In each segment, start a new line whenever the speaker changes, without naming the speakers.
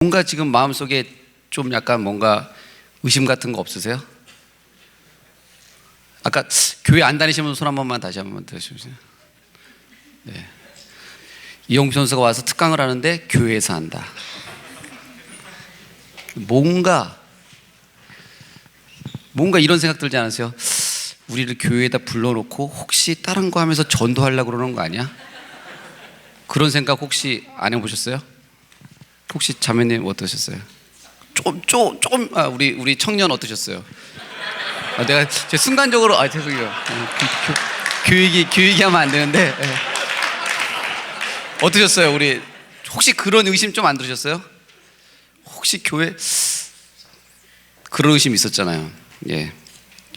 뭔가 지금 마음속에 좀 약간 뭔가 의심 같은 거 없으세요? 아까 교회 안 다니시면 손 한 번만 다시 한 번만 들어주세요. 네. 이용표 선수가 와서 특강을 하는데 교회에서 한다. 뭔가 이런 생각 들지 않으세요? 우리를 교회에다 불러놓고 혹시 다른 거 하면서 전도하려고 그러는 거 아니야? 그런 생각 혹시 안 해보셨어요? 혹시 자매님 어떠셨어요? 조금 우리 청년 어떠셨어요? 내가 제 순간적으로 죄송해요. 교육이 하면 안 되는데 어떠셨어요? 우리 혹시 그런 의심 좀 안 들으셨어요? 혹시 교회 그런 의심 있었잖아요. 예.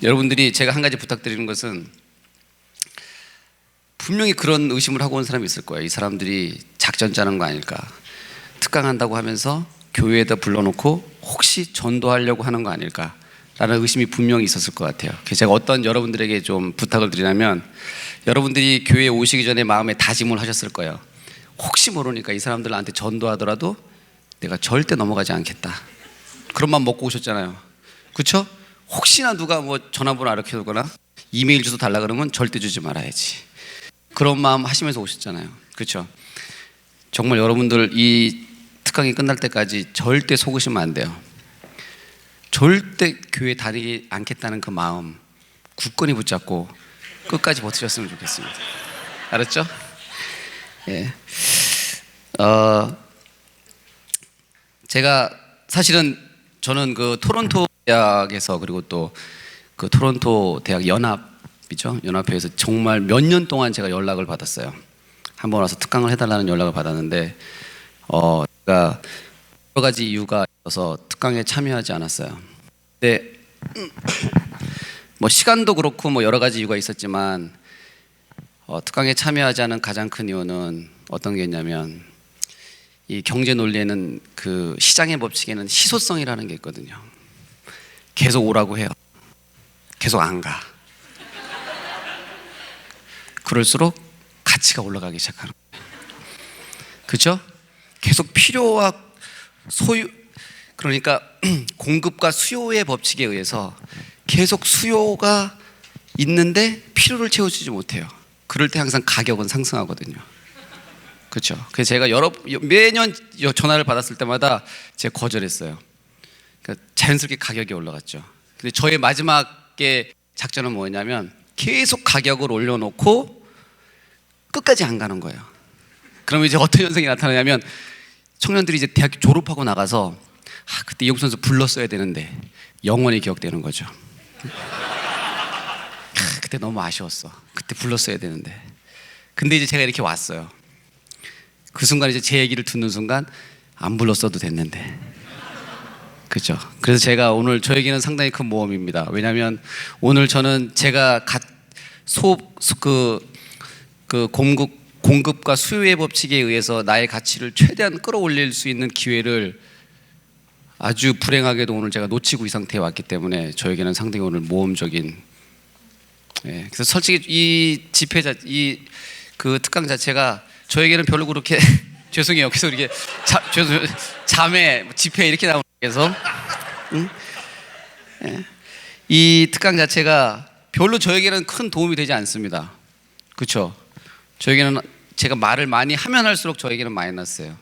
여러분들이 제가 한 가지 부탁드리는 것은 분명히 그런 의심을 하고 온 사람이 있을 거예요. 이 사람들이 작전 짜는 거 아닐까? 특강한다고 하면서 교회에다 불러놓고 혹시 전도하려고 하는 거 아닐까? 라는 의심이 분명히 있었을 것 같아요. 그래서 제가 어떤 여러분들에게 좀 부탁을 드리냐면, 여러분들이 교회에 오시기 전에 마음에 다짐을 하셨을 거예요. 혹시 모르니까 이 사람들 나한테 전도하더라도 내가 절대 넘어가지 않겠다. 그런 마음 먹고 오셨잖아요. 그렇죠? 혹시나 누가 뭐 전화번호 알려주거나 이메일 주소 달라 그러면 절대 주지 말아야지. 그런 마음 하시면서 오셨잖아요. 그렇죠? 정말 여러분들 이 특강이 끝날 때까지 절대 속으시면 안 돼요. 절대 교회 다니지 않겠다는 그 마음 굳건히 붙잡고 끝까지 버티셨으면 좋겠습니다. 알았죠? 예. 제가 사실은 저는 그 토론토 대학에서, 그리고 또 그 토론토 대학 연합이죠. 연합회에서 정말 몇 년 동안 제가 연락을 받았어요. 한번 와서 특강을 해달라는 연락을 받았는데 제가 여러 가지 이유가 있어서 특강에 참여하지 않았어요. 근데 뭐 시간도 그렇고 뭐 여러 가지 이유가 있었지만 특강에 참여하지 않은 가장 큰 이유는 어떤 게 있냐면, 이 경제 논리에는 그 시장의 법칙에는 희소성이라는 게 있거든요. 계속 오라고 해요. 계속 안 가. 그럴수록 가치가 올라가기 시작하는 거예요. 그렇죠? 계속 필요와 소유, 그러니까 공급과 수요의 법칙에 의해서 계속 수요가 있는데 필요를 채워주지 못해요. 그럴 때 항상 가격은 상승하거든요. 그렇죠? 그래서 제가 매년 전화를 받았을 때마다 제가 거절했어요. 그러니까 자연스럽게 가격이 올라갔죠. 근데 저의 마지막의 작전은 뭐냐면 계속 가격을 올려놓고 끝까지 안 가는 거예요. 그러면 이제 어떤 현상이 나타나냐면, 청년들이 이제 대학교 졸업하고 나가서 그때 이용표 선수 불렀어야 되는데 영원히 기억되는 거죠. 그때 너무 아쉬웠어. 그때 불렀어야 되는데. 근데 이제 제가 이렇게 왔어요. 그 순간 이제 제 얘기를 듣는 순간 안 불렀어도 됐는데. 그렇죠? 그래서 제가 오늘 저에게는 상당히 큰 모험입니다. 왜냐하면 오늘 저는 제가 공급과 수요의 법칙에 의해서 나의 가치를 최대한 끌어올릴 수 있는 기회를 아주 불행하게도 오늘 제가 놓치고 이 상태에 왔기 때문에 저에게는 상당히 오늘 모험적인. 그래서 솔직히 이 그 특강 자체가 저에게는 별로 그렇게 죄송해요. 그래서 이렇게 자매 집회 이렇게 나오는 게서 이 특강 자체가 별로 저에게는 큰 도움이 되지 않습니다. 그렇죠? 저에게는 제가 말을 많이 하면 할수록 저에게는 마이너스예요.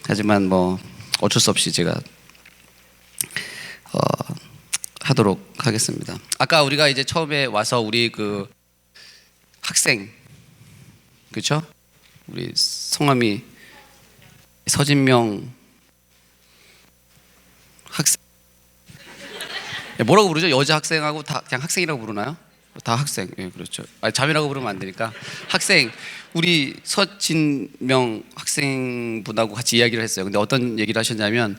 하지만 뭐 어쩔 수 없이 제가 하도록 하겠습니다. 아까 우리가 이제 처음에 와서 우리 그 학생, 그렇죠? 우리 성함이 서진명 학생, 뭐라고 부르죠? 여자 학생하고 다 그냥 학생이라고 부르나요? 다 학생. 예, 그렇죠. 자매라고 부르면 안 되니까 학생. 우리 서진명 학생분하고 같이 이야기를 했어요. 근데 어떤 얘기를 하셨냐면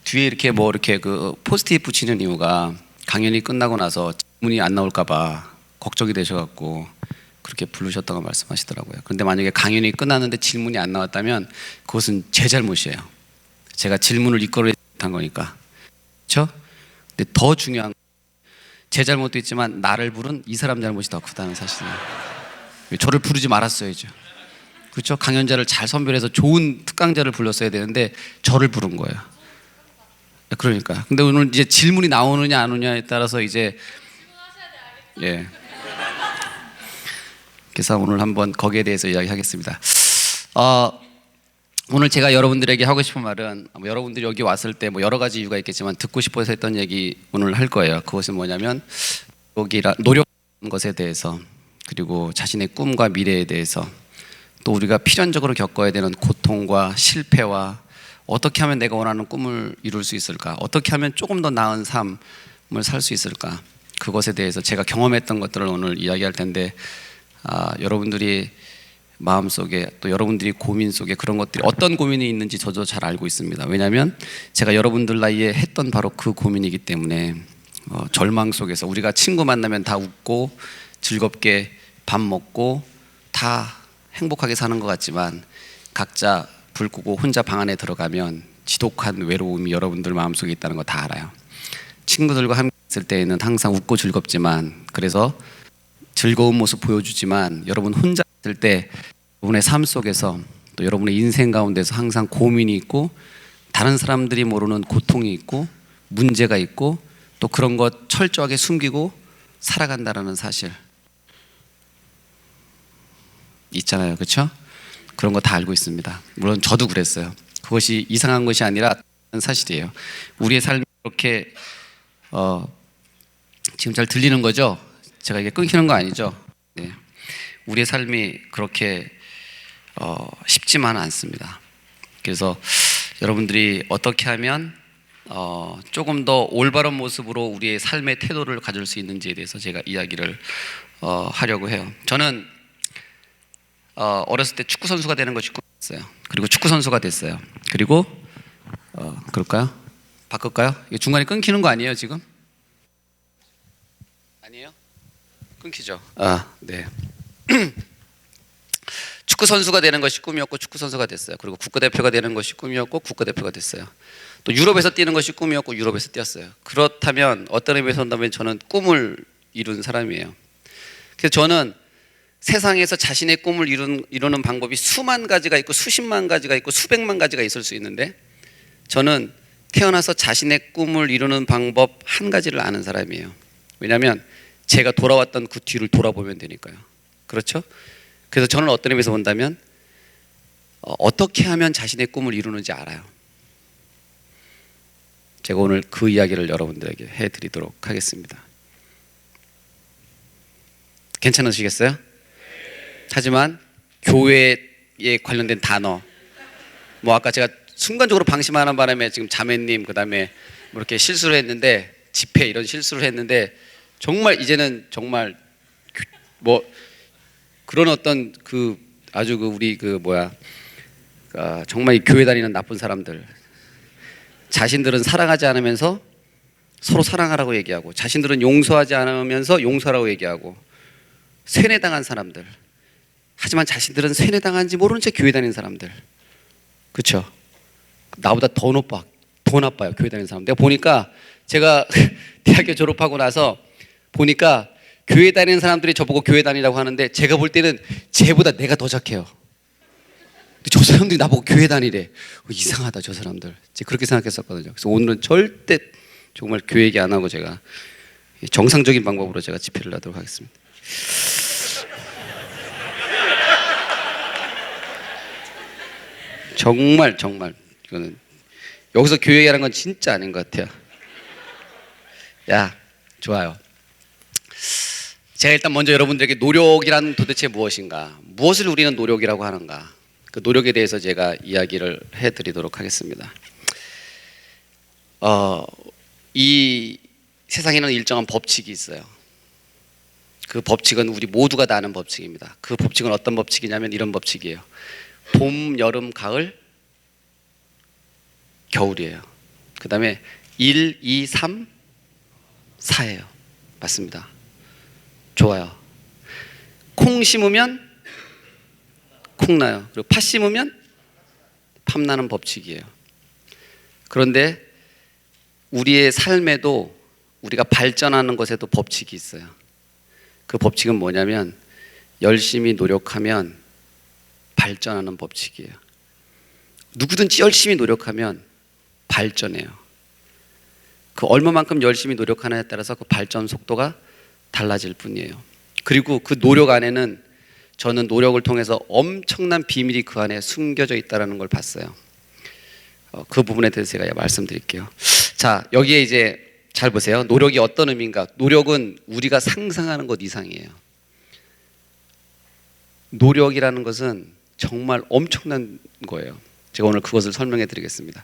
뒤에 이렇게 뭐 이렇게 그 포스트잇 붙이는 이유가 강연이 끝나고 나서 질문이 안 나올까봐 걱정이 되셔갖고 그렇게 부르셨다고 말씀하시더라고요. 그런데 만약에 강연이 끝났는데 질문이 안 나왔다면 그것은 제 잘못이에요. 제가 질문을 이끌어내지 못한 거니까. 그렇죠? 근데 더 중요한, 제 잘못도 있지만 나를 부른 이 사람 잘못이 더 크다는 사실이에요. 저를 부르지 말았어야죠. 그렇죠? 강연자를 잘 선별해서 좋은 특강자를 불렀어야 되는데 저를 부른 거예요. 그러니까. 근데 오늘 이제 질문이 나오느냐 안 오느냐에 따라서 이제 예. 그래서 오늘 한번 거기에 대해서 이야기하겠습니다. 오늘 제가 여러분들에게 하고 싶은 말은 여러분들이 여기 왔을 때 뭐 여러 가지 이유가 있겠지만 듣고 싶어서 했던 얘기 오늘 할 거예요. 그것은 뭐냐면 노력하는 것에 대해서, 그리고 자신의 꿈과 미래에 대해서, 또 우리가 필연적으로 겪어야 되는 고통과 실패와 어떻게 하면 내가 원하는 꿈을 이룰 수 있을까, 어떻게 하면 조금 더 나은 삶을 살 수 있을까, 그것에 대해서 제가 경험했던 것들을 오늘 이야기할 텐데, 여러분들이 마음속에 또 여러분들이 고민 속에 그런 것들이 어떤 고민이 있는지 저도 잘 알고 있습니다. 왜냐하면 제가 여러분들 나이에 했던 바로 그 고민이기 때문에 절망 속에서 우리가 친구 만나면 다 웃고 즐겁게 밥 먹고 다 행복하게 사는 것 같지만 각자 불 끄고 혼자 방 안에 들어가면 지독한 외로움이 여러분들 마음속에 있다는 거 다 알아요. 친구들과 함께 있을 때에는 항상 웃고 즐겁지만, 그래서 즐거운 모습 보여주지만 여러분 혼자 있을 때 여러분의 삶 속에서 또 여러분의 인생 가운데서 항상 고민이 있고 다른 사람들이 모르는 고통이 있고 문제가 있고 또 그런 것 철저하게 숨기고 살아간다는 사실 있잖아요. 그렇죠? 그런 거 다 알고 있습니다. 물론 저도 그랬어요. 그것이 이상한 것이 아니라 사실이에요. 우리의 삶이 그렇게 지금 잘 들리는 거죠? 제가 이게 끊기는 거 아니죠? 네. 우리의 삶이 그렇게 쉽지만 않습니다. 그래서 여러분들이 어떻게 하면 조금 더 올바른 모습으로 우리의 삶의 태도를 가질 수 있는지에 대해서 제가 이야기를 하려고 해요. 저는 어렸을 때 축구 선수가 되는 것이 꿈이었어요. 그리고 축구 선수가 됐어요. 그리고 그럴까요? 바꿀까요? 이게 중간에 끊기는 거 아니에요 지금? 아니에요? 끊기죠? 네. 축구 선수가 되는 것이 꿈이었고 축구 선수가 됐어요. 그리고 국가대표가 되는 것이 꿈이었고 국가대표가 됐어요. 또 유럽에서 뛰는 것이 꿈이었고 유럽에서 뛰었어요. 그렇다면 어떤 의미에서 본다면 저는 꿈을 이룬 사람이에요. 그래서 저는 세상에서 자신의 꿈을 이루는 방법이 수만 가지가 있고 수십만 가지가 있고 수백만 가지가 있을 수 있는데, 저는 태어나서 자신의 꿈을 이루는 방법 한 가지를 아는 사람이에요. 왜냐하면 제가 돌아왔던 그 뒤를 돌아보면 되니까요. 그렇죠? 그래서 저는 어떤 의미에서 본다면 어떻게 하면 자신의 꿈을 이루는지 알아요. 제가 오늘 그 이야기를 여러분들에게 해드리도록 하겠습니다. 괜찮으시겠어요? 하지만 교회에 관련된 단어, 뭐 아까 제가 순간적으로 방심하는 바람에 지금 자매님 그다음에 뭐 이렇게 실수를 했는데, 집회 이런 실수를 했는데, 정말 이제는 정말 뭐 그런 어떤 그 아주 그 우리 그 정말 이 교회 다니는 나쁜 사람들, 자신들은 사랑하지 않으면서 서로 사랑하라고 얘기하고, 자신들은 용서하지 않으면서 용서하라고 얘기하고, 세뇌당한 사람들, 하지만 자신들은 세뇌당한지 모르는 채 교회 다니는 사람들, 그렇죠? 나보다 더 나빠요 교회 다니는 사람. 내가 보니까 제가 대학교 졸업하고 나서 보니까 교회 다니는 사람들이 저보고 교회 다니라고 하는데, 제가 볼 때는 쟤보다 내가 더 착해요. 저 사람들이 나보고 교회 다니래. 이상하다 저 사람들. 제가 그렇게 생각했었거든요. 그래서 오늘은 절대 정말 교회 얘기 안 하고 제가 정상적인 방법으로 제가 집회를 하도록 하겠습니다. 정말 이거는 여기서 교회 얘기하는 건 진짜 아닌 것 같아요. 야, 좋아요. 제가 일단 먼저 여러분들에게 노력이란 도대체 무엇인가, 무엇을 우리는 노력이라고 하는가, 그 노력에 대해서 제가 이야기를 해드리도록 하겠습니다. 이 세상에는 일정한 법칙이 있어요. 그 법칙은 우리 모두가 다 아는 법칙입니다. 그 법칙은 어떤 법칙이냐면 이런 법칙이에요. 봄, 여름, 가을, 겨울이에요. 그 다음에 1, 2, 3, 4예요. 맞습니다. 좋아요. 콩 심으면 콩 나요. 그리고 팥 심으면 팥 나는 법칙이에요. 그런데 우리의 삶에도, 우리가 발전하는 것에도 법칙이 있어요. 그 법칙은 뭐냐면 열심히 노력하면 발전하는 법칙이에요. 누구든지 열심히 노력하면 발전해요. 그 얼마만큼 열심히 노력하느냐에 따라서 그 발전 속도가 달라질 뿐이에요. 그리고 그 노력 안에는 저는 노력을 통해서 엄청난 비밀이 그 안에 숨겨져 있다는 걸 봤어요. 그 부분에 대해서 제가 말씀드릴게요. 자, 여기에 이제 잘 보세요. 노력이 어떤 의미인가? 노력은 우리가 상상하는 것 이상이에요. 노력이라는 것은 정말 엄청난 거예요. 제가 오늘 그것을 설명해 드리겠습니다.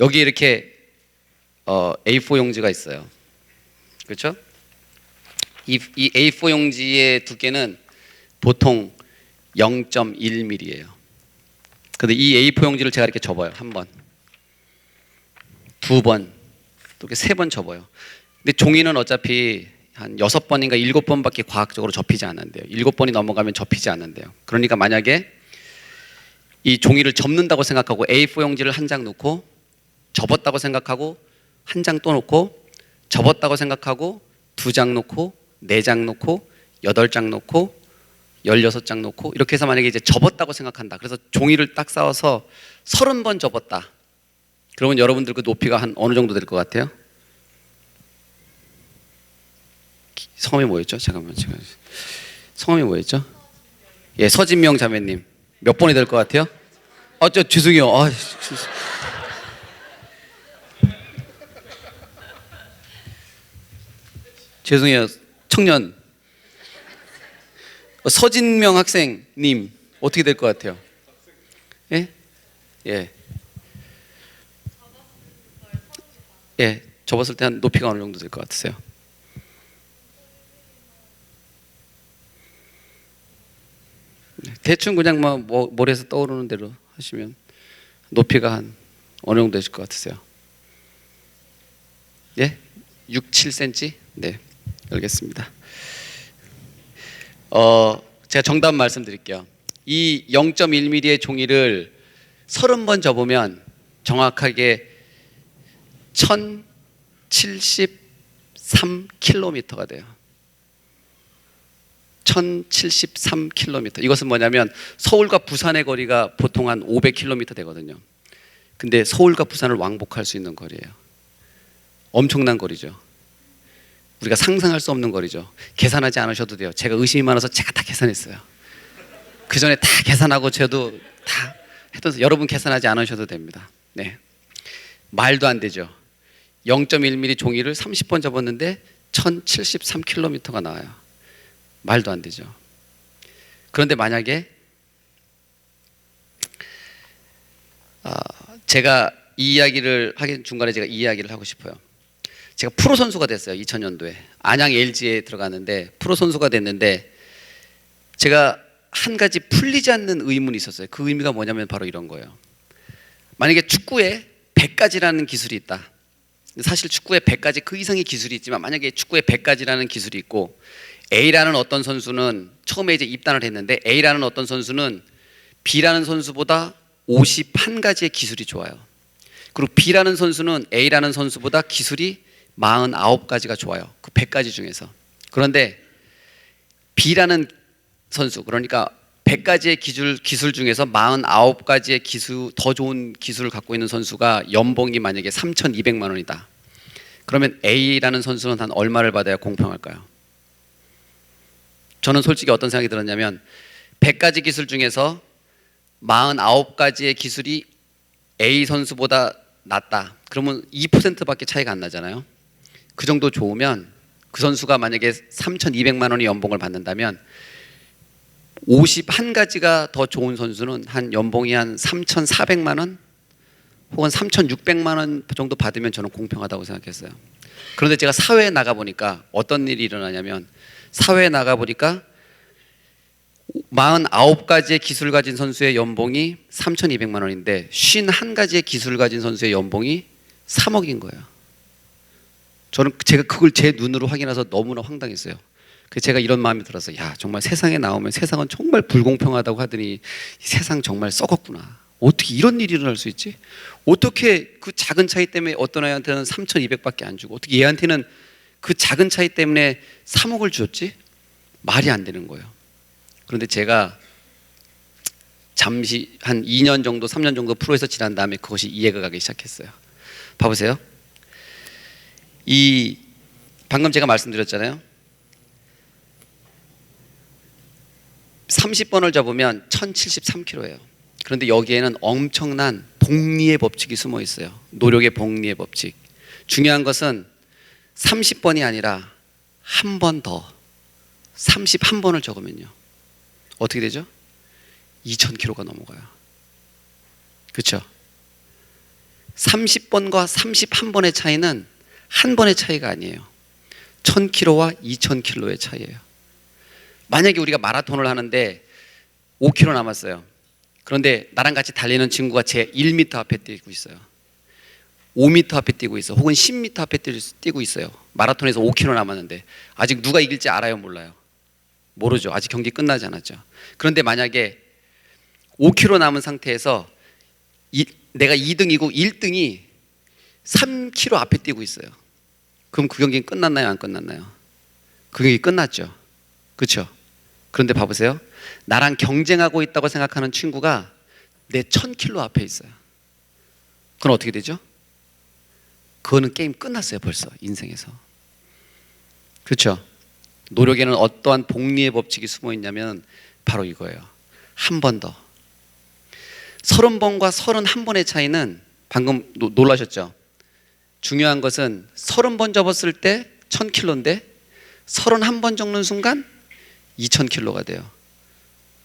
여기 이렇게 A4 용지가 있어요. 그렇죠? 이 A4 용지의 두께는 보통 0.1mm예요. 근데 이 A4 용지를 제가 이렇게 접어요. 한 번, 두 번, 또 이렇게 세 번 접어요. 근데 종이는 어차피 한 6번인가 7번밖에 과학적으로 접히지 않는데요. 7번이 넘어가면 접히지 않는데요. 그러니까 만약에 이 종이를 접는다고 생각하고 A4 용지를 한 장 놓고 접었다고 생각하고 한 장 또 놓고 접었다고 생각하고 2장 놓고 4장 놓고 8장 놓고 16장 놓고 이렇게 해서 만약에 이제 접었다고 생각한다. 그래서 종이를 딱 쌓아서 30번 접었다. 그러면 여러분들 그 높이가 한 어느 정도 될 것 같아요? 성함이 뭐였죠? 잠깐만, 성함이 뭐였죠? 예, 서진명 자매님 몇 번이 될 것 같아요? 저 죄송해요. 죄송해요. 청년 서진명 학생님 어떻게 될 것 같아요? 예? 예. 예, 접었을 때 한 높이가 어느 정도 될 것 같으세요? 대충 그냥 뭐 머리에서 떠오르는 대로 하시면 높이가 한 어느 정도 되실 것 같으세요? 예? 6, 7cm? 네, 알겠습니다. 제가 정답 말씀드릴게요. 이 0.1mm의 종이를 30번 접으면 정확하게 1073km가 돼요. 1073km. 이것은 뭐냐면 서울과 부산의 거리가 보통 한 500km 되거든요. 근데 서울과 부산을 왕복할 수 있는 거리예요. 엄청난 거리죠. 우리가 상상할 수 없는 거리죠. 계산하지 않으셔도 돼요. 제가 의심이 많아서 제가 다 계산했어요. 그 전에 다 계산하고 저도 다 했던, 여러분 계산하지 않으셔도 됩니다. 네, 말도 안 되죠. 0.1mm 종이를 30번 접었는데 1073km가 나와요. 말도 안 되죠. 그런데 만약에 제가 이 이야기를 하긴 중간에 제가 이 이야기를 하고 싶어요. 제가 프로 선수가 됐어요. 2000년도에 안양 LG에 들어갔는데 프로 선수가 됐는데 제가 한 가지 풀리지 않는 의문이 있었어요. 그 의미가 뭐냐면 바로 이런 거예요. 만약에 축구에 100가지라는 기술이 있다. 사실 축구에 100가지 그 이상의 기술이 있지만 만약에 축구에 100가지라는 기술이 있고 A라는 어떤 선수는 처음에 이제 입단을 했는데 A라는 어떤 선수는 B라는 선수보다 51가지의 기술이 좋아요. 그리고 B라는 선수는 A라는 선수보다 기술이 49가지가 좋아요. 그 100가지 중에서. 그런데 B라는 선수, 그러니까 100가지의 기술 중에서 49가지의 더 좋은 기술을 갖고 있는 선수가 연봉이 만약에 3,200만 원이다. 그러면 A라는 선수는 한 얼마를 받아야 공평할까요? 저는 솔직히 어떤 생각이 들었냐면 100가지 기술 중에서 49가지의 기술이 A 선수보다 낫다. 그러면 2%밖에 차이가 안 나잖아요. 그 정도 좋으면 그 선수가 만약에 3,200만 원의 연봉을 받는다면 51가지가 더 좋은 선수는 한 연봉이 한 3,400만 원 혹은 3,600만 원 정도 받으면 저는 공평하다고 생각했어요. 그런데 제가 사회에 나가보니까 어떤 일이 일어나냐면 사회에 나가보니까 49가지의 기술을 가진 선수의 연봉이 3,200만 원인데 51가지의 기술을 가진 선수의 연봉이 3억인 거예요. 제가 그걸 제 눈으로 확인해서 너무나 황당했어요. 그래서 제가 이런 마음이 들어서 야, 정말 세상에 나오면 세상은 정말 불공평하다고 하더니 세상 정말 썩었구나. 어떻게 이런 일이 일어날 수 있지? 어떻게 그 작은 차이 때문에 어떤 애한테는 3,200밖에 안 주고 어떻게 얘한테는 그 작은 차이 때문에 3억을 줬지? 말이 안 되는 거예요. 그런데 제가 잠시 한 2년 정도 3년 정도 프로에서 지난 다음에 그것이 이해가 가기 시작했어요. 봐보세요. 이 방금 제가 말씀드렸잖아요. 30번을 접으면 1073kg예요. 그런데 여기에는 엄청난 복리의 법칙이 숨어 있어요. 노력의 복리의 법칙. 중요한 것은 30번이 아니라 한 번 더 31번을 적으면요 어떻게 되죠? 2000kg가 넘어가요. 그렇죠? 30번과 31번의 차이는 한 번의 차이가 아니에요. 1000kg와 2000kg의 차이예요. 만약에 우리가 마라톤을 하는데 5km 남았어요. 그런데 나랑 같이 달리는 친구가 제 1m 앞에 뛰고 있어요. 5m 앞에 뛰고 있어. 혹은 10m 앞에 뛰고 있어요. 마라톤에서 5km 남았는데 아직 누가 이길지 알아요? 몰라요? 모르죠. 아직 경기 끝나지 않았죠. 그런데 만약에 5km 남은 상태에서 내가 2등이고 1등이 3km 앞에 뛰고 있어요. 그럼 그 경기는 끝났나요? 안 끝났나요? 그 경기 끝났죠. 그렇죠? 그런데 봐보세요. 나랑 경쟁하고 있다고 생각하는 친구가 내 1000km 앞에 있어요. 그건 어떻게 되죠? 그거는 게임 끝났어요. 벌써 인생에서. 그렇죠? 노력에는 어떠한 복리의 법칙이 숨어 있냐면 바로 이거예요. 한 번 더. 30번과 31번의 차이는 방금 놀라셨죠? 중요한 것은 30번 접었을 때 1000kg인데 31번 접는 순간 2000kg가 돼요.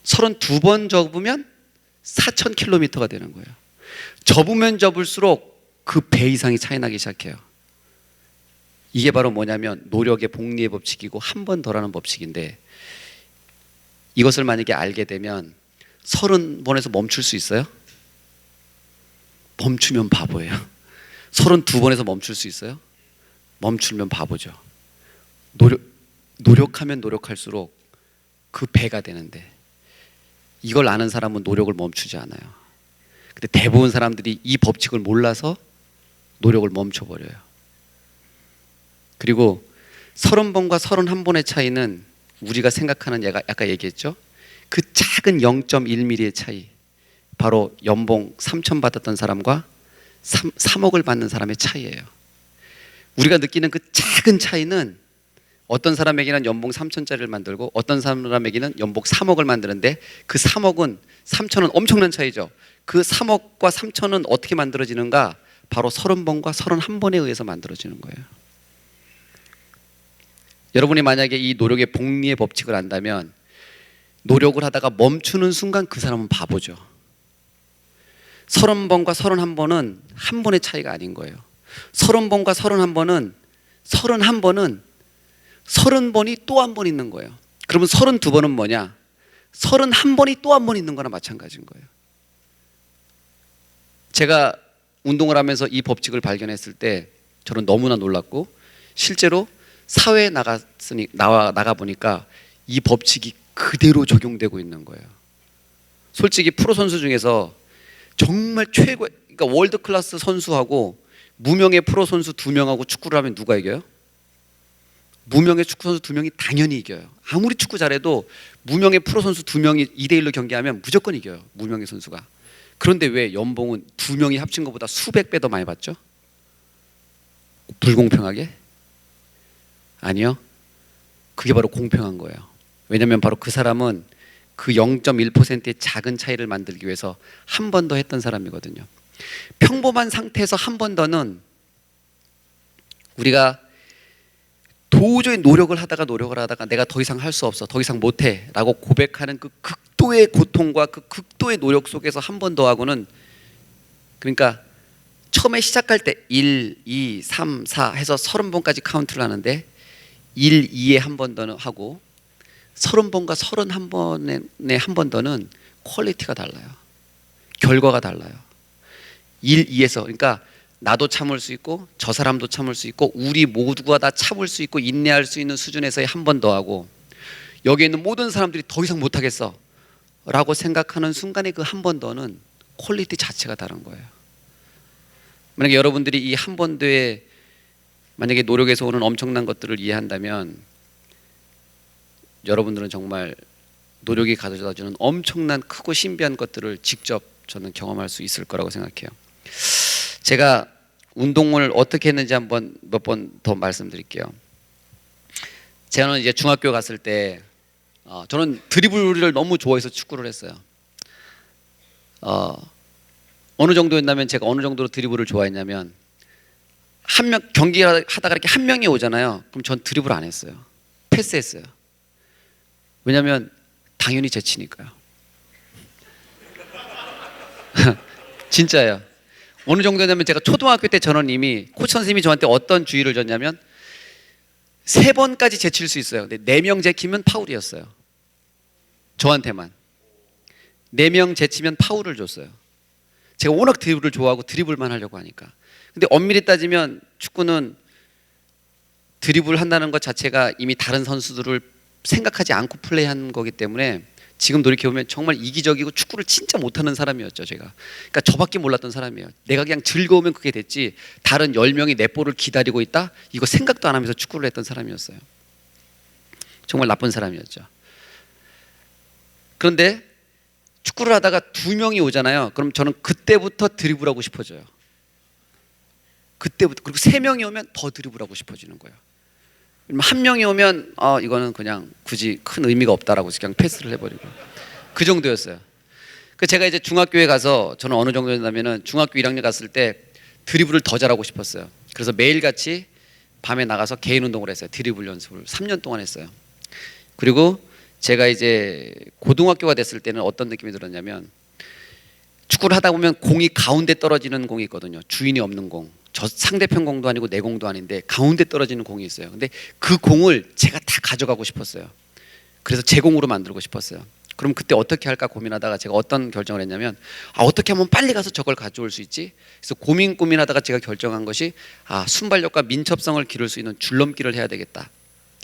32번 접으면 4000km가 되는 거예요. 접으면 접을수록 그 배 이상이 차이 나기 시작해요. 이게 바로 뭐냐면 노력의 복리의 법칙이고 한 번 더라는 법칙인데, 이것을 만약에 알게 되면 30번에서 멈출 수 있어요? 멈추면 바보예요. 32번에서 멈출 수 있어요? 멈추면 바보죠. 노력하면 노력할수록 그 배가 되는데, 이걸 아는 사람은 노력을 멈추지 않아요. 근데 대부분 사람들이 이 법칙을 몰라서 노력을 멈춰버려요. 그리고 30번과 31번의 차이는 우리가 생각하는, 얘가 아까 얘기했죠? 그 작은 0.1mm의 차이, 바로 연봉 3천 받았던 사람과 3억을 받는 사람의 차이예요. 우리가 느끼는 그 작은 차이는 어떤 사람에게는 연봉 3천짜리를 만들고 어떤 사람에게는 연봉 3억을 만드는데, 그 3억은 3천은 엄청난 차이죠. 그 3억과 3천은 어떻게 만들어지는가? 바로 30번과 31번에 의해서 만들어지는 거예요. 여러분이 만약에 이 노력의 복리의 법칙을 안다면 노력을 하다가 멈추는 순간 그 사람은 바보죠. 30번과 31번은 한 번의 차이가 아닌 거예요. 30번과 31번은 30번이 또 한 번 있는 거예요. 그러면 32번은 뭐냐? 31번이 또 한 번 있는 거나 마찬가지인 거예요. 제가 운동을 하면서 이 법칙을 발견했을 때 저는 너무나 놀랐고, 실제로 사회에 나가 보니까 이 법칙이 그대로 적용되고 있는 거예요. 솔직히 프로 선수 중에서 정말 최고, 그러니까 월드 클래스 선수하고 무명의 프로 선수 2명하고 축구를 하면 누가 이겨요? 무명의 축구 선수 2명이 당연히 이겨요. 아무리 축구 잘해도 무명의 프로 선수 2명이 2대1로 경기하면 무조건 이겨요, 무명의 선수가. 그런데 왜 연봉은 2명이 합친 것보다 수백 배 더 많이 받죠? 불공평하게? 아니요. 그게 바로 공평한 거예요. 왜냐하면 바로 그 사람은 그 0.1%의 작은 차이를 만들기 위해서 한 번 더 했던 사람이거든요. 평범한 상태에서 한 번 더는 우리가 도저히 노력을 하다가 내가 더 이상 할 수 없어, 더 이상 못해 라고 고백하는 그 극도의 고통과 그 극도의 노력 속에서 한 번 더 하고는, 그러니까 처음에 시작할 때 1, 2, 3, 4 해서 30번까지 카운트를 하는데 1, 2에 한 번 더는 하고 30번과 31번에 한 번 더는 퀄리티가 달라요. 결과가 달라요. 1, 2에서, 그러니까 나도 참을 수 있고 저 사람도 참을 수 있고 우리 모두가 다 참을 수 있고 인내할 수 있는 수준에서의 한 번 더 하고, 여기 있는 모든 사람들이 더 이상 못하겠어 라고 생각하는 순간에 그 한 번 더는 퀄리티 자체가 다른 거예요. 만약에 여러분들이 이 한 번 더의 만약에 노력에서 오는 엄청난 것들을 이해한다면 여러분들은 정말 노력이 가져다주는 엄청난 크고 신비한 것들을 직접 저는 경험할 수 있을 거라고 생각해요. 제가 운동을 어떻게 했는지 한번 몇 번 더 말씀드릴게요. 저는 이제 중학교 갔을 때 저는 드리블을 너무 좋아해서 축구를 했어요. 어느 정도였냐면, 제가 어느 정도로 드리블을 좋아했냐면, 한 명 경기하다가 이렇게 한 명이 오잖아요. 그럼 전 드리블 안 했어요. 패스했어요. 왜냐면 당연히 제 치니까요. 진짜예요. 어느 정도냐면, 제가 초등학교 때 저는 이미 코치 선생님이 저한테 어떤 주의를 줬냐면, 3번까지 제칠 수 있어요. 근데 4명 제치면 파울이었어요. 저한테만 4명 제치면 파울을 줬어요. 제가 워낙 드리블을 좋아하고 드리블만 하려고 하니까. 근데 엄밀히 따지면 축구는 드리블 한다는 것 자체가 이미 다른 선수들을 생각하지 않고 플레이한 거기 때문에, 지금 돌이켜보면 정말 이기적이고 축구를 진짜 못하는 사람이었죠, 제가. 그러니까 저밖에 몰랐던 사람이에요. 내가 그냥 즐거우면 그게 됐지, 다른 10명이 내 볼을 기다리고 있다? 이거 생각도 안 하면서 축구를 했던 사람이었어요. 정말 나쁜 사람이었죠. 그런데 축구를 하다가 2명이 오잖아요. 그럼 저는 그때부터 드리블하고 싶어져요. 그때부터. 그리고 3명이 오면 더 드리블하고 싶어지는 거예요. 1명이 오면 이거는 그냥 굳이 큰 의미가 없다라고 그냥 패스를 해버리고, 그 정도였어요. 그 제가 이제 중학교에 가서, 저는 어느 정도였냐면은 중학교 1학년 갔을 때 드리블을 더 잘하고 싶었어요. 그래서 매일같이 밤에 나가서 개인 운동을 했어요. 드리블 연습을 3년 동안 했어요. 그리고 제가 이제 고등학교가 됐을 때는 어떤 느낌이 들었냐면, 축구를 하다 보면 공이 가운데 떨어지는 공이 있거든요. 주인이 없는 공. 저 상대편 공도 아니고 내 공도 아닌데 가운데 떨어지는 공이 있어요. 근데 그 공을 제가 다 가져가고 싶었어요. 그래서 제 공으로 만들고 싶었어요. 그럼 그때 어떻게 할까 고민하다가 제가 어떤 결정을 했냐면, 어떻게 하면 빨리 가서 저걸 가져올 수 있지? 그래서 고민하다가 제가 결정한 것이, 순발력과 민첩성을 기를 수 있는 줄넘기를 해야 되겠다.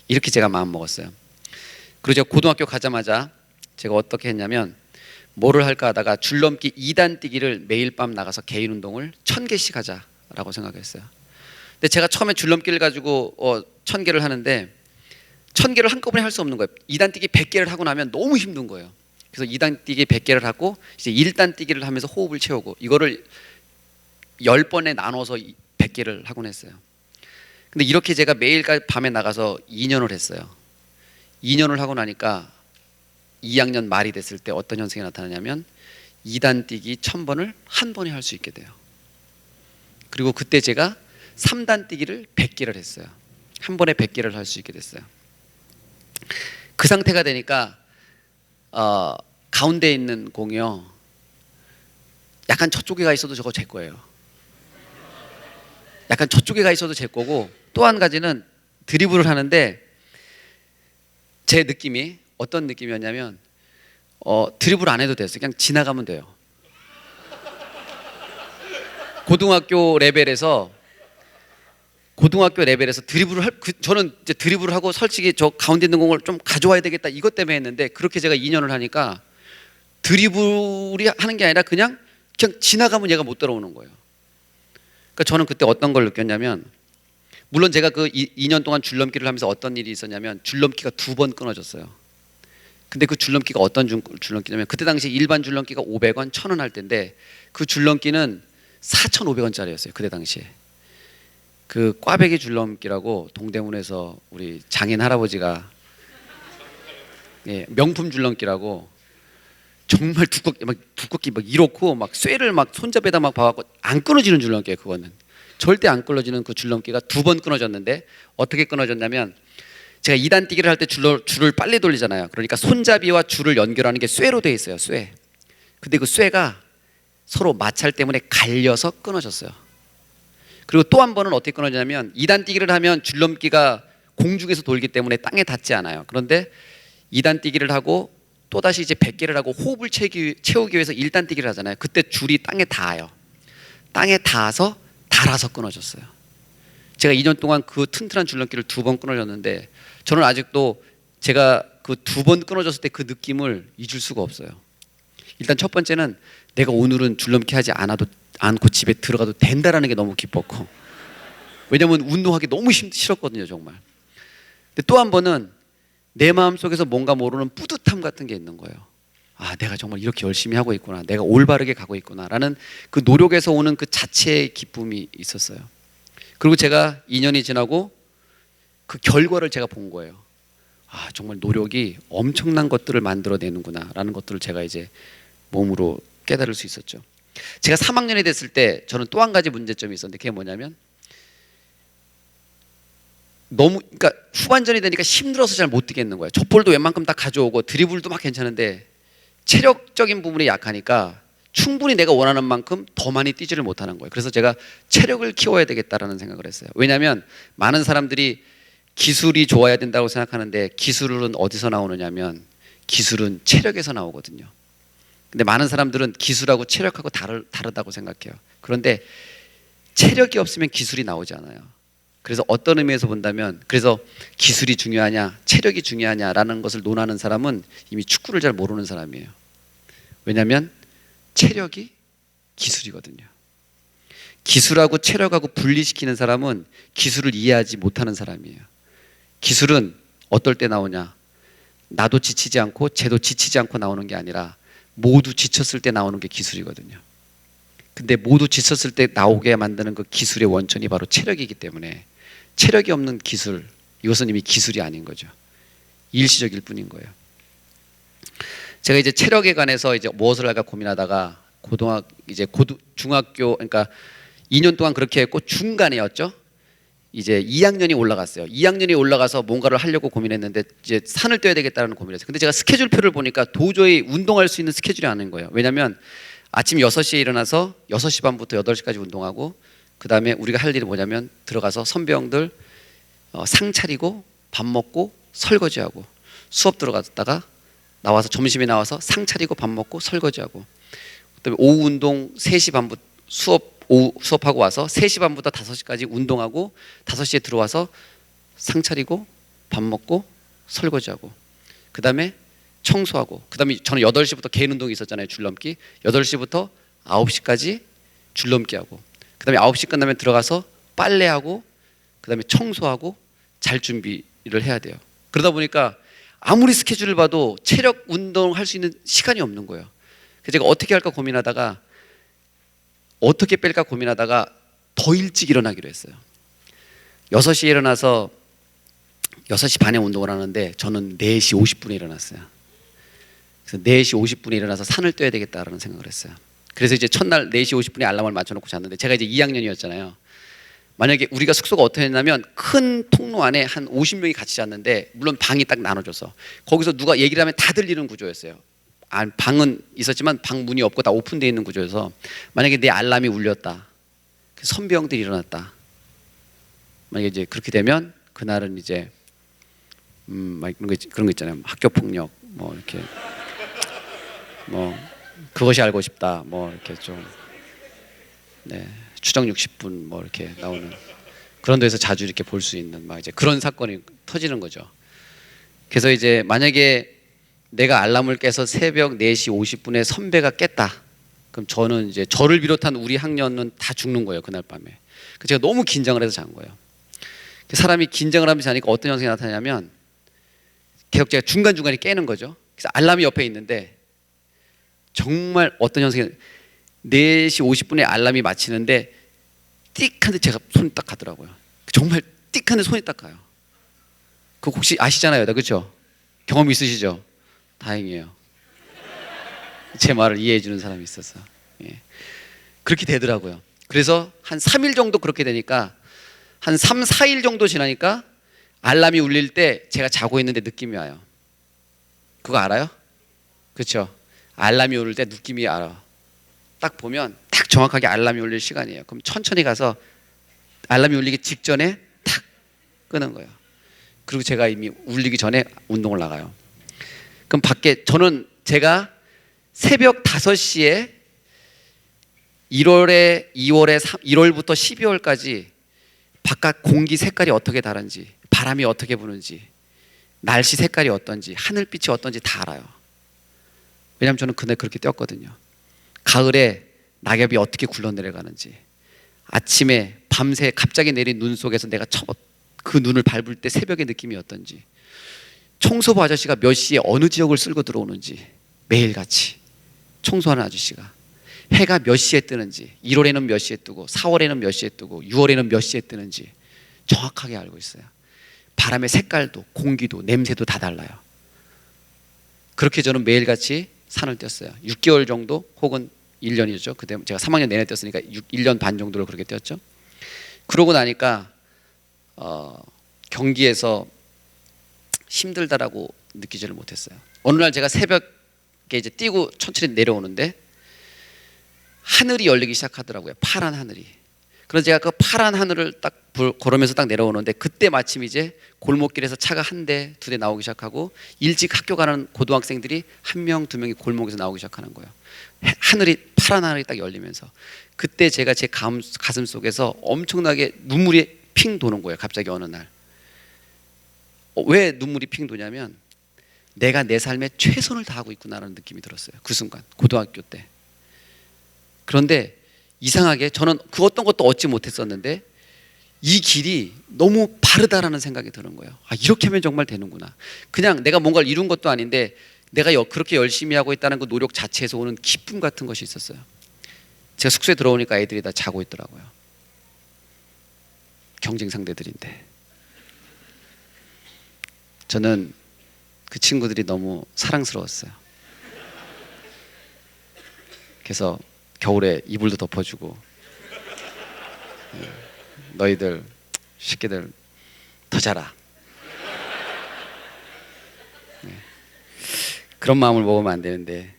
이렇게 제가 마음 먹었어요. 그리고 제가 고등학교 가자마자 제가 어떻게 했냐면, 뭐를 할까 하다가 줄넘기 2단 뛰기를 매일 밤 나가서 개인 운동을 1000개씩 하자라고 생각했어요. 근데 제가 처음에 줄넘기를 가지고 1000개를 하는데 1000개를 한꺼번에 할 수 없는 거예요. 2단 뛰기 100개를 하고 나면 너무 힘든 거예요. 그래서 2단 뛰기 100개를 하고 이제 1단 뛰기를 하면서 호흡을 채우고, 이거를 10번에 나눠서 100개를 하곤 했어요. 근데 이렇게 제가 매일 밤에 나가서 2년을 했어요. 2년을 하고 나니까 2학년 말이 됐을 때 어떤 현상이 나타나냐면, 2단 뛰기 1000번을 한 번에 할 수 있게 돼요. 그리고 그때 제가 3단 뛰기를 100개를 했어요. 한 번에 100개를 할 수 있게 됐어요. 그 상태가 되니까 가운데 있는 공이요, 약간 저쪽에 가 있어도 저거 제 거예요. 약간 저쪽에 가 있어도 제 거고, 또 한 가지는 드리블을 하는데 제 느낌이 어떤 느낌이었냐면, 드리블 안 해도 됐어요. 그냥 지나가면 돼요. 고등학교 레벨에서 드리블을 저는 이제 드리블을 하고, 솔직히 저 가운데 있는 공을 좀 가져와야 되겠다 이것 때문에 했는데, 그렇게 제가 2년을 하니까 드리블이 하는 게 아니라 그냥 지나가면 얘가 못 따라오는 거예요. 그러니까 저는 그때 어떤 걸 느꼈냐면, 물론 제가 그 2년 동안 줄넘기를 하면서 어떤 일이 있었냐면, 줄넘기가 2번 끊어졌어요. 근데 그 줄넘기가 어떤 줄넘기냐면, 그때 당시 일반 줄넘기가 500원, 1000원 할 때인데 그 줄넘기는 4,500원짜리였어요. 그때 당시에. 그 꽈배기 줄넘기라고 동대문에서 우리 장인 할아버지가, 명품 줄넘기라고, 정말 두껍게 막 이렇고 막 쇠를 막 손잡이에다 막 박아갖고 안 끊어지는 줄넘기예요. 그거는 절대 안 끊어지는 그 줄넘기가 2번 끊어졌는데, 어떻게 끊어졌냐면, 제가 2단 뛰기를 할 때 줄을 빨리 돌리잖아요. 그러니까 손잡이와 줄을 연결하는 게 쇠로 되어 있어요. 쇠. 근데 그 쇠가 서로 마찰 때문에 갈려서 끊어졌어요. 그리고 또 한 번은 어떻게 끊어지냐면, 2단 뛰기를 하면 줄넘기가 공중에서 돌기 때문에 땅에 닿지 않아요. 그런데 2단 뛰기를 하고 또다시 이제 100개를 하고 호흡을 채우기 위해서 1단 뛰기를 하잖아요. 그때 줄이 땅에 닿아요. 땅에 닿아서 달아서 끊어졌어요. 제가 2년 동안 그 튼튼한 줄넘기를 2번 끊어졌는데, 저는 아직도 제가 그 2번 끊어졌을 때 그 느낌을 잊을 수가 없어요. 일단 첫 번째는 내가 오늘은 줄넘기 하지 않고 집에 들어가도 된다라는 게 너무 기뻤고, 왜냐면 운동하기 너무 싫었거든요, 정말. 근데 또 한 번은 내 마음속에서 뭔가 모르는 뿌듯함 같은 게 있는 거예요. 아, 내가 정말 이렇게 열심히 하고 있구나, 내가 올바르게 가고 있구나 라는 그 노력에서 오는 그 자체의 기쁨이 있었어요. 그리고 제가 2년이 지나고 그 결과를 제가 본 거예요. 아, 정말 노력이 엄청난 것들을 만들어내는구나 라는 것들을 제가 이제 몸으로 깨달을 수 있었죠. 제가 3학년이 됐을 때 저는 또 한 가지 문제점이 있었는데, 그게 뭐냐면 그러니까 후반전이 되니까 힘들어서 잘 못 뛰겠는 거예요. 족볼도 웬만큼 다 가져오고 드리블도 막 괜찮은데 체력적인 부분이 약하니까 충분히 내가 원하는 만큼 더 많이 뛰지를 못하는 거예요. 그래서 제가 체력을 키워야 되겠다라는 생각을 했어요. 왜냐하면 많은 사람들이 기술이 좋아야 된다고 생각하는데, 기술은 어디서 나오느냐면 기술은 체력에서 나오거든요. 근데 많은 사람들은 기술하고 체력하고 다르다고 생각해요. 그런데 체력이 없으면 기술이 나오지 않아요. 그래서 어떤 의미에서 본다면, 그래서 기술이 중요하냐 체력이 중요하냐라는 것을 논하는 사람은 이미 축구를 잘 모르는 사람이에요. 왜냐하면 체력이 기술이거든요. 기술하고 체력하고 분리시키는 사람은 기술을 이해하지 못하는 사람이에요. 기술은 어떨 때 나오냐, 나도 지치지 않고 쟤도 지치지 않고 나오는 게 아니라 모두 지쳤을 때 나오는 게 기술이거든요. 근데 모두 지쳤을 때 나오게 만드는 그 기술의 원천이 바로 체력이기 때문에, 체력이 없는 기술, 이것은 이미 기술이 아닌 거죠. 일시적일 뿐인 거예요. 제가 이제 체력에 관해서 이제 무엇을 할까 고민하다가 중학교, 그러니까 2년 동안 그렇게 했고 중간에였죠. 이제 2학년이 올라갔어요. 2학년이 올라가서 뭔가를 하려고 고민했는데 이제 산을 떼야 되겠다는 고민을 했어요. 근데 제가 스케줄표를 보니까 도저히 운동할 수 있는 스케줄이 아닌 거예요. 왜냐하면 아침 6시에 일어나서 6시 반부터 8시까지 운동하고, 그 다음에 우리가 할 일이 뭐냐면 들어가서 선배형들 상 차리고 밥 먹고 설거지하고, 수업 들어갔다가 나와서 점심에 나와서 상 차리고 밥 먹고 설거지하고, 그다음에 오후 운동 3시 반부터 수업하고 와서 3시 반부터 5시까지 운동하고 5시에 들어와서 상 차리고 밥 먹고 설거지하고, 그 다음에 청소하고, 그 다음에 저는 8시부터 개인 운동이 있었잖아요. 줄넘기 8시부터 9시까지 줄넘기 하고, 그 다음에 9시 끝나면 들어가서 빨래하고, 그 다음에 청소하고 잘 준비를 해야 돼요. 그러다 보니까 아무리 스케줄을 봐도 체력 운동할 수 있는 시간이 없는 거예요. 그래서 제가 어떻게 할까 고민하다가, 어떻게 뺄까 고민하다가 더 일찍 일어나기로 했어요. 6시에 일어나서 6시 반에 운동을 하는데 저는 4시 50분에 일어났어요. 그래서 4시 50분에 일어나서 산을 떼야 되겠다라는 생각을 했어요. 그래서 이제 첫날 4시 50분에 알람을 맞춰놓고 잤는데, 제가 이제 2학년이었잖아요. 만약에 우리가 숙소가 어떻게 했냐면 큰 통로 안에 한 50명이 같이 잤는데, 물론 방이 딱 나눠져서 거기서 누가 얘기를 하면 다 들리는 구조였어요. 방은 있었지만 방 문이 없고 다 오픈되어 있는 구조여서, 만약에 내 알람이 울렸다, 선배형들이 일어났다, 만약에 이제 그렇게 되면 그날은 이제 그런 거 있잖아요. 학교 폭력 뭐 이렇게 뭐 그것이 알고 싶다 뭐 이렇게 좀 추정 60분 뭐 이렇게 나오는 그런 데서 자주 이렇게 볼 수 있는 막 이제 그런 사건이 터지는 거죠. 그래서 이제 만약에 내가 알람을 깨서 새벽 4시 50분에 선배가 깼다, 그럼 저는 이제 저를 비롯한 우리 학년은 다 죽는 거예요, 그날 밤에. 제가 너무 긴장을 해서 잔 거예요. 사람이 긴장을 하면서 자니까 어떤 현상이 나타나냐면 계속 제가 중간중간에 깨는 거죠. 그래서 알람이 옆에 있는데 정말 어떤 현상이, 4시 50분에 알람이 맞히는데 띡 하는데 제가 손이 딱 가더라고요. 정말 띡 하는데 손이 딱 가요. 그거 혹시 아시잖아요, 그렇죠? 경험 있으시죠? 다행이에요. 제 말을 이해해 주는 사람이 있어서. 그렇게 되더라고요. 그래서 한 3일 정도 그렇게 되니까, 한 3, 4일 정도 지나니까 알람이 울릴 때 제가 자고 있는데 느낌이 와요. 그거 알아요? 그렇죠? 알람이 울릴 때 느낌이 알아. 딱 보면 딱 정확하게 알람이 울릴 시간이에요. 그럼 천천히 가서 알람이 울리기 직전에 탁 끄는 거예요. 그리고 제가 이미 울리기 전에 운동을 나가요. 그럼 밖에, 저는 제가 새벽 5시에 1월부터 12월까지 바깥 공기 색깔이 어떻게 다른지, 바람이 어떻게 부는지, 날씨 색깔이 어떤지, 하늘빛이 어떤지 다 알아요. 왜냐하면 저는 그날 그렇게 뛰었거든요. 가을에 낙엽이 어떻게 굴러내려가는지, 아침에 밤새 갑자기 내린 눈 속에서 내가 그 눈을 밟을 때 새벽의 느낌이 어떤지, 청소부 아저씨가 몇 시에 어느 지역을 쓸고 들어오는지 매일같이 청소하는 아저씨가 해가 몇 시에 뜨는지 1월에는 몇 시에 뜨고 4월에는 몇 시에 뜨고 6월에는 몇 시에 뜨는지 정확하게 알고 있어요. 바람의 색깔도 공기도 냄새도 다 달라요. 그렇게 저는 매일같이 산을 뛰었어요. 6개월 정도 혹은 1년이죠. 그때 제가 3학년 내내 뛰었으니까 1년 반 정도를 그렇게 뛰었죠. 그러고 나니까 경기에서 힘들다라고 느끼지를 못했어요. 어느 날 제가 새벽에 이제 뛰고 천천히 내려오는데 하늘이 열리기 시작하더라고요. 파란 하늘이. 그래서 제가 그 파란 하늘을 딱 걸으면서 딱 내려오는데 그때 마침 이제 골목길에서 차가 한 대, 두 대 나오기 시작하고 일찍 학교 가는 고등학생들이 한 명, 두 명이 골목에서 나오기 시작하는 거예요. 하늘이 파란 하늘이 딱 열리면서 그때 제가 제 가슴 속에서 엄청나게 눈물이 핑 도는 거예요. 갑자기 어느 날. 왜 눈물이 핑 도냐면 내가 내 삶에 최선을 다하고 있구나라는 느낌이 들었어요. 그 순간 고등학교 때. 그런데 이상하게 저는 그 어떤 것도 얻지 못했었는데 이 길이 너무 바르다라는 생각이 드는 거예요. 아, 이렇게 하면 정말 되는구나. 그냥 내가 뭔가를 이룬 것도 아닌데 내가 그렇게 열심히 하고 있다는 그 노력 자체에서 오는 기쁨 같은 것이 있었어요. 제가 숙소에 들어오니까 애들이 다 자고 있더라고요. 경쟁 상대들인데 저는 그 친구들이 너무 사랑스러웠어요. 그래서 겨울에 이불도 덮어주고 너희들 새끼들 더 자라. 그런 마음을 먹으면 안 되는데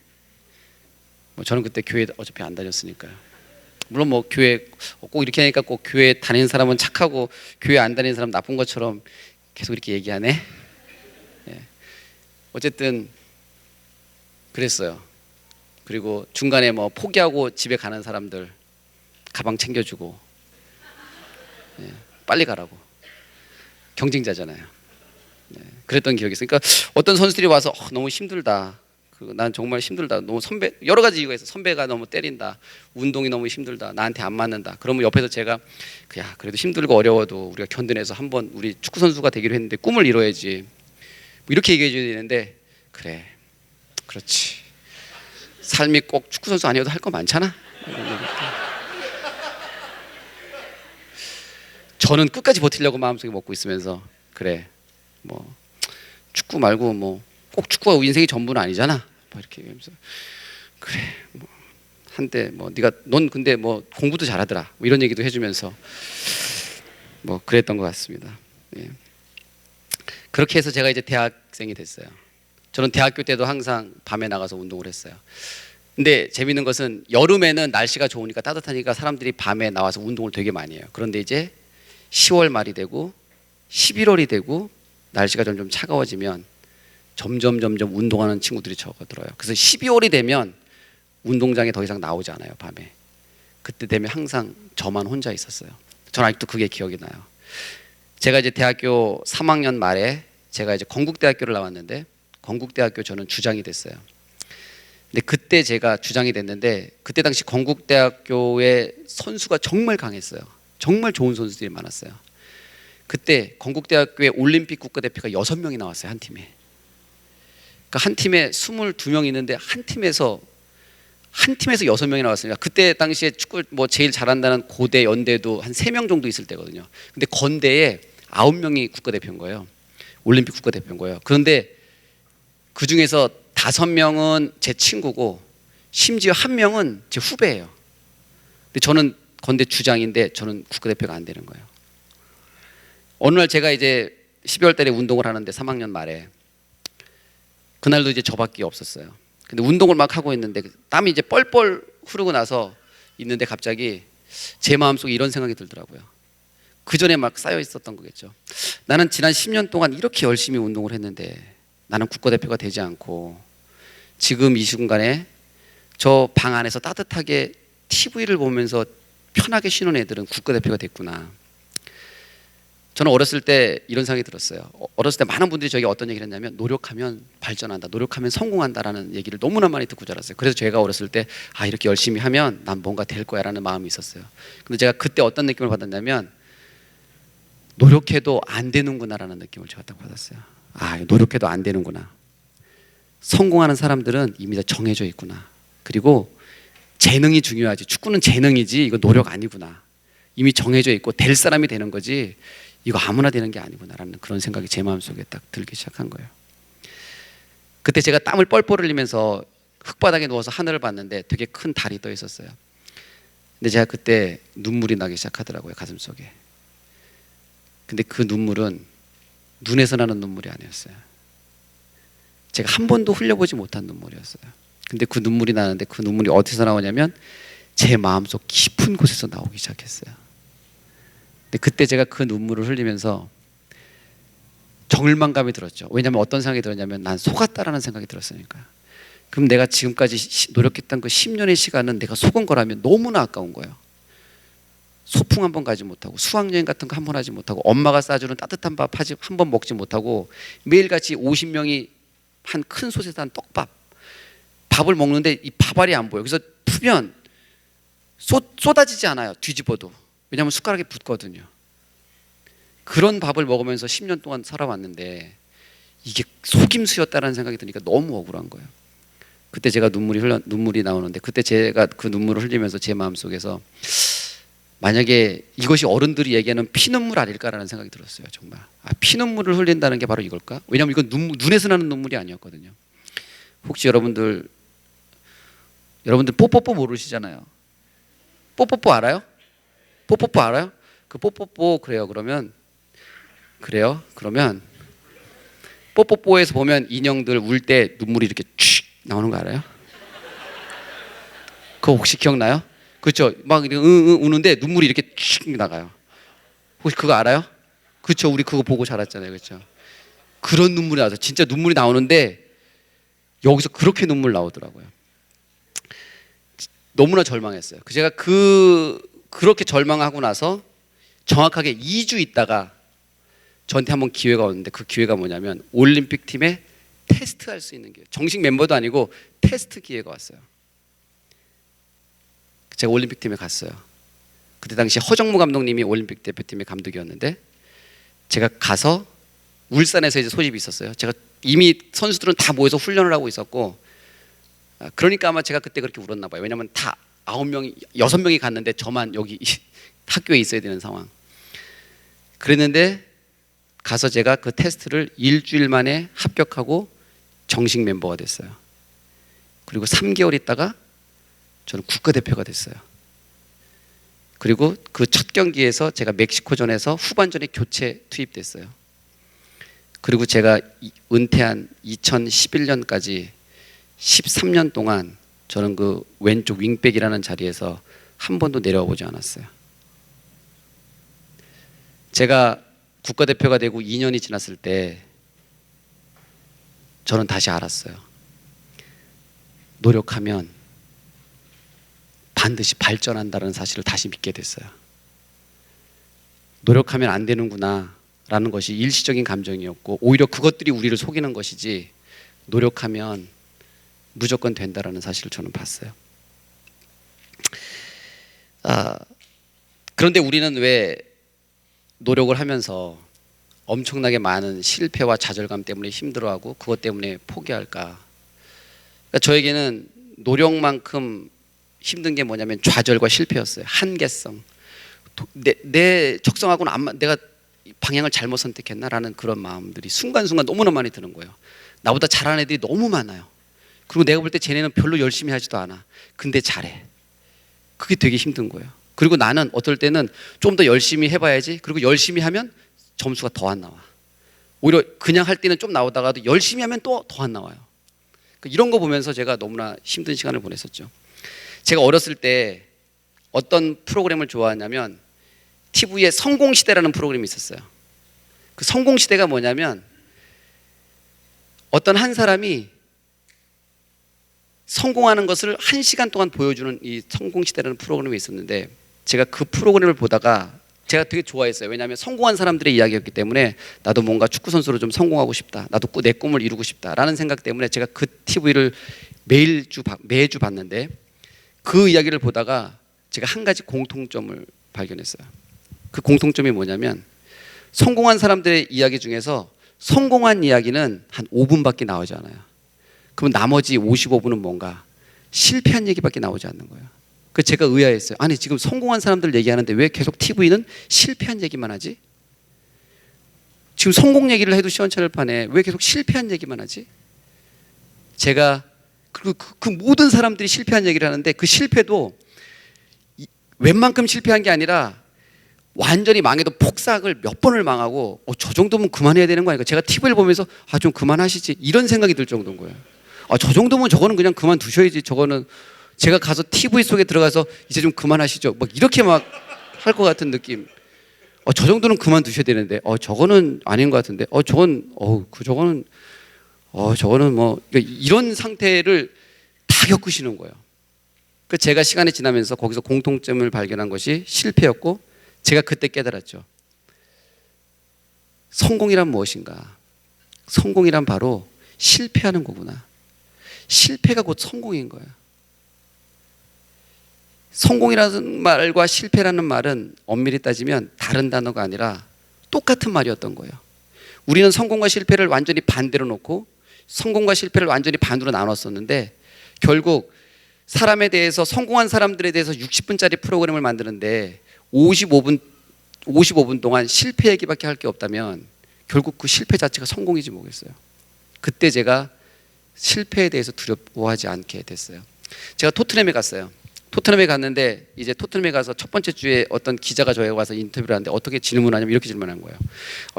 뭐 저는 그때 교회 어차피 안 다녔으니까요. 물론 뭐 교회 꼭 이렇게 하니까 꼭 교회 다니는 사람은 착하고 교회 안 다니는 사람 나쁜 것처럼 계속 이렇게 얘기하네. 어쨌든 그랬어요. 그리고 중간에 뭐 포기하고 집에 가는 사람들 가방 챙겨주고 빨리 가라고. 경쟁자잖아요. 그랬던 기억이 있어요. 그러니까 어떤 선수들이 와서 너무 힘들다. 난 정말 힘들다. 너무 선배 여러 가지 이유가 있어. 선배가 너무 때린다. 운동이 너무 힘들다. 나한테 안 맞는다. 그러면 옆에서 제가 야 그래도 힘들고 어려워도 우리가 견뎌내서 한번 우리 축구 선수가 되기로 했는데 꿈을 이뤄야지. 뭐 이렇게 얘기해 줘야 되는데 그래, 그렇지. 삶이 꼭 축구 선수 아니어도 할 거 많잖아. 저는 끝까지 버티려고 마음속에 먹고 있으면서 그래, 뭐 축구 말고 뭐 꼭 축구가 인생이 전부는 아니잖아. 뭐 이렇게 얘기하면서 그래, 뭐 한때 뭐 네가 넌 근데 뭐 공부도 잘하더라. 뭐 이런 얘기도 해주면서 뭐 그랬던 것 같습니다. 예. 그렇게 해서 제가 이제 대학생이 됐어요. 저는 대학교 때도 항상 밤에 나가서 운동을 했어요. 근데 재밌는 것은 여름에는 날씨가 좋으니까 따뜻하니까 사람들이 밤에 나와서 운동을 되게 많이 해요. 그런데 이제 10월 말이 되고 11월이 되고 날씨가 점점 차가워지면 점점 운동하는 친구들이 적어들어요. 그래서 12월이 되면 운동장에 더 이상 나오지 않아요. 밤에. 그때 되면 항상 저만 혼자 있었어요. 저는 아직도 그게 기억이 나요. 제가 이제 대학교 3학년 말에 제가 이제 건국대학교를 나왔는데 건국대학교 저는 주장이 됐어요. 근데 그때 제가 주장이 됐는데 그때 당시 건국대학교의 선수가 정말 강했어요. 정말 좋은 선수들이 많았어요. 그때 건국대학교의 올림픽 국가대표가 6명이 나왔어요. 한 팀에. 그러니까 한 팀에 22명 있는데 한 팀에서 6명이 나왔으니까 그때 당시에 축구 뭐 제일 잘한다는 고대 연대도 한 3명 정도 있을 때거든요. 근데 건대에 9명이 국가대표인 거예요. 올림픽 국가대표인 거예요. 그런데 그 중에서 5명은 제 친구고 심지어 1명은 제 후배예요. 근데 저는 건대 주장인데 저는 국가대표가 안 되는 거예요. 어느 날 제가 이제 12월 달에 운동을 하는데 3학년 말에 그날도 이제 저밖에 없었어요. 근데 운동을 막 하고 있는데 땀이 이제 뻘뻘 흐르고 나서 있는데 갑자기 제 마음속에 이런 생각이 들더라고요. 그 전에 막 쌓여 있었던 거겠죠. 나는 지난 10년 동안 이렇게 열심히 운동을 했는데 나는 국가대표가 되지 않고 지금 이 순간에 저 방 안에서 따뜻하게 TV를 보면서 편하게 쉬는 애들은 국가대표가 됐구나. 저는 어렸을 때 이런 생각이 들었어요. 어렸을 때 많은 분들이 저에게 어떤 얘기를 했냐면 노력하면 발전한다, 노력하면 성공한다라는 얘기를 너무나 많이 듣고 자랐어요. 그래서 제가 어렸을 때 이렇게 열심히 하면 난 뭔가 될 거야 라는 마음이 있었어요. 근데 제가 그때 어떤 느낌을 받았냐면 노력해도 안 되는구나 라는 느낌을 제가 딱 받았어요. 아, 노력해도 안 되는구나. 성공하는 사람들은 이미 다 정해져 있구나. 그리고 재능이 중요하지. 축구는 재능이지 이거 노력 아니구나. 이미 정해져 있고 될 사람이 되는 거지 이거 아무나 되는 게 아니구나라는 그런 생각이 제 마음속에 딱 들기 시작한 거예요. 그때 제가 땀을 뻘뻘 흘리면서 흙바닥에 누워서 하늘을 봤는데 되게 큰 달이 떠 있었어요. 근데 제가 그때 눈물이 나기 시작하더라고요, 가슴속에. 근데 그 눈물은 눈에서 나는 눈물이 아니었어요. 제가 한 번도 흘려보지 못한 눈물이었어요. 근데 그 눈물이 나는데 그 눈물이 어디서 나오냐면 제 마음속 깊은 곳에서 나오기 시작했어요. 근데 그때 제가 그 눈물을 흘리면서 절망감이 들었죠. 왜냐하면 어떤 생각이 들었냐면 난 속았다라는 생각이 들었으니까. 그럼 내가 지금까지 노력했던 그 10년의 시간은 내가 속은 거라면 너무나 아까운 거예요. 소풍 한 번 가지 못하고 수학여행 같은 거 한 번 하지 못하고 엄마가 싸주는 따뜻한 밥 한 번 먹지 못하고 매일같이 50명이 한 큰 솥에서 한 떡밥 밥을 먹는데 이 밥알이 안 보여요. 그래서 푸면 쏟아지지 않아요. 뒤집어도. 왜냐하면 숟가락에 붙거든요. 그런 밥을 먹으면서 10년 동안 살아왔는데 이게 속임수였다라는 생각이 드니까 너무 억울한 거예요. 그때 제가 눈물이 나오는데 그때 제가 그 눈물을 흘리면서 제 마음속에서 만약에 이것이 어른들이 얘기하는 피눈물 아닐까라는 생각이 들었어요. 정말 피눈물을 흘린다는 게 바로 이걸까? 왜냐하면 이건 눈에서 나는 눈물이 아니었거든요. 혹시 여러분들 뽀뽀뽀 모르시잖아요. 뽀뽀뽀 알아요? 뽀뽀뽀 알아요? 그 뽀뽀뽀 그러면 뽀뽀뽀에서 보면 인형들 울 때 눈물이 이렇게 쭉 나오는 거 알아요? 그거 혹시 기억나요? 그렇죠. 막 우는데 눈물이 이렇게 쭉 나가요. 혹시 그거 알아요? 그렇죠. 우리 그거 보고 자랐잖아요. 그렇죠. 그런 눈물이 나서 진짜 눈물이 나오는데 여기서 그렇게 눈물 나오더라고요. 너무나 절망했어요. 제가 그렇게 절망하고 나서 정확하게 2주 있다가 저한테 한번 기회가 왔는데 그 기회가 뭐냐면 올림픽 팀에 테스트할 수 있는 기회. 정식 멤버도 아니고 테스트 기회가 왔어요. 제가 올림픽 팀에 갔어요. 그때 당시 허정무 감독님이 올림픽 대표팀의 감독이었는데 제가 가서 울산에서 이제 소집이 있었어요. 제가 이미 선수들은 다 모여서 훈련을 하고 있었고 그러니까 아마 제가 그때 그렇게 울었나 봐요. 왜냐하면 다 6명이 갔는데 저만 여기 학교에 있어야 되는 상황. 그랬는데 가서 제가 그 테스트를 일주일 만에 합격하고 정식 멤버가 됐어요. 그리고 3개월 있다가 저는 국가대표가 됐어요. 그리고 그 첫 경기에서 제가 멕시코전에서 후반전에 교체 투입됐어요. 그리고 제가 은퇴한 2011년까지 13년 동안 저는 그 왼쪽 윙백이라는 자리에서 한 번도 내려와 보지 않았어요. 제가 국가대표가 되고 2년이 지났을 때 저는 다시 알았어요. 노력하면 반드시 발전한다는 사실을 다시 믿게 됐어요. 노력하면 안 되는구나 라는 것이 일시적인 감정이었고 오히려 그것들이 우리를 속이는 것이지 노력하면 무조건 된다라는 사실을 저는 봤어요. 그런데 우리는 왜 노력을 하면서 엄청나게 많은 실패와 좌절감 때문에 힘들어하고 그것 때문에 포기할까? 그러니까 저에게는 노력만큼 힘든 게 뭐냐면 좌절과 실패였어요. 한계성. 내 적성하고는 내가 방향을 잘못 선택했나라는 그런 마음들이 순간순간 너무나 많이 드는 거예요. 나보다 잘하는 애들이 너무 많아요. 그리고 내가 볼 때 쟤네는 별로 열심히 하지도 않아. 근데 잘해. 그게 되게 힘든 거예요. 그리고 나는 어떨 때는 좀 더 열심히 해봐야지. 그리고 열심히 하면 점수가 더 안 나와. 오히려 그냥 할 때는 좀 나오다가도 열심히 하면 또 더 안 나와요. 이런 거 보면서 제가 너무나 힘든 시간을 보냈었죠. 제가 어렸을 때 어떤 프로그램을 좋아하냐면 TV에 성공시대라는 프로그램이 있었어요. 그 성공시대가 뭐냐면 어떤 한 사람이 성공하는 것을 1시간 동안 보여주는 이 성공시대라는 프로그램이 있었는데 제가 그 프로그램을 보다가 제가 되게 좋아했어요. 왜냐하면 성공한 사람들의 이야기였기 때문에 나도 뭔가 축구선수로 좀 성공하고 싶다. 나도 내 꿈을 이루고 싶다라는 생각 때문에 제가 그 TV를 매주 봤는데 그 이야기를 보다가 제가 한 가지 공통점을 발견했어요. 그 공통점이 뭐냐면 성공한 사람들의 이야기 중에서 성공한 이야기는 한 5분밖에 나오지 않아요. 그럼 나머지 55분은 뭔가 실패한 얘기밖에 나오지 않는 거예요. 그 제가 의아했어요. 아니 지금 성공한 사람들 얘기하는데 왜 계속 TV는 실패한 얘기만 하지? 지금 성공 얘기를 해도 시원찮을 판에 왜 계속 실패한 얘기만 하지? 제가 그 모든 사람들이 실패한 얘기를 하는데 그 실패도 웬만큼 실패한 게 아니라 완전히 망해도 폭삭을 몇 번을 망하고 저 정도면 그만해야 되는 거 아닐까? 제가 TV를 보면서 좀 그만하시지 이런 생각이 들 정도인 거예요. 저 정도면 저거는 그냥 그만두셔야지. 저거는 제가 가서 TV 속에 들어가서 이제 좀 그만하시죠. 막 이렇게 막 할 것 같은 느낌. 저 정도는 그만두셔야 되는데 저거는 아닌 것 같은데 저건 저거는 뭐 이런 상태를 다 겪으시는 거예요. 그 제가 시간이 지나면서 거기서 공통점을 발견한 것이 실패였고 제가 그때 깨달았죠. 성공이란 무엇인가? 성공이란 바로 실패하는 거구나. 실패가 곧 성공인 거예요. 성공이라는 말과 실패라는 말은 엄밀히 따지면 다른 단어가 아니라 똑같은 말이었던 거예요. 우리는 성공과 실패를 완전히 반대로 놓고 성공과 실패를 완전히 반으로 나눴었는데 결국 사람에 대해서 성공한 사람들에 대해서 60분짜리 프로그램을 만드는데 55분 동안 실패 얘기밖에 할 게 없다면 결국 그 실패 자체가 성공이지 뭐겠어요. 그때 제가 실패에 대해서 두려워하지 않게 됐어요. 제가 토트넘에 갔어요. 토트넘에 갔는데 이제 토트넘에 가서 첫 번째 주에 어떤 기자가 저에게 와서 인터뷰를 하는데 어떻게 질문하냐면 이렇게 질문한 거예요.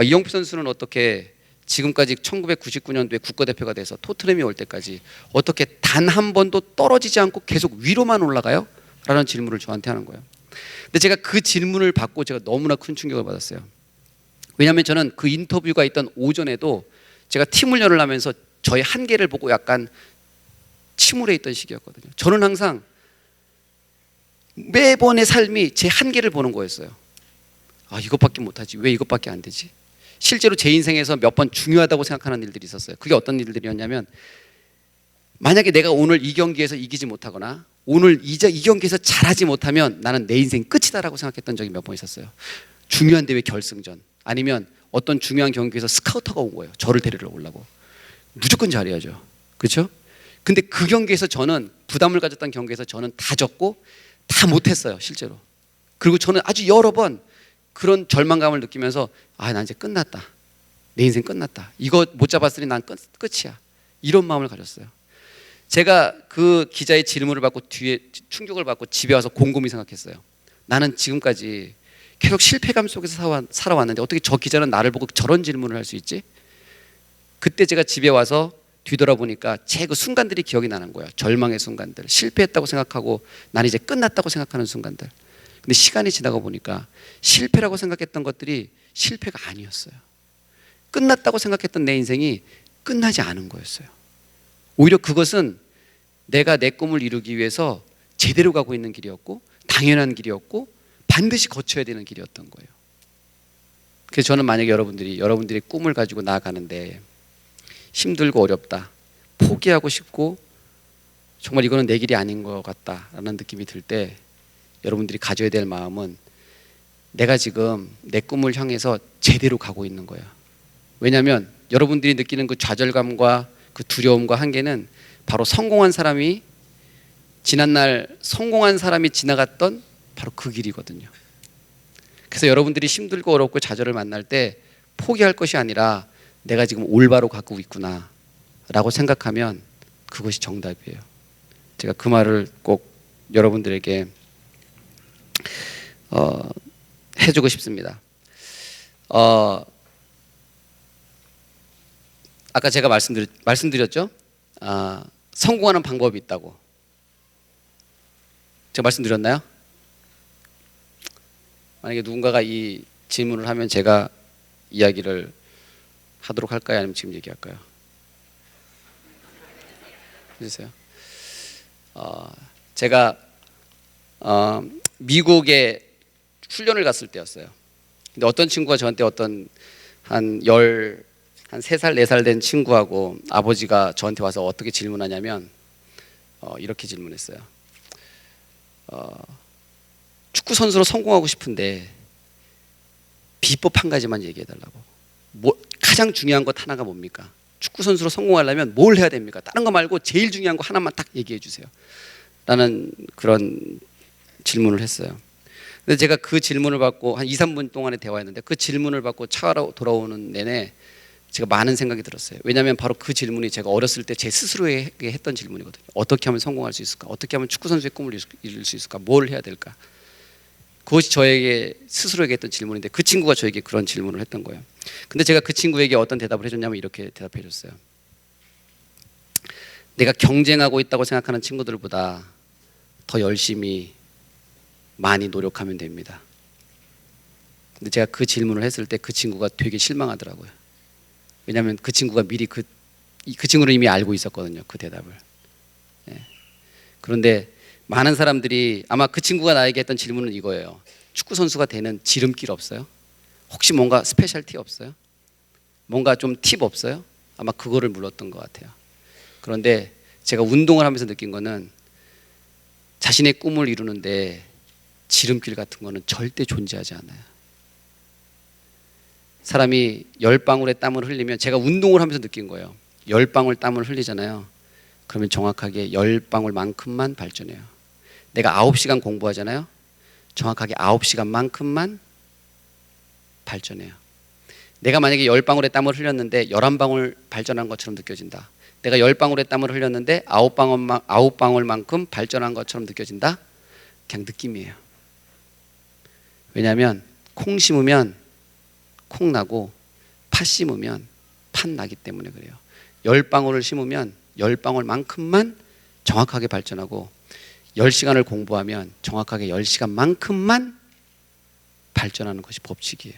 이영표 선수는 어떻게 지금까지 1999년도에 국가대표가 돼서 토트넘이 올 때까지 어떻게 단 한 번도 떨어지지 않고 계속 위로만 올라가요? 라는 질문을 저한테 하는 거예요. 근데 제가 그 질문을 받고 제가 너무나 큰 충격을 받았어요. 왜냐하면 저는 그 인터뷰가 있던 오전에도 제가 팀 훈련을 하면서 저의 한계를 보고 약간 침울해 있던 시기였거든요. 저는 항상 매번의 삶이 제 한계를 보는 거였어요. 이것밖에 못하지. 왜 이것밖에 안 되지? 실제로 제 인생에서 몇 번 중요하다고 생각하는 일들이 있었어요. 그게 어떤 일들이었냐면 만약에 내가 오늘 이 경기에서 이기지 못하거나 오늘 이 경기에서 잘하지 못하면 나는 내 인생 끝이다라고 생각했던 적이 몇 번 있었어요. 중요한 대회 결승전 아니면 어떤 중요한 경기에서 스카우터가 온 거예요. 저를 데리러 오려고. 무조건 잘해야죠. 그렇죠? 근데 그 경기에서 저는 부담을 가졌던 경기에서 저는 다 졌고 다 못했어요. 실제로. 그리고 저는 아주 여러 번 그런 절망감을 느끼면서 나 이제 끝났다. 내 인생 끝났다. 이거 못 잡았으니 난 끝이야. 이런 마음을 가졌어요. 제가 그 기자의 질문을 받고 뒤에 충격을 받고 집에 와서 곰곰이 생각했어요. 나는 지금까지 계속 실패감 속에서 살아왔는데 어떻게 저 기자는 나를 보고 저런 질문을 할 수 있지? 그때 제가 집에 와서 뒤돌아보니까 제 그 순간들이 기억이 나는 거예요. 절망의 순간들, 실패했다고 생각하고 난 이제 끝났다고 생각하는 순간들. 근데 시간이 지나가 보니까 실패라고 생각했던 것들이 실패가 아니었어요. 끝났다고 생각했던 내 인생이 끝나지 않은 거였어요. 오히려 그것은 내가 내 꿈을 이루기 위해서 제대로 가고 있는 길이었고 당연한 길이었고 반드시 거쳐야 되는 길이었던 거예요. 그래서 저는 만약에 여러분들이 꿈을 가지고 나아가는데 힘들고 어렵다, 포기하고 싶고 정말 이거는 내 길이 아닌 것 같다라는 느낌이 들 때 여러분들이 가져야 될 마음은 내가 지금 내 꿈을 향해서 제대로 가고 있는 거예요. 왜냐하면 여러분들이 느끼는 그 좌절감과 그 두려움과 한계는 바로 지난날 성공한 사람이 지나갔던 바로 그 길이거든요. 그래서 여러분들이 힘들고 어렵고 좌절을 만날 때 포기할 것이 아니라 내가 지금 올바로 가고 있구나 라고 생각하면 그것이 정답이에요. 제가 그 말을 꼭 여러분들에게 해주고 싶습니다. 아까 제가 말씀드렸죠? 성공하는 방법이 있다고. 제가 말씀드렸나요? 만약에 누군가가 이 질문을 하면 제가 이야기를 하도록 할까요? 아니면 지금 얘기할까요? 해주세요. 제가 미국에 훈련을 갔을 때였어요. 근데 어떤 친구가 저한테 한 3살, 4살 된 친구하고 아버지가 저한테 와서 어떻게 질문하냐면 이렇게 질문했어요. 축구 선수로 성공하고 싶은데 비법 한 가지만 얘기해 달라고. 가장 중요한 것 하나가 뭡니까? 축구 선수로 성공하려면 뭘 해야 됩니까? 다른 거 말고 제일 중요한 거 하나만 딱 얘기해 주세요. 라는 그런 질문을 했어요. 근데 제가 그 질문을 받고 한 2, 3분 동안의 대화였는데 그 질문을 받고 차로 돌아오는 내내 제가 많은 생각이 들었어요. 왜냐하면 바로 그 질문이 제가 어렸을 때 제 스스로에게 했던 질문이거든요. 어떻게 하면 성공할 수 있을까? 어떻게 하면 축구 선수의 꿈을 이룰 수 있을까? 뭘 해야 될까? 그것이 저에게 스스로에게 했던 질문인데 그 친구가 저에게 그런 질문을 했던 거예요. 근데 제가 그 친구에게 어떤 대답을 해줬냐면 이렇게 대답해 줬어요. 내가 경쟁하고 있다고 생각하는 친구들보다 더 열심히 많이 노력하면 됩니다. 근데 제가 그 질문을 했을 때 그 친구가 되게 실망하더라고요. 왜냐하면 그 친구가 미리 그 친구는 이미 알고 있었거든요. 그 대답을. 예. 그런데 많은 사람들이 아마 그 친구가 나에게 했던 질문은 이거예요. 축구 선수가 되는 지름길 없어요? 혹시 뭔가 스페셜티 없어요? 뭔가 좀 팁 없어요? 아마 그거를 물었던 것 같아요. 그런데 제가 운동을 하면서 느낀 거는 자신의 꿈을 이루는데 지름길 같은 거는 절대 존재하지 않아요. 사람이 10방울의 땀을 흘리면 제가 운동을 하면서 느낀 거예요. 10방울 땀을 흘리잖아요. 그러면 정확하게 10방울만큼만 발전해요. 내가 9시간 공부하잖아요. 정확하게 9시간만큼만 발전해요. 내가 만약에 10방울의 땀을 흘렸는데 11방울 발전한 것처럼 느껴진다. 내가 10방울의 땀을 흘렸는데 9방울만큼 발전한 것처럼 느껴진다. 그냥 느낌이에요. 왜냐하면 콩 심으면 콩 나고 팥 심으면 팥 나기 때문에 그래요. 10방울을 심으면 10방울만큼만 정확하게 발전하고 10시간을 공부하면 정확하게 10시간만큼만 발전하는 것이 법칙이에요.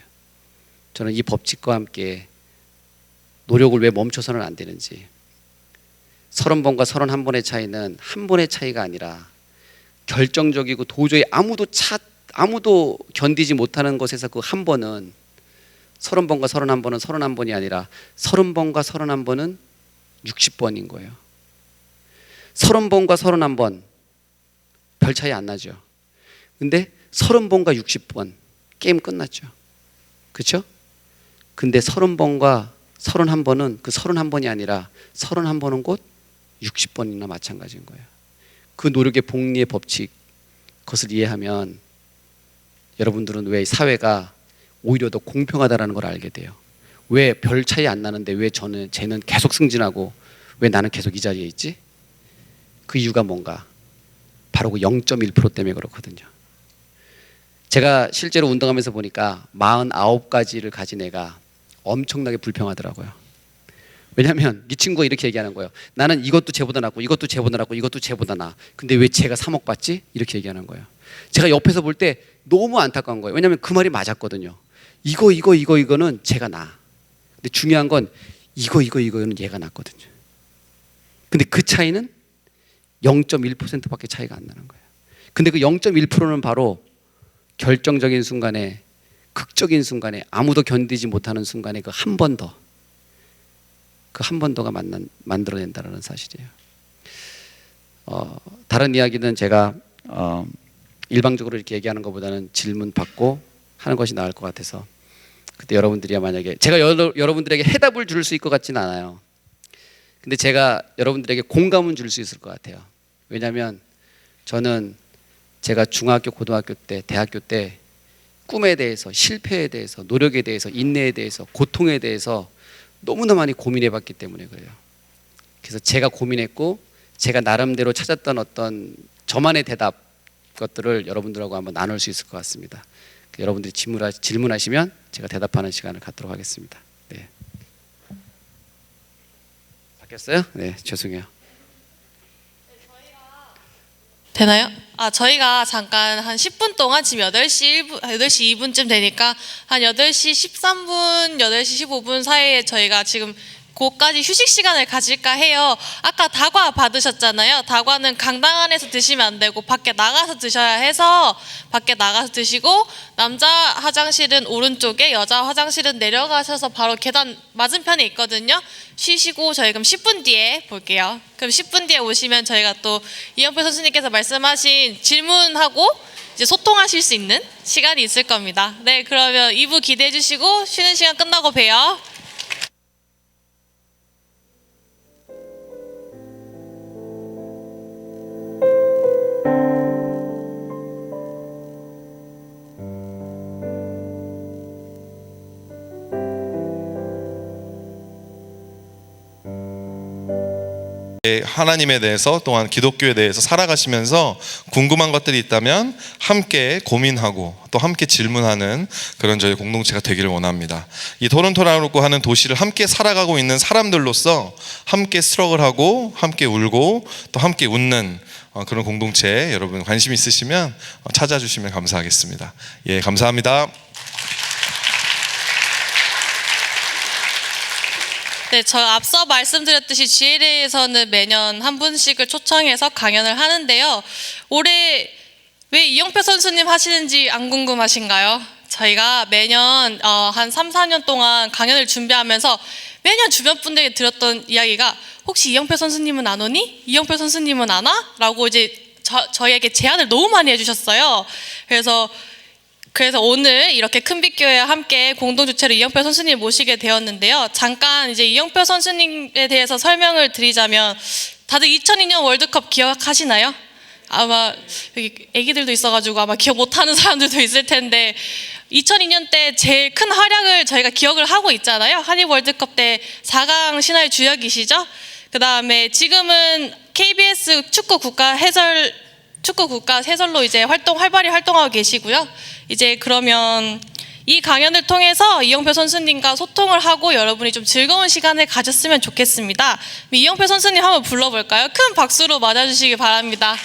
저는 이 법칙과 함께 노력을 왜 멈춰서는 안 되는지 30번과 31번의 차이는 한 번의 차이가 아니라 결정적이고 도저히 아무도 견디지 못하는 것에서 그 한 번은 30번과 31번은 31번이 아니라 30번과 31번은 60번인 거예요. 30번과 31번 별 차이 안 나죠. 근데 30번과 60번 게임 끝났죠. 그렇죠? 근데 30번과 31번은 그 31번이 아니라 31번은 곧 60번이나 마찬가지인 거예요. 그 노력의 복리의 법칙 그것을 이해하면 여러분들은 왜 사회가 오히려 더 공평하다는 걸 알게 돼요. 왜 별 차이 안 나는데 왜 쟤는 계속 승진하고 왜 나는 계속 이 자리에 있지? 그 이유가 뭔가? 바로 그 0.1% 때문에 그렇거든요. 제가 실제로 운동하면서 보니까 49가지를 가진 애가 엄청나게 불평하더라고요. 왜냐하면 이 친구가 이렇게 얘기하는 거예요. 나는 이것도 쟤보다 낫고 이것도 쟤보다 낫고 이것도 쟤보다 나아. 근데 왜 쟤가 3억 받지? 이렇게 얘기하는 거예요. 제가 옆에서 볼 때 너무 안타까운 거예요. 왜냐하면 그 말이 맞았거든요. 이거는 쟤가 나아. 근데 중요한 건 이거는 얘가 낫거든요. 근데 그 차이는 0.1%밖에 차이가 안 나는 거예요. 근데 그 0.1%는 바로 결정적인 순간에 극적인 순간에 아무도 견디지 못하는 순간에 그 한 번 더 그 한 번 더가 만들어낸다는 사실이에요. 다른 이야기는 제가 일방적으로 이렇게 얘기하는 것보다는 질문 받고 하는 것이 나을 것 같아서 그때 여러분들이 만약에 제가 여러분들에게 해답을 줄 수 있을 것 같지는 않아요. 근데 제가 여러분들에게 공감은 줄 수 있을 것 같아요. 왜냐하면 저는 제가 중학교, 고등학교 때, 대학교 때 꿈에 대해서, 실패에 대해서, 노력에 대해서, 인내에 대해서, 고통에 대해서 너무나 많이 고민해 봤기 때문에 그래요. 그래서 제가 고민했고 제가 나름대로 찾았던 어떤 저만의 대답 것들을 여러분들하고 한번 나눌 수 있을 것 같습니다. 여러분들이 질문하시면 제가 대답하는 시간을 갖도록 하겠습니다. 네. 바뀌었어요? 네, 죄송해요.
되나요? 저희가 잠깐 한 10분 동안 지금 8시 2분쯤 되니까 한 8시 13분, 8시 15분 사이에 저희가 지금 그까지 휴식 시간을 가질까 해요. 아까 다과 받으셨잖아요. 다과는 강당 안에서 드시면 안 되고 밖에 나가서 드셔야 해서 밖에 나가서 드시고 남자 화장실은 오른쪽에 여자 화장실은 내려가셔서 바로 계단 맞은편에 있거든요. 쉬시고 저희 그럼 10분 뒤에 볼게요. 그럼 10분 뒤에 오시면 저희가 또 이영표 선수님께서 말씀하신 질문하고 이제 소통하실 수 있는 시간이 있을 겁니다. 네, 그러면 2부 기대해 주시고 쉬는 시간 끝나고 봬요.
하나님에 대해서 또한 기독교에 대해서 살아가시면서 궁금한 것들이 있다면 함께 고민하고 또 함께 질문하는 그런 저희 공동체가 되기를 원합니다. 이 토론토라고 하는 도시를 함께 살아가고 있는 사람들로서 함께 스트러글하고 함께 울고 또 함께 웃는 그런 공동체, 여러분 관심 있으시면 찾아주시면 감사하겠습니다. 예, 감사합니다.
네, 저 앞서 말씀드렸듯이 GLA에서는 매년 한 분씩을 초청해서 강연을 하는데요. 올해 왜 이영표 선수님 하시는지 안 궁금하신가요? 저희가 매년 한 3, 4년 동안 강연을 준비하면서 매년 주변 분들에게 들었던 이야기가 혹시 이영표 선수님은 안 오니? 이영표 선수님은 안 와? 라고 이제 저희에게 제안을 너무 많이 해주셨어요. 그래서 오늘 이렇게 큰빛교회와 함께 공동주최로 이영표 선수님 모시게 되었는데요. 잠깐 이제 이영표 선수님에 대해서 설명을 드리자면 다들 2002년 월드컵 기억하시나요? 아마 여기 애기들도 있어가지고 아마 기억 못하는 사람들도 있을 텐데 2002년 때 제일 큰 활약을 저희가 기억을 하고 있잖아요. 한일 월드컵 때 4강 신화의 주역이시죠. 그 다음에 지금은 KBS 축구 국가 해설로 이제 활발히 활동하고 계시고요. 이제 그러면 이 강연을 통해서 이영표 선수님과 소통을 하고 여러분이 좀 즐거운 시간을 가졌으면 좋겠습니다. 이영표 선수님 한번 불러볼까요? 큰 박수로 맞아주시기 바랍니다.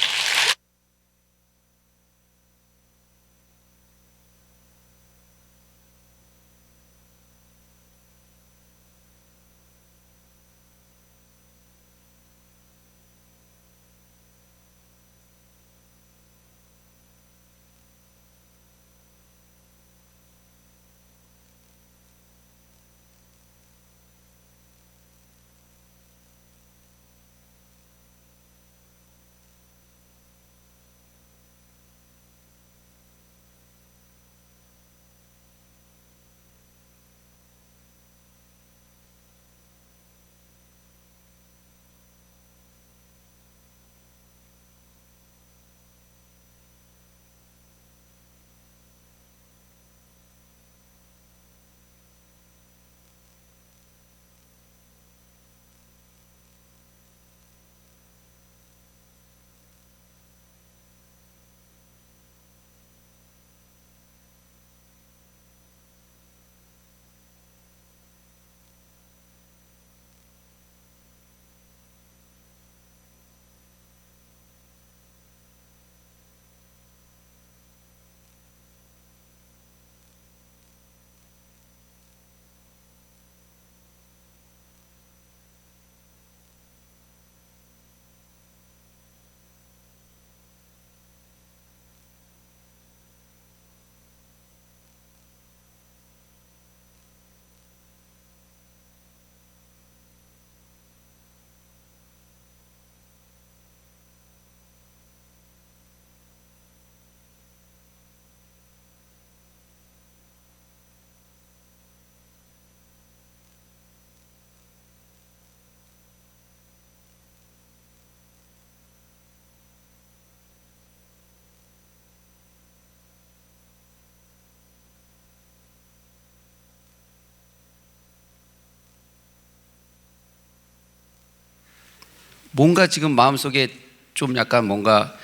뭔가 지금 마음속에 좀 약간 뭔가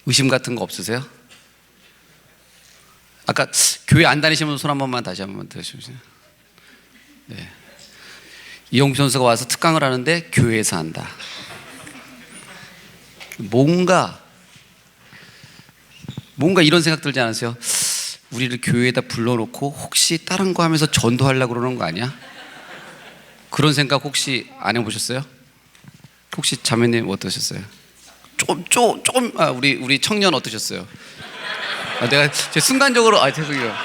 의심 같은 거 없으세요? 아까 교회 안 다니시면 손 한 번만 다시 한 번만 들어주세요. 네. 이용표 선수가 와서 특강을 하는데 교회에서 한다. 뭔가 이런 생각 들지 않으세요? 우리를 교회에다 불러놓고 혹시 다른 거 하면서 전도하려고 그러는 거 아니야? 그런 생각 혹시 안 해보셨어요? 혹시 자매님 어떠셨어요? 조금 우리 청년 어떠셨어요? 내가 순간적으로 죄송해요.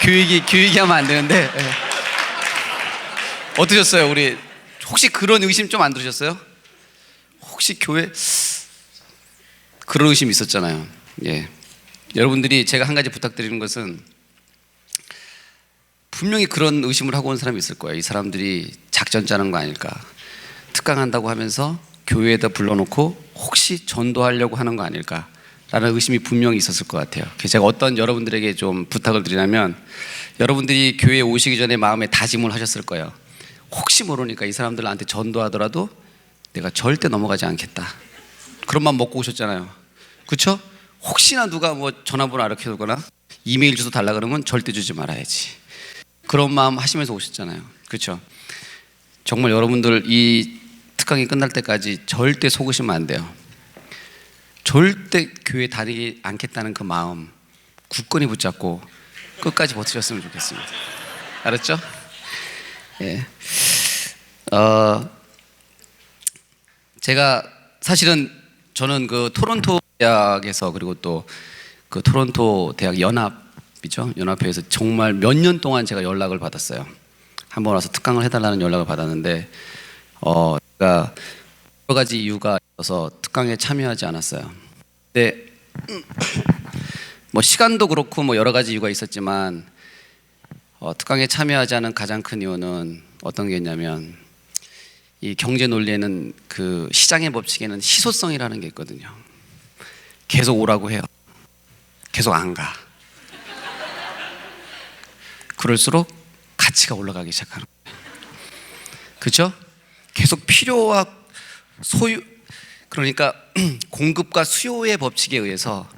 교육이 하면 안 되는데 어떠셨어요? 우리 혹시 그런 의심 좀 안 들으셨어요? 혹시 교회 그런 의심 있었잖아요. 예, 여러분들이 제가 한 가지 부탁드리는 것은 분명히 그런 의심을 하고 온 사람이 있을 거예요. 이 사람들이 작전 짜는 거 아닐까? 특강한다고 하면서 교회에다 불러놓고 혹시 전도하려고 하는 거 아닐까? 라는 의심이 분명히 있었을 것 같아요. 제가 어떤 여러분들에게 좀 부탁을 드리냐면 여러분들이 교회에 오시기 전에 마음에 다짐을 하셨을 거예요. 혹시 모르니까 이 사람들 나한테 전도하더라도 내가 절대 넘어가지 않겠다. 그런 마음 먹고 오셨잖아요. 그렇죠? 혹시나 누가 뭐 전화번호 알려주거나 이메일 주소 달라 그러면 절대 주지 말아야지. 그런 마음 하시면서 오셨잖아요. 그렇죠? 정말 여러분들 이 특강이 끝날 때까지 절대 속으시면 안 돼요. 절대 교회 다니지 않겠다는 그 마음 굳건히 붙잡고 끝까지 버티셨으면 좋겠습니다. 알았죠? 예. 제가 사실은 저는 그 토론토 대학에서 그리고 또 그 토론토 대학 연합이죠. 연합회에서 정말 몇 년 동안 제가 연락을 받았어요. 한번 와서 특강을 해달라는 연락을 받았는데 제가 여러 가지 이유가 있어서 특강에 참여하지 않았어요. 근데 뭐 시간도 그렇고 뭐 여러 가지 이유가 있었지만 특강에 참여하지 않은 가장 큰 이유는 어떤 게 있냐면 이 경제 논리에는 그 시장의 법칙에는 희소성이라는 게 있거든요. 계속 오라고 해요. 계속 안 가. 그럴수록 가치가 올라가기 시작하는 거예요. 그렇죠? 계속 필요와 소유, 그러니까 공급과 수요의 법칙에 의해서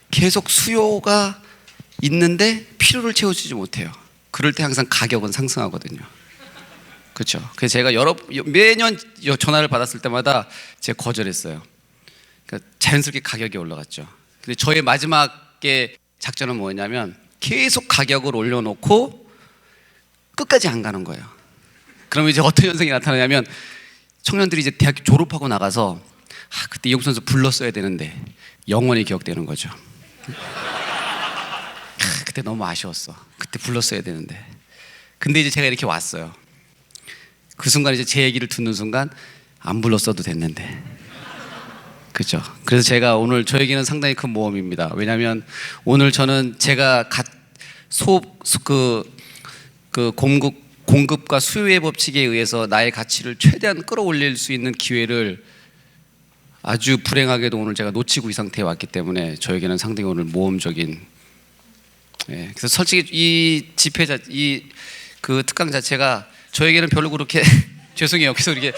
계속 수요가 있는데 필요를 채워주지 못해요. 그럴 때 항상 가격은 상승하거든요. 그렇죠? 그래서 제가 매년 전화를 받았을 때마다 제가 거절했어요. 그러니까 자연스럽게 가격이 올라갔죠. 근데 저의 마지막의 작전은 뭐였냐면 계속 가격을 올려놓고 끝까지 안 가는 거예요. 그러면 이제 어떤 현상이 나타나냐면 청년들이 이제 대학교 졸업하고 나가서 그때 이용수 선수 불렀어야 되는데 영원히 기억되는 거죠. 그때 너무 아쉬웠어. 그때 불렀어야 되는데. 근데 이제 제가 이렇게 왔어요. 그 순간 이제 제 얘기를 듣는 순간 안 불렀어도 됐는데. 그렇죠. 그래서 제가 오늘 저에게는 상당히 큰 모험입니다. 왜냐하면 오늘 저는 제가 공급과 수요의 법칙에 의해서 나의 가치를 최대한 끌어올릴 수 있는 기회를 아주 불행하게도 오늘 제가 놓치고 이 상태에 왔기 때문에 저에게는 상당히 오늘 모험적인. 그래서 솔직히 이 그 특강 자체가 저에게는 별로 그렇게 죄송해요. 그래서 이렇게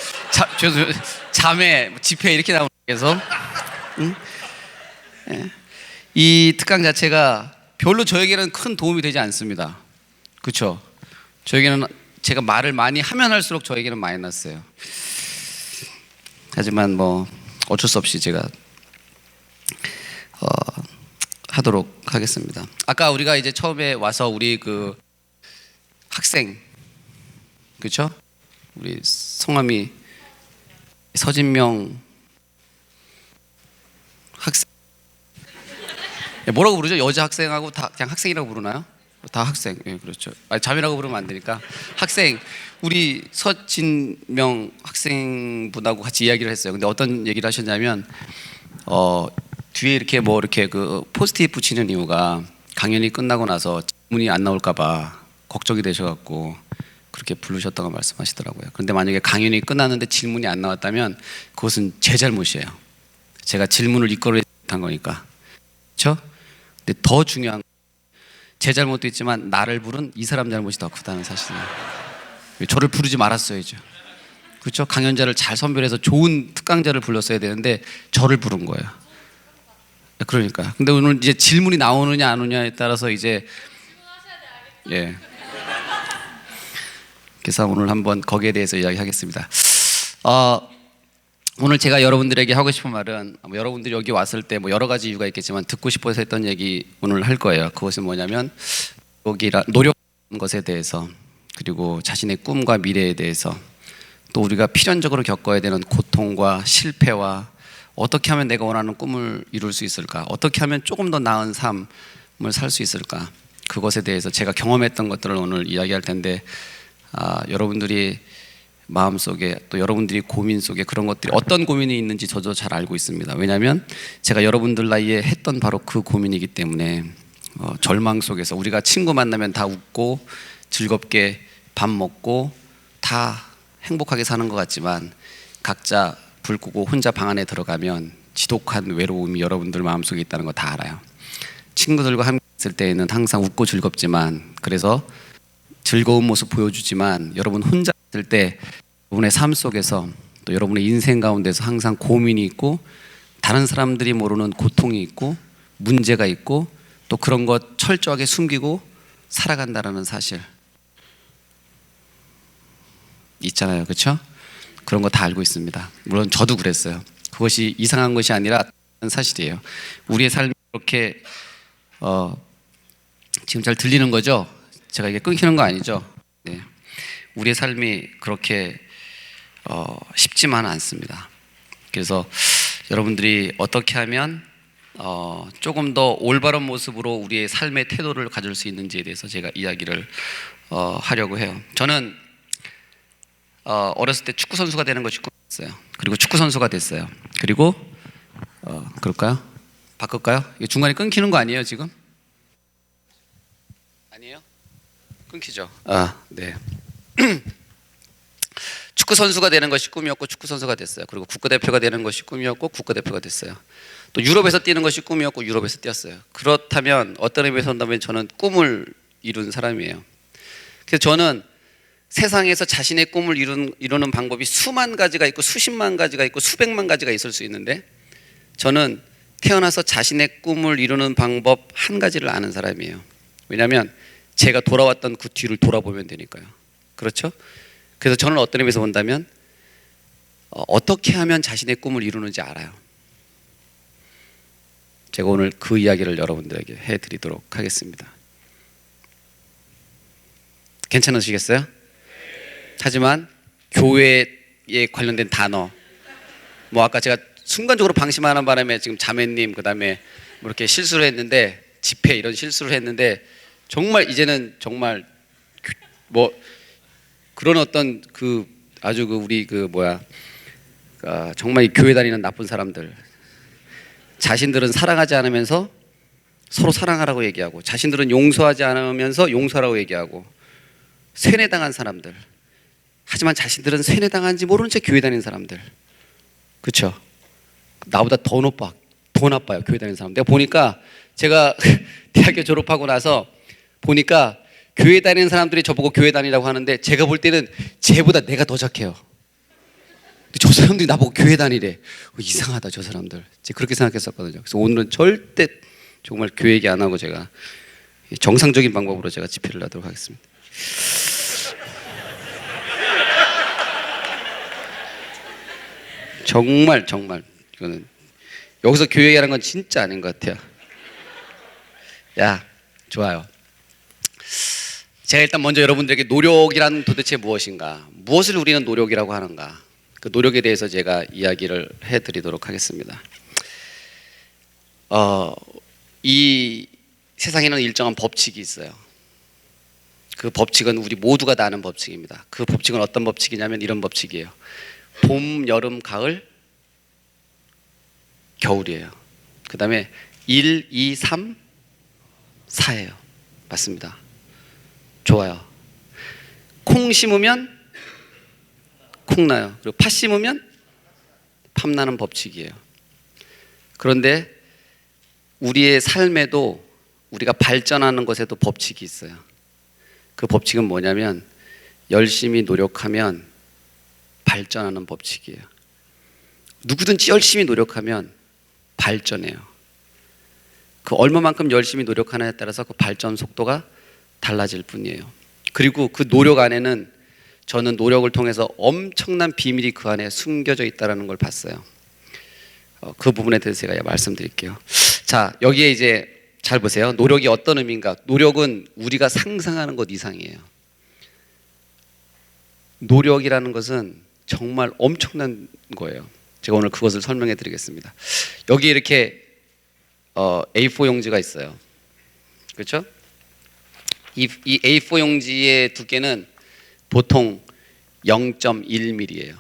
자매 집회 이렇게 나오는 그래서 이 특강 자체가 별로 저에게는 큰 도움이 되지 않습니다. 그렇죠? 저에게는 제가 말을 많이 하면 할수록 저에게는 마이너스예요. 하지만 뭐 어쩔 수 없이 제가 하도록 하겠습니다. 아까 우리가 이제 처음에 와서 우리 그 학생, 그렇죠? 우리 성함이 서진명 학생, 뭐라고 부르죠? 여자 학생하고 다 그냥 학생이라고 부르나요? 다 학생. 예, 그렇죠. 자매라고 부르면 안 되니까 학생. 우리 서진명 학생분하고 같이 이야기를 했어요. 근데 어떤 얘기를 하셨냐면 뒤에 이렇게 뭐 이렇게 그 포스트잇 붙이는 이유가 강연이 끝나고 나서 질문이 안 나올까봐 걱정이 되셔갖고 그렇게 부르셨다고 말씀하시더라고요. 그런데 만약에 강연이 끝났는데 질문이 안 나왔다면 그것은 제 잘못이에요. 제가 질문을 이끌어야 못한 거니까. 그렇죠? 근데 더 중요한 제 잘못도 있지만 나를 부른 이 사람 잘못이 더 크다는 사실이에요. 저를 부르지 말았어야죠. 그렇죠? 강연자를 잘 선별해서 좋은 특강자를 불렀어야 되는데 저를 부른 거예요. 그러니까. 근데 오늘 이제 질문이 나오느냐 안 오느냐에 따라서 이제 그래서 오늘 한번 거기에 대해서 이야기하겠습니다. 오늘 제가 여러분들에게 하고 싶은 말은 여러분들이 여기 왔을 때 뭐 여러 가지 이유가 있겠지만 듣고 싶어서 했던 얘기 오늘 할 거예요. 그것은 뭐냐면 노력하는 것에 대해서, 그리고 자신의 꿈과 미래에 대해서, 또 우리가 필연적으로 겪어야 되는 고통과 실패와 어떻게 하면 내가 원하는 꿈을 이룰 수 있을까, 어떻게 하면 조금 더 나은 삶을 살 수 있을까, 그것에 대해서 제가 경험했던 것들을 오늘 이야기할 텐데 여러분들이 마음속에 또 여러분들이 고민 속에 그런 것들이 어떤 고민이 있는지 저도 잘 알고 있습니다. 왜냐하면 제가 여러분들 나이에 했던 바로 그 고민이기 때문에 절망 속에서 우리가 친구 만나면 다 웃고 즐겁게 밥 먹고 다 행복하게 사는 것 같지만 각자 불 끄고 혼자 방 안에 들어가면 지독한 외로움이 여러분들 마음속에 있다는 거 다 알아요. 친구들과 함께 있을 때에는 항상 웃고 즐겁지만, 그래서 즐거운 모습 보여주지만 여러분 혼자 있을 때 여러분의 삶 속에서 또 여러분의 인생 가운데서 항상 고민이 있고 다른 사람들이 모르는 고통이 있고 문제가 있고 또 그런 것 철저하게 숨기고 살아간다라는 사실 있잖아요. 그렇죠? 그런 거 다 알고 있습니다. 물론 저도 그랬어요. 그것이 이상한 것이 아니라 사실이에요. 우리의 삶이 이렇게 지금 잘 들리는 거죠? 제가 이게 끊기는 거 아니죠? 네. 우리의 삶이 그렇게 쉽지만은 않습니다. 그래서 여러분들이 어떻게 하면 조금 더 올바른 모습으로 우리의 삶의 태도를 가질 수 있는지에 대해서 제가 이야기를 하려고 해요. 저는 어렸을 때 축구 선수가 되는 것이 꿈이었어요. 그리고 축구 선수가 됐어요. 그리고 그럴까요? 바꿀까요? 이게 중간에 끊기는 거 아니에요 지금? 아니에요? 끊기죠. 네. 축구 선수가 되는 것이 꿈이었고 축구 선수가 됐어요. 그리고 국가대표가 되는 것이 꿈이었고 국가대표가 됐어요. 또 유럽에서 뛰는 것이 꿈이었고 유럽에서 뛰었어요. 그렇다면 어떤 의미에서 본다면 저는 꿈을 이룬 사람이에요. 그래서 저는 세상에서 자신의 꿈을 이루는 방법이 수만 가지가 있고 수십만 가지가 있고 수백만 가지가 있을 수 있는데 저는 태어나서 자신의 꿈을 이루는 방법 한 가지를 아는 사람이에요. 왜냐하면 제가 돌아왔던 그 뒤를 돌아보면 되니까요. 그렇죠? 그래서 저는 어떤 의미에서 본다면 어떻게 하면 자신의 꿈을 이루는지 알아요. 제가 오늘 그 이야기를 여러분들에게 해드리도록 하겠습니다. 괜찮으시겠어요? 하지만 교회에 관련된 단어 뭐 아까 제가 순간적으로 방심하는 바람에 지금 자매님 그다음에 뭐 이렇게 실수를 했는데 집회 이런 실수를 했는데 정말 이제는 정말 뭐 그런 어떤 그 아주 그 우리 그 뭐야 정말 이 교회 다니는 나쁜 사람들 자신들은 사랑하지 않으면서 서로 사랑하라고 얘기하고 자신들은 용서하지 않으면서 용서하라고 얘기하고 세뇌당한 사람들 하지만 자신들은 세뇌당한지 모르는 채 교회 다니는 사람들 그렇죠? 나보다 더 나빠요 교회 다니는 사람. 내가 보니까 제가 대학교 졸업하고 나서 보니까 교회 다니는 사람들이 저보고 교회 다니라고 하는데 제가 볼 때는 쟤보다 내가 더 착해요. 근데 저 사람들이 나보고 교회 다니래. 이상하다 저 사람들. 제가 그렇게 생각했었거든요. 그래서 오늘은 절대 정말 교회 얘기 안 하고 제가 정상적인 방법으로 제가 집회를 하도록 하겠습니다. 정말 이거는 여기서 교회 얘기하는 건 진짜 아닌 것 같아요. 야, 좋아요. 제가 일단 먼저 여러분들에게 노력이란 도대체 무엇인가, 무엇을 우리는 노력이라고 하는가, 그 노력에 대해서 제가 이야기를 해드리도록 하겠습니다. 이 세상에는 일정한 법칙이 있어요. 그 법칙은 우리 모두가 다 아는 법칙입니다. 그 법칙은 어떤 법칙이냐면 이런 법칙이에요. 봄, 여름, 가을, 겨울이에요. 그 다음에 1, 2, 3, 4예요. 맞습니다. 좋아요. 콩 심으면 콩 나요. 그리고 팥 심으면 팥 나는 법칙이에요. 그런데 우리의 삶에도 우리가 발전하는 것에도 법칙이 있어요. 그 법칙은 뭐냐면 열심히 노력하면 발전하는 법칙이에요. 누구든지 열심히 노력하면 발전해요. 그 얼마만큼 열심히 노력하느냐에 따라서 그 발전 속도가 달라질 뿐이에요. 그리고 그 노력 안에는 저는 노력을 통해서 엄청난 비밀이 그 안에 숨겨져 있다는 걸 봤어요. 그 부분에 대해서 제가 말씀드릴게요. 자, 여기에 이제 잘 보세요. 노력이 어떤 의미인가? 노력은 우리가 상상하는 것 이상이에요. 노력이라는 것은 정말 엄청난 거예요. 제가 오늘 그것을 설명해 드리겠습니다. 여기 이렇게 A4 용지가 있어요. 그렇죠? 이 A4 용지의 두께는 보통 0.1mm예요.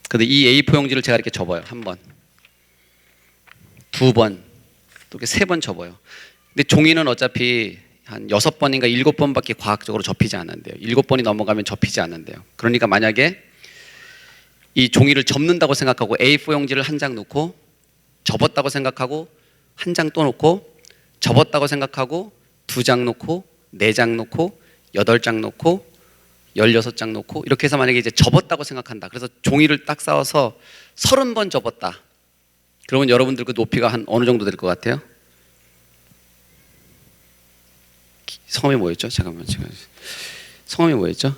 근데 이 A4 용지를 제가 이렇게 접어요. 한 번, 두 번, 또 이렇게 세 번 접어요. 근데 종이는 어차피 한 6번인가 7번밖에 과학적으로 접히지 않는데요. 7번이 넘어가면 접히지 않는데요. 그러니까 만약에 이 종이를 접는다고 생각하고 A4 용지를 한 장 놓고 접었다고 생각하고 한 장 또 놓고 접었다고 생각하고 2장 놓고 4장 놓고 8장 놓고 16장 놓고 이렇게 해서 만약에 이제 접었다고 생각한다. 그래서 종이를 딱 쌓아서 30번 접었다. 그러면 여러분들 그 높이가 한 어느 정도 될 것 같아요? 성함이 뭐였죠? 잠깐만, 제가 성함이 뭐였죠?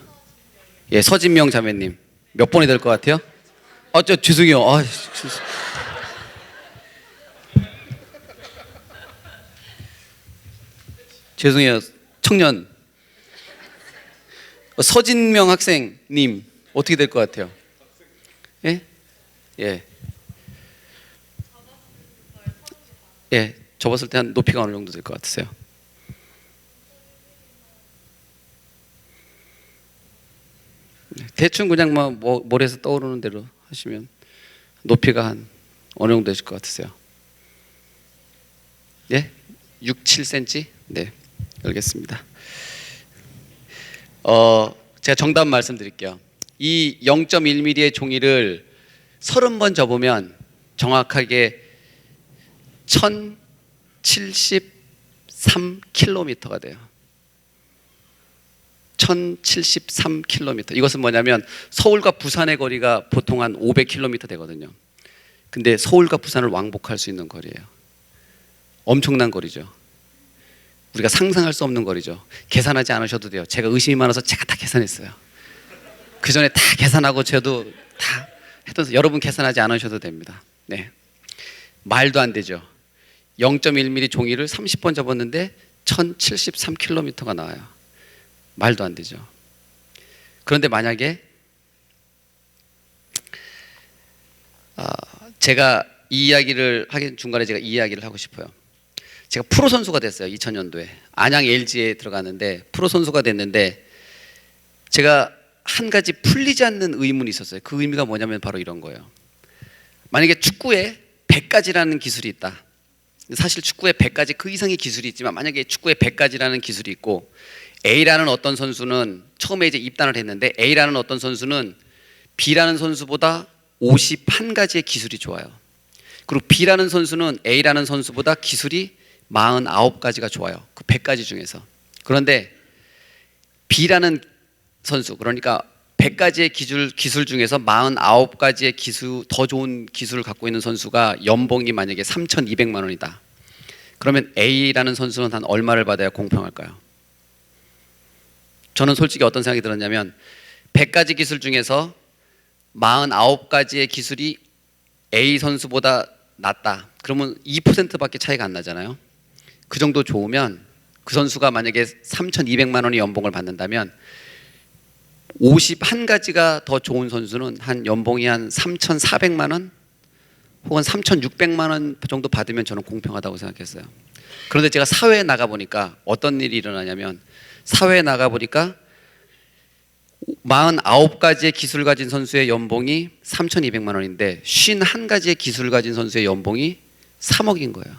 예, 서진명 자매님 몇 번이 될 것 같아요? 저 죄송해요. 죄송해요. 청년 서진명 학생님 어떻게 될 것 같아요? 예? 예. 예, 접었을 때 한 높이가 어느 정도 될 것 같으세요? 대충 그냥 뭐 머리에서 떠오르는 대로 하시면 높이가 한 어느 정도 되실 것 같으세요? 예? 6, 7cm? 네, 알겠습니다. 제가 정답 말씀드릴게요. 이 0.1mm의 종이를 30번 접으면 정확하게 1073km가 돼요. 1073km. 이것은 뭐냐면 서울과 부산의 거리가 보통 한 500km 되거든요. 근데 서울과 부산을 왕복할 수 있는 거리예요. 엄청난 거리죠. 우리가 상상할 수 없는 거리죠. 계산하지 않으셔도 돼요. 제가 의심이 많아서 제가 다 계산했어요. 그 전에 다 계산하고 저도 다 했던, 여러분 계산하지 않으셔도 됩니다. 네, 말도 안 되죠. 0.1mm 종이를 30번 접었는데 1073km가 나와요. 말도 안 되죠. 그런데 만약에 제가 이 이야기를 하긴 중간에 제가 이 이야기를 하고 싶어요. 제가 프로 선수가 됐어요. 2000년도에 안양 LG에 들어갔는데 프로 선수가 됐는데 제가 한 가지 풀리지 않는 의문이 있었어요. 그 의미가 뭐냐면 바로 이런 거예요. 만약에 축구에 100가지라는 기술이 있다. 사실 축구에 100가지 그 이상의 기술이 있지만 만약에 축구에 100가지라는 기술이 있고 A라는 어떤 선수는 처음에 이제 입단을 했는데 A라는 어떤 선수는 B라는 선수보다 51가지의 기술이 좋아요. 그리고 B라는 선수는 A라는 선수보다 기술이 49가지가 좋아요. 그 100가지 중에서. 그런데 B라는 선수, 그러니까 100가지의 기술 중에서 49가지의 기술, 더 좋은 기술을 갖고 있는 선수가 연봉이 만약에 3,200만 원이다. 그러면 A라는 선수는 한 얼마를 받아야 공평할까요? 저는 솔직히 어떤 생각이 들었냐면 100가지 기술 중에서 49가지의 기술이 A 선수보다 낫다. 그러면 2%밖에 차이가 안 나잖아요. 그 정도 좋으면 그 선수가 만약에 3,200만 원의 연봉을 받는다면 51가지가 더 좋은 선수는 한 연봉이 한 3,400만 원 혹은 3,600만 원 정도 받으면 저는 공평하다고 생각했어요. 그런데 제가 사회에 나가보니까 어떤 일이 일어나냐면 사회에 나가보니까 49가지의 기술을 가진 선수의 연봉이 3,200만 원인데 51가지의 기술을 가진 선수의 연봉이 3억인 거예요.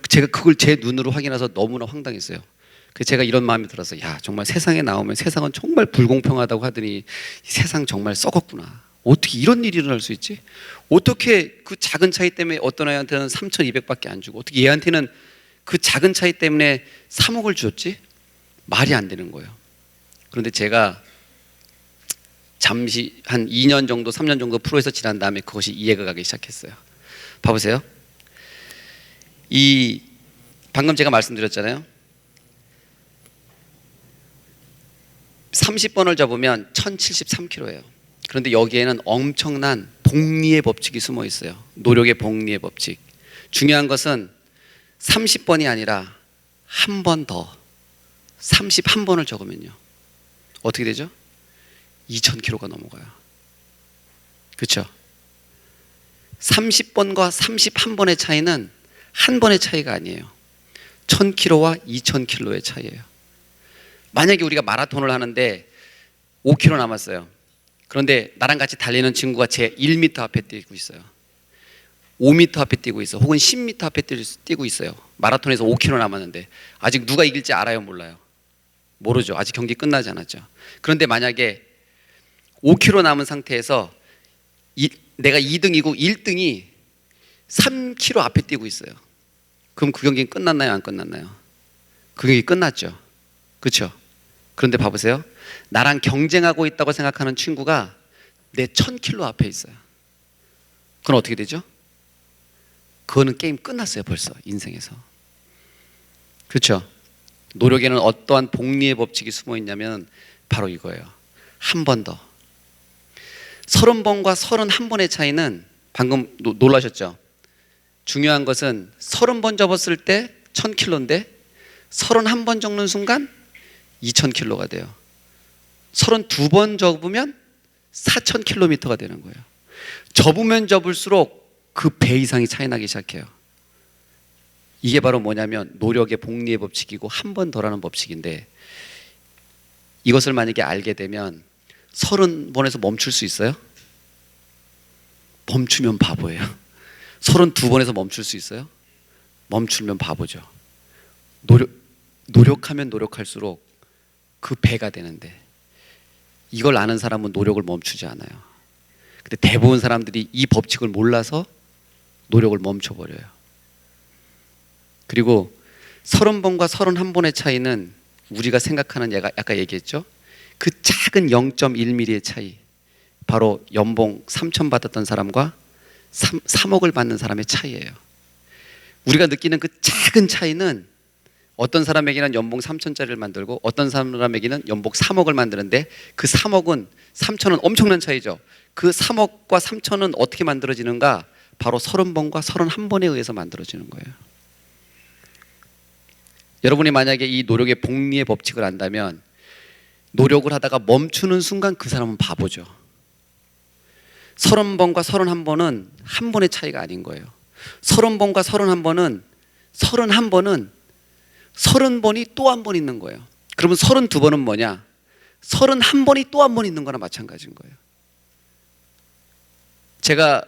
제가 그걸 제 눈으로 확인해서 너무나 황당했어요. 그래서 제가 이런 마음이 들어서 야, 정말 세상에 나오면 세상은 정말 불공평하다고 하더니 세상 정말 썩었구나. 어떻게 이런 일이 일어날 수 있지? 어떻게 그 작은 차이 때문에 어떤 애한테는 3,200밖에 안 주고 어떻게 얘한테는 그 작은 차이 때문에 3억을 줬지? 말이 안 되는 거예요. 그런데 제가 잠시 한 2년 정도 3년 정도 프로에서 지난 다음에 그것이 이해가 가기 시작했어요. 봐보세요. 방금 제가 말씀드렸잖아요. 30번을 접으면 1073kg예요. 그런데 여기에는 엄청난 복리의 법칙이 숨어 있어요. 노력의 복리의 법칙. 중요한 것은 30번이 아니라 한 번 더 31번을 적으면요 어떻게 되죠? 2000kg가 넘어가요. 그렇죠? 30번과 31번의 차이는 한 번의 차이가 아니에요. 1000kg와 2000kg의 차이예요. 만약에 우리가 마라톤을 하는데 5km 남았어요. 그런데 나랑 같이 달리는 친구가 제 1m 앞에 뛰고 있어요. 5m 앞에 뛰고 있어. 혹은 10m 앞에 뛰고 있어요. 마라톤에서 5km 남았는데 아직 누가 이길지 알아요? 몰라요? 모르죠. 아직 경기 끝나지 않았죠. 그런데 만약에 5km 남은 상태에서 내가 2등이고 1등이 3km 앞에 뛰고 있어요. 그럼 그 경기는 끝났나요? 안 끝났나요? 그 경기 끝났죠. 그렇죠? 그런데 봐보세요. 나랑 경쟁하고 있다고 생각하는 친구가 내 1000km 앞에 있어요. 그건 어떻게 되죠? 그거는 게임 끝났어요, 벌써 인생에서. 그렇죠? 노력에는 어떠한 복리의 법칙이 숨어 있냐면 바로 이거예요. 한 번 더. 30번과 31번의 차이는 방금 놀라셨죠? 중요한 것은 30번 접었을 때 1000km인데 31번 접는 순간 2000km가 돼요. 32번 접으면 4000km가 되는 거예요. 접으면 접을수록 그 배 이상이 차이 나기 시작해요. 이게 바로 뭐냐면 노력의 복리의 법칙이고 한 번 더라는 법칙인데, 이것을 만약에 알게 되면 30번에서 멈출 수 있어요? 멈추면 바보예요. 32번에서 멈출 수 있어요? 멈추면 바보죠. 노력하면 노력할수록 그 배가 되는데, 이걸 아는 사람은 노력을 멈추지 않아요. 근데 대부분 사람들이 이 법칙을 몰라서 노력을 멈춰버려요. 그리고 30번과 31번의 차이는 우리가 생각하는, 아까 얘기했죠? 그 작은 0.1mm의 차이, 바로 연봉 3천 받았던 사람과 3억을 받는 사람의 차이예요. 우리가 느끼는 그 작은 차이는 어떤 사람에게는 연봉 3천짜리를 만들고 어떤 사람에게는 연봉 3억을 만드는데, 그 3억은 3천은 엄청난 차이죠. 그 3억과 3천은 어떻게 만들어지는가? 바로 30번과 31번에 의해서 만들어지는 거예요. 여러분이 만약에 이 노력의 복리의 법칙을 안다면 노력을 하다가 멈추는 순간 그 사람은 바보죠. 30번과 31번은 한 번의 차이가 아닌 거예요. 30번과 31번은 30번이 또 한 번 있는 거예요. 그러면 32번은 뭐냐? 31번이 또 한 번 있는 거나 마찬가지인 거예요. 제가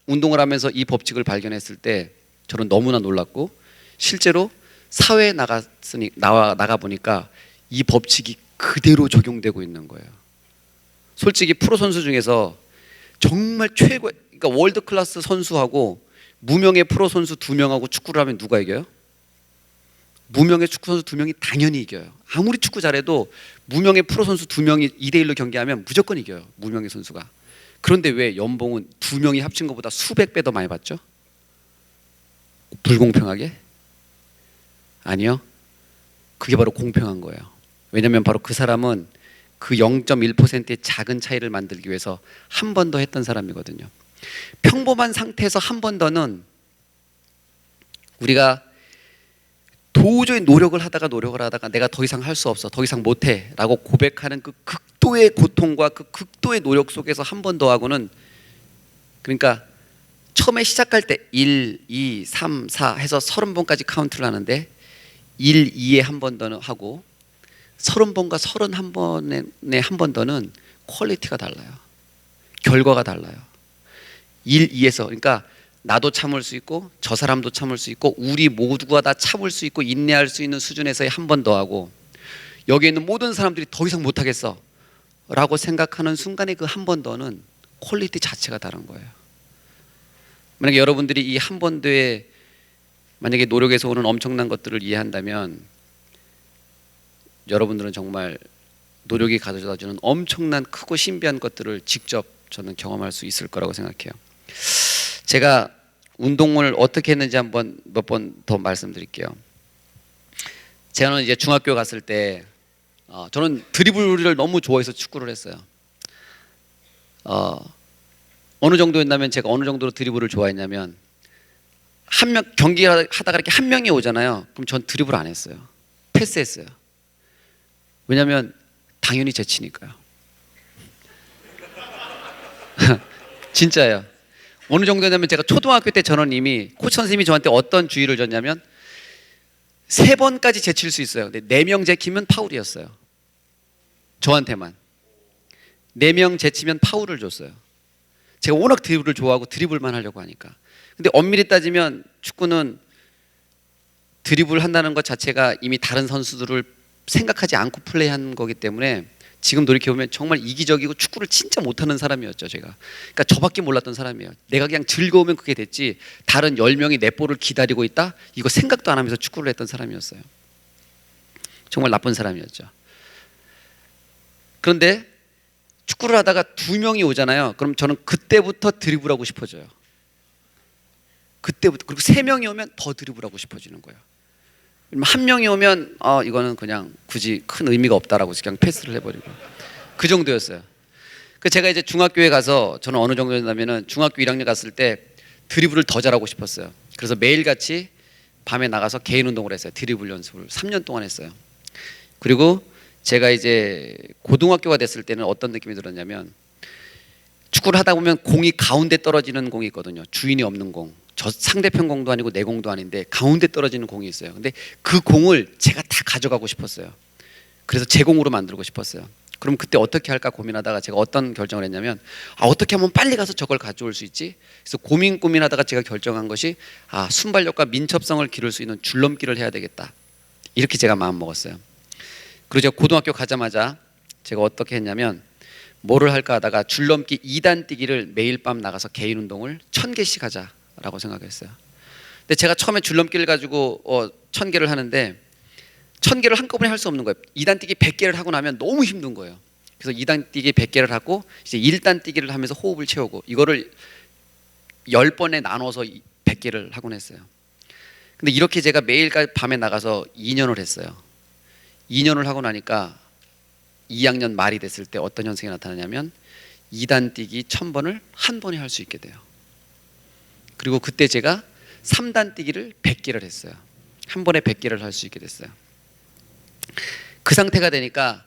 운동을 하면서 이 법칙을 발견했을 때 저는 너무나 놀랐고, 실제로 사회에 나가 보니까 이 법칙이 그대로 적용되고 있는 거예요. 솔직히 프로 선수 중에서 정말 최고, 그러니까 월드 클래스 선수하고 무명의 프로 선수 2명하고 축구를 하면 누가 이겨요? 무명의 축구 선수 2명이 당연히 이겨요. 아무리 축구 잘해도 무명의 프로 선수 2명이 2대1로 경기하면 무조건 이겨요, 무명의 선수가. 그런데 왜 연봉은 2명이 합친 것보다 수백 배 더 많이 받죠? 불공평하게? 아니요. 그게 바로 공평한 거예요. 왜냐하면 바로 그 사람은 그 0.1%의 작은 차이를 만들기 위해서 한 번 더 했던 사람이거든요. 평범한 상태에서 한 번 더는 우리가 도저히 노력을 하다가 내가 더 이상 할 수 없어, 더 이상 못해 라고 고백하는 그 극도의 고통과 그 극도의 노력 속에서 한 번 더 하고는, 그러니까 처음에 시작할 때 1, 2, 3, 4 해서 30번까지 카운트를 하는데 1, 2에 한 번 더는 하고 30번과 31번에 한 번 더는 퀄리티가 달라요. 결과가 달라요. 1, 2에서, 그러니까 나도 참을 수 있고 저 사람도 참을 수 있고 우리 모두가 다 참을 수 있고 인내할 수 있는 수준에서의 한 번 더 하고, 여기에 있는 모든 사람들이 더 이상 못하겠어 라고 생각하는 순간에 그 한 번 더는 퀄리티 자체가 다른 거예요. 만약에 여러분들이 이 한 번 더에 만약에 노력에서 오는 엄청난 것들을 이해한다면 여러분들은 정말 노력이 가져다주는 엄청난 크고 신비한 것들을 직접 저는 경험할 수 있을 거라고 생각해요. 제가 운동을 어떻게 했는지 한번 몇 번 더 말씀드릴게요. 저는 이제 중학교 갔을 때 저는 드리블을 너무 좋아해서 축구를 했어요. 어느 정도였냐면, 제가 어느 정도로 드리블을 좋아했냐면, 한 명 경기하다가 이렇게 한 명이 오잖아요. 그럼 전 드리블 안 했어요. 패스했어요. 왜냐하면 당연히 제 치니까요. 진짜예요. 어느 정도냐면 제가 초등학교 때 저는 이미 코치 선생님이 저한테 어떤 주의를 줬냐면 3번까지 제칠 수 있어요. 근데 4명 제치면 파울이었어요. 저한테만 4명 제치면 파울을 줬어요. 제가 워낙 드리블을 좋아하고 드리블만 하려고 하니까. 근데 엄밀히 따지면 축구는 드리블 한다는 것 자체가 이미 다른 선수들을 생각하지 않고 플레이한 거기 때문에 지금 돌이켜보면 정말 이기적이고 축구를 진짜 못하는 사람이었죠, 제가. 그러니까 저밖에 몰랐던 사람이에요. 내가 그냥 즐거우면 그게 됐지, 다른 10명이 내 볼을 기다리고 있다? 이거 생각도 안 하면서 축구를 했던 사람이었어요. 정말 나쁜 사람이었죠. 그런데 축구를 하다가 두 명이 오잖아요. 그럼 저는 그때부터 드리블하고 싶어져요. 그때부터. 그리고 세 명이 오면 더 드리블하고 싶어지는 거예요. 한 명이 오면 이거는 그냥 굳이 큰 의미가 없다라고 그냥 패스를 해버리고 그 정도였어요. 그 제가 이제 중학교에 가서 저는 어느 정도였냐면은 중학교 1학년 갔을 때 드리블을 더 잘하고 싶었어요. 그래서 매일같이 밤에 나가서 개인 운동을 했어요. 드리블 연습을 3년 동안 했어요. 그리고 제가 이제 고등학교가 됐을 때는 어떤 느낌이 들었냐면 축구를 하다 보면 공이 가운데 떨어지는 공이 있거든요. 주인이 없는 공. 저 상대편 공도 아니고 내 공도 아닌데 가운데 떨어지는 공이 있어요. 근데 그 공을 제가 다 가져가고 싶었어요. 그래서 제 공으로 만들고 싶었어요. 그럼 그때 어떻게 할까 고민하다가 제가 어떤 결정을 했냐면 어떻게 하면 빨리 가서 저걸 가져올 수 있지? 그래서 고민하다가 제가 결정한 것이 순발력과 민첩성을 기를 수 있는 줄넘기를 해야 되겠다. 이렇게 제가 마음 먹었어요. 그리고 제가 고등학교 가자마자 제가 어떻게 했냐면 뭐를 할까 하다가 줄넘기 2단 뛰기를 매일 밤 나가서 개인 운동을 1000개씩 하자라고 생각했어요. 근데 제가 처음에 줄넘기를 가지고 1000개를 하는데 1000개를 한꺼번에 할 수 없는 거예요. 2단 뛰기 100개를 하고 나면 너무 힘든 거예요. 그래서 2단 뛰기 100개를 하고 이제 1단 뛰기를 하면서 호흡을 채우고 이거를 10번에 나눠서 100개를 하곤 했어요. 근데 이렇게 제가 매일 밤에 나가서 2년을 했어요. 2년을 하고 나니까 2학년 말이 됐을 때 어떤 현상이 나타나냐면 2단 뛰기 1000번을 한 번에 할 수 있게 돼요. 그리고 그때 제가 3단 뛰기를 100개를 했어요. 한 번에 100개를 할 수 있게 됐어요. 그 상태가 되니까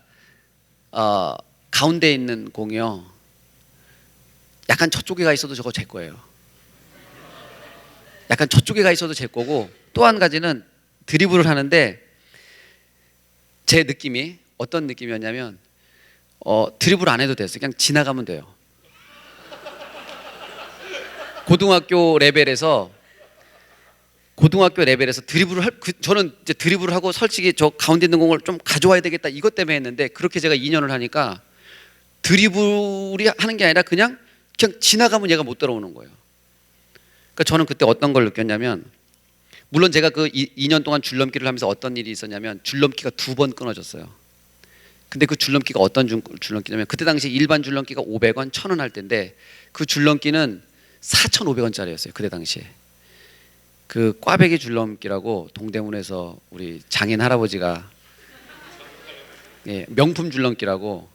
가운데 있는 공이요, 약간 저쪽에 가 있어도 저거 제 거예요. 약간 저쪽에 가 있어도 제 거고, 또 한 가지는 드리블을 하는데 제 느낌이 어떤 느낌이었냐면 드리블 안 해도 됐어요. 그냥 지나가면 돼요. 고등학교 레벨에서 드리블을 저는 이제 드리블을 하고 솔직히 저 가운데 있는 공을 좀 가져와야 되겠다 이것 때문에 했는데, 그렇게 제가 2년을 하니까 드리블이 하는 게 아니라 그냥 지나가면 얘가 못 따라오는 거예요. 그러니까 저는 그때 어떤 걸 느꼈냐면, 물론 제가 그 2년 동안 줄넘기를 하면서 어떤 일이 있었냐면 줄넘기가 2번 끊어졌어요. 근데 그 줄넘기가 어떤 줄넘기냐면, 그때 당시 일반 줄넘기가 500원, 1000원 할 때인데 그 줄넘기는 4,500원짜리였어요. 그때 당시에. 그 꽈배기 줄넘기라고 동대문에서 우리 장인 할아버지가 명품 줄넘기라고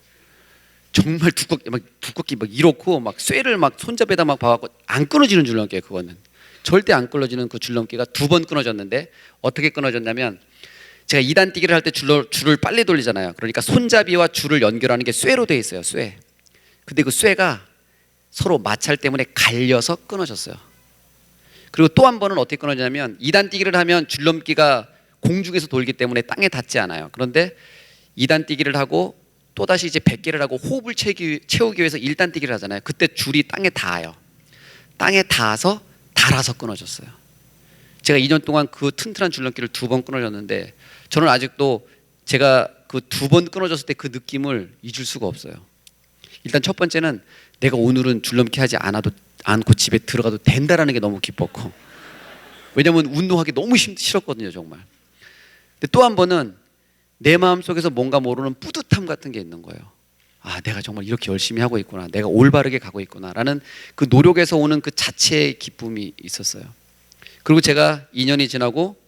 정말 두껍게 막 이렇고 막 쇠를 막 손잡이에다 막 박아갖고 안 끊어지는 줄넘기예요. 그거는 절대 안 끊어지는 그 줄넘기가 2번 끊어졌는데, 어떻게 끊어졌냐면 제가 2단 뛰기를 할 때 줄을 빨리 돌리잖아요. 그러니까 손잡이와 줄을 연결하는 게 쇠로 돼 있어요. 쇠. 근데 그 쇠가 서로 마찰 때문에 갈려서 끊어졌어요. 그리고 또 한 번은 어떻게 끊어지냐면 2단 뛰기를 하면 줄넘기가 공중에서 돌기 때문에 땅에 닿지 않아요. 그런데 2단 뛰기를 하고 또다시 이제 100개를 하고 호흡을 채우기 위해서 1단 뛰기를 하잖아요. 그때 줄이 땅에 닿아요. 땅에 닿아서 달아서 끊어졌어요. 제가 2년 동안 그 튼튼한 줄넘기를 2번 끊어졌는데 저는 아직도 제가 그 2번 끊어졌을 때 그 느낌을 잊을 수가 없어요. 일단 첫 번째는 내가 오늘은 줄넘기 하지 않고 집에 들어가도 된다라는 게 너무 기뻤고, 왜냐면 운동하기 너무 싫었거든요 정말. 근데 또 한 번은 내 마음속에서 뭔가 모르는 뿌듯함 같은 게 있는 거예요. 내가 정말 이렇게 열심히 하고 있구나, 내가 올바르게 가고 있구나 라는 그 노력에서 오는 그 자체의 기쁨이 있었어요. 그리고 제가 2년이 지나고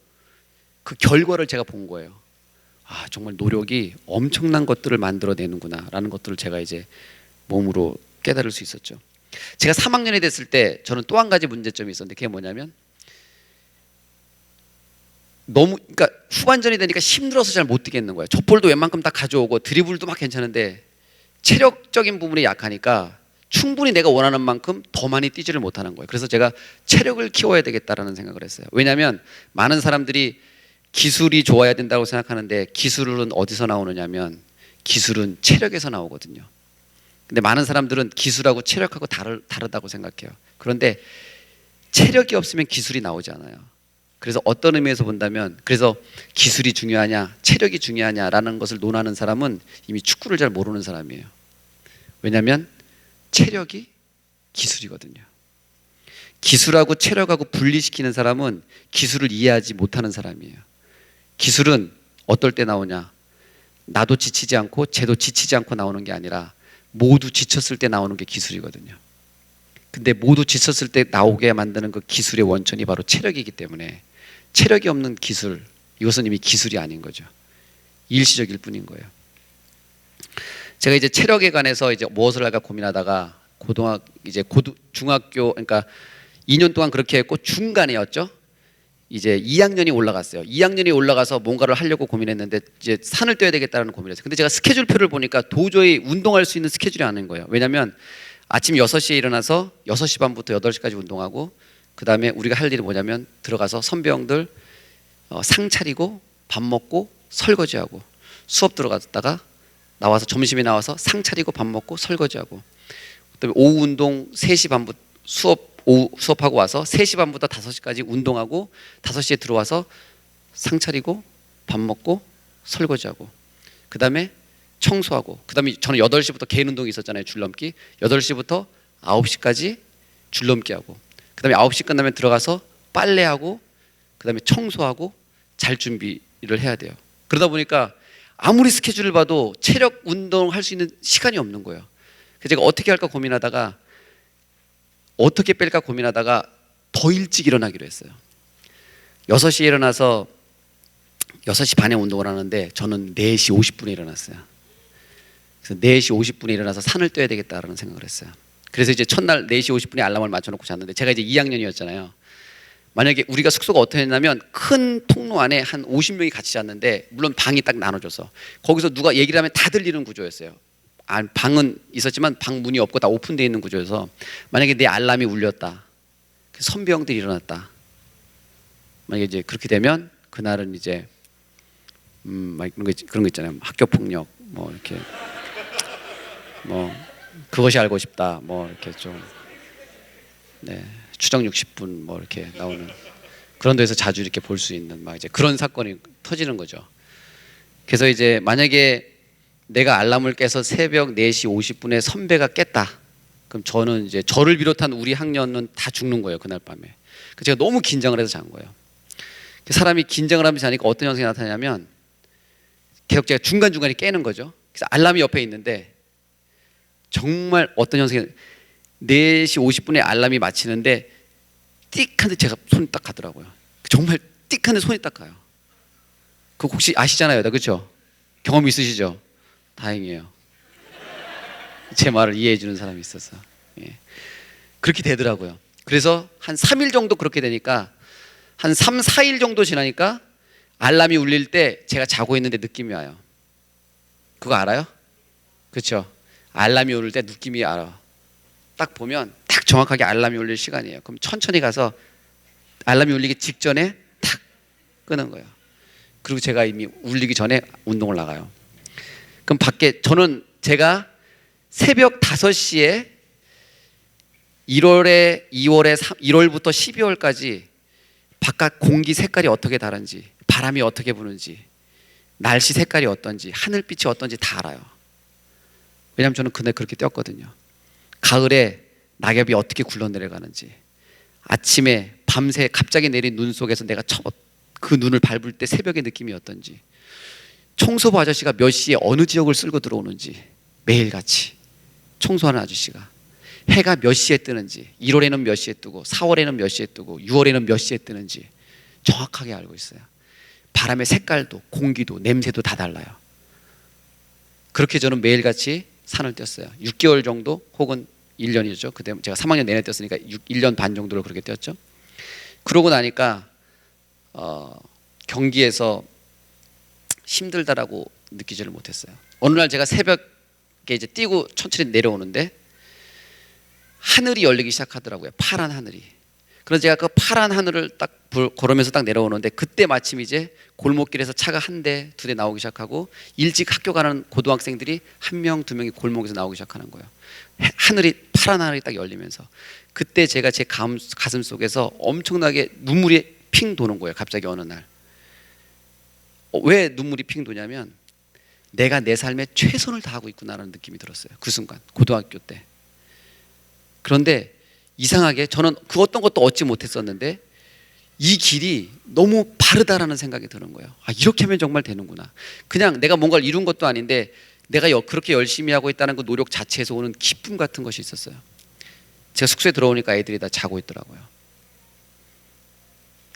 그 결과를 제가 본 거예요. 정말 노력이 엄청난 것들을 만들어내는구나 라는 것들을 제가 이제 몸으로 깨달을 수 있었죠. 제가 3학년이 됐을 때 저는 또 한 가지 문제점이 있었는데, 그게 뭐냐면 그러니까 후반전이 되니까 힘들어서 잘 못 뛰겠는 거예요. 족볼도 웬만큼 다 가져오고 드리블도 막 괜찮은데 체력적인 부분이 약하니까 충분히 내가 원하는 만큼 더 많이 뛰지를 못하는 거예요. 그래서 제가 체력을 키워야 되겠다라는 생각을 했어요. 왜냐하면 많은 사람들이 기술이 좋아야 된다고 생각하는데 기술은 어디서 나오느냐면 기술은 체력에서 나오거든요. 근데 많은 사람들은 기술하고 체력하고 다르다고 생각해요. 그런데 체력이 없으면 기술이 나오지 않아요. 그래서 어떤 의미에서 본다면, 그래서 기술이 중요하냐 체력이 중요하냐라는 것을 논하는 사람은 이미 축구를 잘 모르는 사람이에요. 왜냐하면 체력이 기술이거든요. 기술하고 체력하고 분리시키는 사람은 기술을 이해하지 못하는 사람이에요. 기술은 어떨 때 나오냐, 나도 지치지 않고 쟤도 지치지 않고 나오는 게 아니라 모두 지쳤을 때 나오는 게 기술이거든요. 근데 모두 지쳤을 때 나오게 만드는 그 기술의 원천이 바로 체력이기 때문에 체력이 없는 기술, 이것은 이미 기술이 아닌 거죠. 일시적일 뿐인 거예요. 제가 이제 체력에 관해서 이제 무엇을 할까 고민하다가 중학교, 그러니까 2년 동안 그렇게 했고 중간이었죠. 이제 2학년이 올라갔어요. 2학년이 올라가서 뭔가를 하려고 고민했는데 이제 산을 떼야 되겠다는 고민을 했어요. 근데 제가 스케줄표를 보니까 도저히 운동할 수 있는 스케줄이 아닌 거예요. 왜냐하면 아침 6시에 일어나서 6시 반부터 8시까지 운동하고, 그 다음에 우리가 할 일이 뭐냐면 들어가서 선배형들 상 차리고 밥 먹고 설거지하고, 수업 들어갔다가 나와서 점심에 나와서 상 차리고 밥 먹고 설거지하고, 그다음에 오후 운동 3시 반부터 오후 수업하고 와서 3시 반부터 5시까지 운동하고 5시에 들어와서 상 차리고 밥 먹고 설거지하고, 그 다음에 청소하고, 그 다음에 저는 8시부터 개인 운동이 있었잖아요. 줄넘기. 8시부터 9시까지 줄넘기 하고, 그 다음에 9시 끝나면 들어가서 빨래하고, 그 다음에 청소하고 잘 준비를 해야 돼요. 그러다 보니까 아무리 스케줄을 봐도 체력 운동할 수 있는 시간이 없는 거예요. 그래서 제가 어떻게 할까 고민하다가 어떻게 뺄까 고민하다가 더 일찍 일어나기로 했어요. 6시에 일어나서 6시 반에 운동을 하는데 저는 4시 50분에 일어났어요. 그래서 4시 50분에 일어나서 산을 떼야 되겠다라는 생각을 했어요. 그래서 이제 첫날 4시 50분에 알람을 맞춰놓고 잤는데, 제가 이제 2학년이었잖아요. 만약에 우리가 숙소가 어떻게 했냐면 큰 통로 안에 한 50명이 같이 잤는데, 물론 방이 딱 나눠져서 거기서 누가 얘기를 하면 다 들리는 구조였어요. 방은 있었지만 방 문이 없고 다 오픈되어 있는 구조여서 만약에 내 알람이 울렸다, 선배형들이 일어났다, 만약에 이제 그렇게 되면 그날은 이제 그런 거 있잖아요. 학교 폭력 뭐 이렇게 뭐 그것이 알고 싶다 뭐 이렇게 좀 추정 60분 뭐 이렇게 나오는 그런 데서 자주 이렇게 볼 수 있는 막 이제 그런 사건이 터지는 거죠. 그래서 이제 만약에 내가 알람을 깨서 새벽 4시 50분에 선배가 깼다, 그럼 저는 이제 저를 비롯한 우리 학년은 다 죽는 거예요, 그날 밤에. 그래서 제가 너무 긴장을 해서 잔 거예요. 사람이 긴장을 하면서 자니까 어떤 현상이 나타나냐면 계속 제가 중간중간에 깨는 거죠. 그래서 알람이 옆에 있는데 정말 어떤 현상이, 4시 50분에 알람이 맞히는데 띡 하는데 제가 손이 딱 가더라고요. 정말 띡 하는데 손이 딱 가요. 그거 혹시 아시잖아요, 그렇죠? 경험 있으시죠? 다행이에요. 제 말을 이해해 주는 사람이 있어서. 예. 그렇게 되더라고요. 그래서 한 3일 정도 그렇게 되니까 한 3, 4일 정도 지나니까 알람이 울릴 때 제가 자고 있는데 느낌이 와요. 그거 알아요? 그렇죠? 알람이 울릴 때 느낌이 알아. 딱 보면 딱 정확하게 알람이 울릴 시간이에요. 그럼 천천히 가서 알람이 울리기 직전에 탁 끄는 거예요. 그리고 제가 이미 울리기 전에 운동을 나가요. 그럼 밖에 저는 제가 새벽 5시에 1월에 2월에 1월부터 12월까지 바깥 공기 색깔이 어떻게 다른지, 바람이 어떻게 부는지, 날씨 색깔이 어떤지, 하늘빛이 어떤지 다 알아요. 왜냐하면 저는 그날 그렇게 뛰었거든요. 가을에 낙엽이 어떻게 굴러내려가는지, 아침에 밤새 갑자기 내린 눈 속에서 내가 그 눈을 밟을 때 새벽의 느낌이 어떤지, 청소부 아저씨가 몇 시에 어느 지역을 쓸고 들어오는지, 매일같이 청소하는 아저씨가 해가 몇 시에 뜨는지, 1월에는 몇 시에 뜨고 4월에는 몇 시에 뜨고 6월에는 몇 시에 뜨는지 정확하게 알고 있어요. 바람의 색깔도 공기도 냄새도 다 달라요. 그렇게 저는 매일같이 산을 뛰었어요. 6개월 정도 혹은 1년이죠. 그때 제가 3학년 내내 뛰었으니까 1년 반 정도를 그렇게 뛰었죠. 그러고 나니까 경기에서 힘들다라고 느끼지를 못했어요. 어느 날 제가 새벽에 이제 뛰고 천천히 내려오는데 하늘이 열리기 시작하더라고요. 파란 하늘이. 그래서 제가 그 파란 하늘을 딱 걸으면서 딱 내려오는데 그때 마침 이제 골목길에서 차가 한 대, 두 대 나오기 시작하고 일찍 학교 가는 고등학생들이 한 명, 두 명이 골목에서 나오기 시작하는 거예요. 하늘이 파란 하늘이 딱 열리면서 그때 제가 제 가슴 속에서 엄청나게 눈물이 핑 도는 거예요. 갑자기 어느 날. 왜 눈물이 핑 도냐면 내가 내 삶에 최선을 다하고 있구나라는 느낌이 들었어요. 그 순간 고등학교 때. 그런데 이상하게 저는 그 어떤 것도 얻지 못했었는데 이 길이 너무 바르다라는 생각이 드는 거예요. 아, 이렇게 하면 정말 되는구나. 그냥 내가 뭔가를 이룬 것도 아닌데 내가 그렇게 열심히 하고 있다는 그 노력 자체에서 오는 기쁨 같은 것이 있었어요. 제가 숙소에 들어오니까 애들이 다 자고 있더라고요.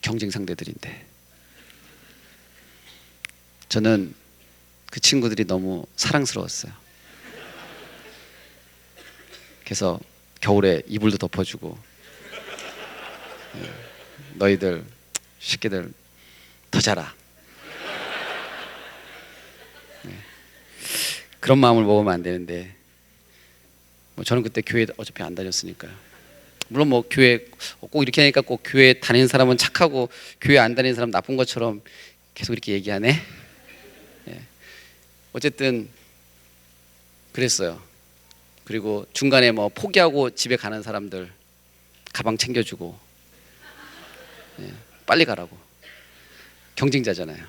경쟁 상대들인데 저는 그 친구들이 너무 사랑스러웠어요. 그래서 겨울에 이불도 덮어주고 너희들 새끼들 더 자라. 그런 마음을 먹으면 안 되는데 뭐 저는 그때 교회 어차피 안 다녔으니까요. 물론 뭐 교회 꼭 이렇게 하니까 꼭 교회 다니는 사람은 착하고 교회 안 다니는 사람 나쁜 것처럼 계속 이렇게 얘기하네. 예. 어쨌든 그랬어요. 그리고 중간에 뭐 포기하고 집에 가는 사람들 가방 챙겨주고 예. 빨리 가라고. 경쟁자잖아요.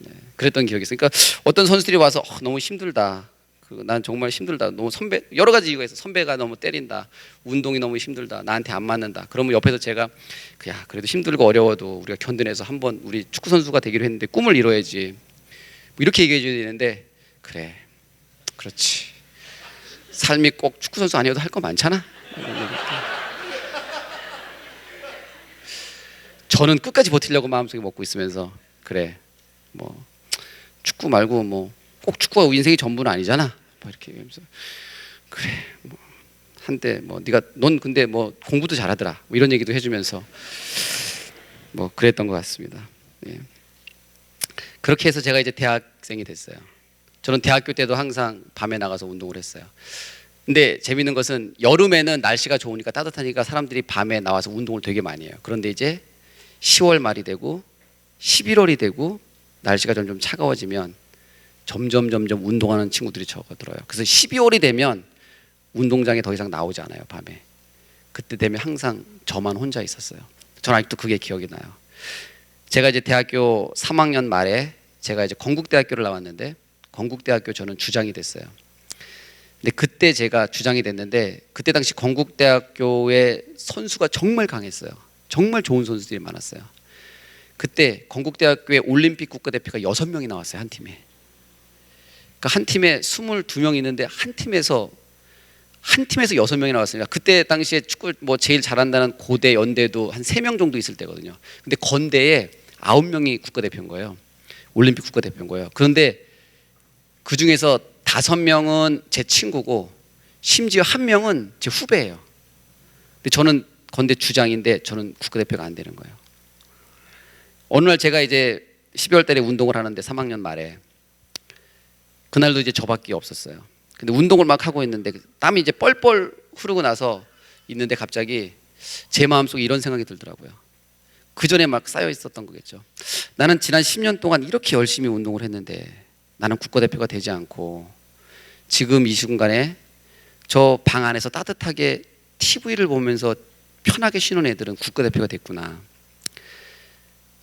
예. 그랬던 기억이 있어요. 그러니까 어떤 선수들이 와서 너무 힘들다. 난 정말 힘들다. 너무 선배 여러 가지 이유가 있어. 선배가 너무 때린다. 운동이 너무 힘들다. 나한테 안 맞는다. 그러면 옆에서 제가 야 그래도 힘들고 어려워도 우리가 견뎌내서 한번 우리 축구 선수가 되기로 했는데 꿈을 이뤄야지. 뭐 이렇게 얘기해 줘야 되는데 그래, 그렇지. 삶이 꼭 축구 선수 아니어도 할 거 많잖아. 저는 끝까지 버티려고 마음속에 먹고 있으면서 그래 뭐 축구 말고 뭐 꼭 축구가 인생이 전부는 아니잖아. 뭐 이렇게 얘기하면서 그래 뭐 한때 뭐 네가 넌 근데 뭐 공부도 잘하더라. 뭐 이런 얘기도 해주면서 뭐 그랬던 것 같습니다. 예. 그렇게 해서 제가 이제 대학생이 됐어요. 저는 대학교 때도 항상 밤에 나가서 운동을 했어요. 근데 재밌는 것은 여름에는 날씨가 좋으니까 따뜻하니까 사람들이 밤에 나와서 운동을 되게 많이 해요. 그런데 이제 10월 말이 되고 11월이 되고 날씨가 점점 차가워지면 점점 운동하는 친구들이 적어들어요. 그래서 12월이 되면 운동장에 더 이상 나오지 않아요. 밤에. 그때 되면 항상 저만 혼자 있었어요. 저는 아직도 그게 기억이 나요. 제가 이제 대학교 3학년 말에 제가 이제 건국대학교를 나왔는데 건국대학교 저는 주장이 됐어요. 근데 그때 제가 주장이 됐는데 그때 당시 건국대학교의 선수가 정말 강했어요. 정말 좋은 선수들이 많았어요. 그때 건국대학교의 올림픽 국가대표가 6명이 나왔어요. 한 팀에. 그러니까 한 팀에 22명 있는데 한 팀에서 6명이 나왔으니까 그때 당시에 축구 뭐 제일 잘한다는 고대 연대도 한 3명 정도 있을 때거든요. 근데 건대에 9명이 국가대표인 거예요. 올림픽 국가대표인 거예요. 그런데 그 중에서 5명은 제 친구고 심지어 1명은 제 후배예요. 근데 저는 건대 주장인데 저는 국가대표가 안 되는 거예요. 어느 날 제가 이제 12월 달에 운동을 하는데 3학년 말에 그날도 이제 저밖에 없었어요. 근데 운동을 막 하고 있는데 땀이 이제 뻘뻘 흐르고 나서 있는데 갑자기 제 마음속에 이런 생각이 들더라고요. 그 전에 막 쌓여 있었던 거겠죠. 나는 지난 10년 동안 이렇게 열심히 운동을 했는데 나는 국가대표가 되지 않고 지금 이 순간에 저 방 안에서 따뜻하게 TV를 보면서 편하게 쉬는 애들은 국가대표가 됐구나.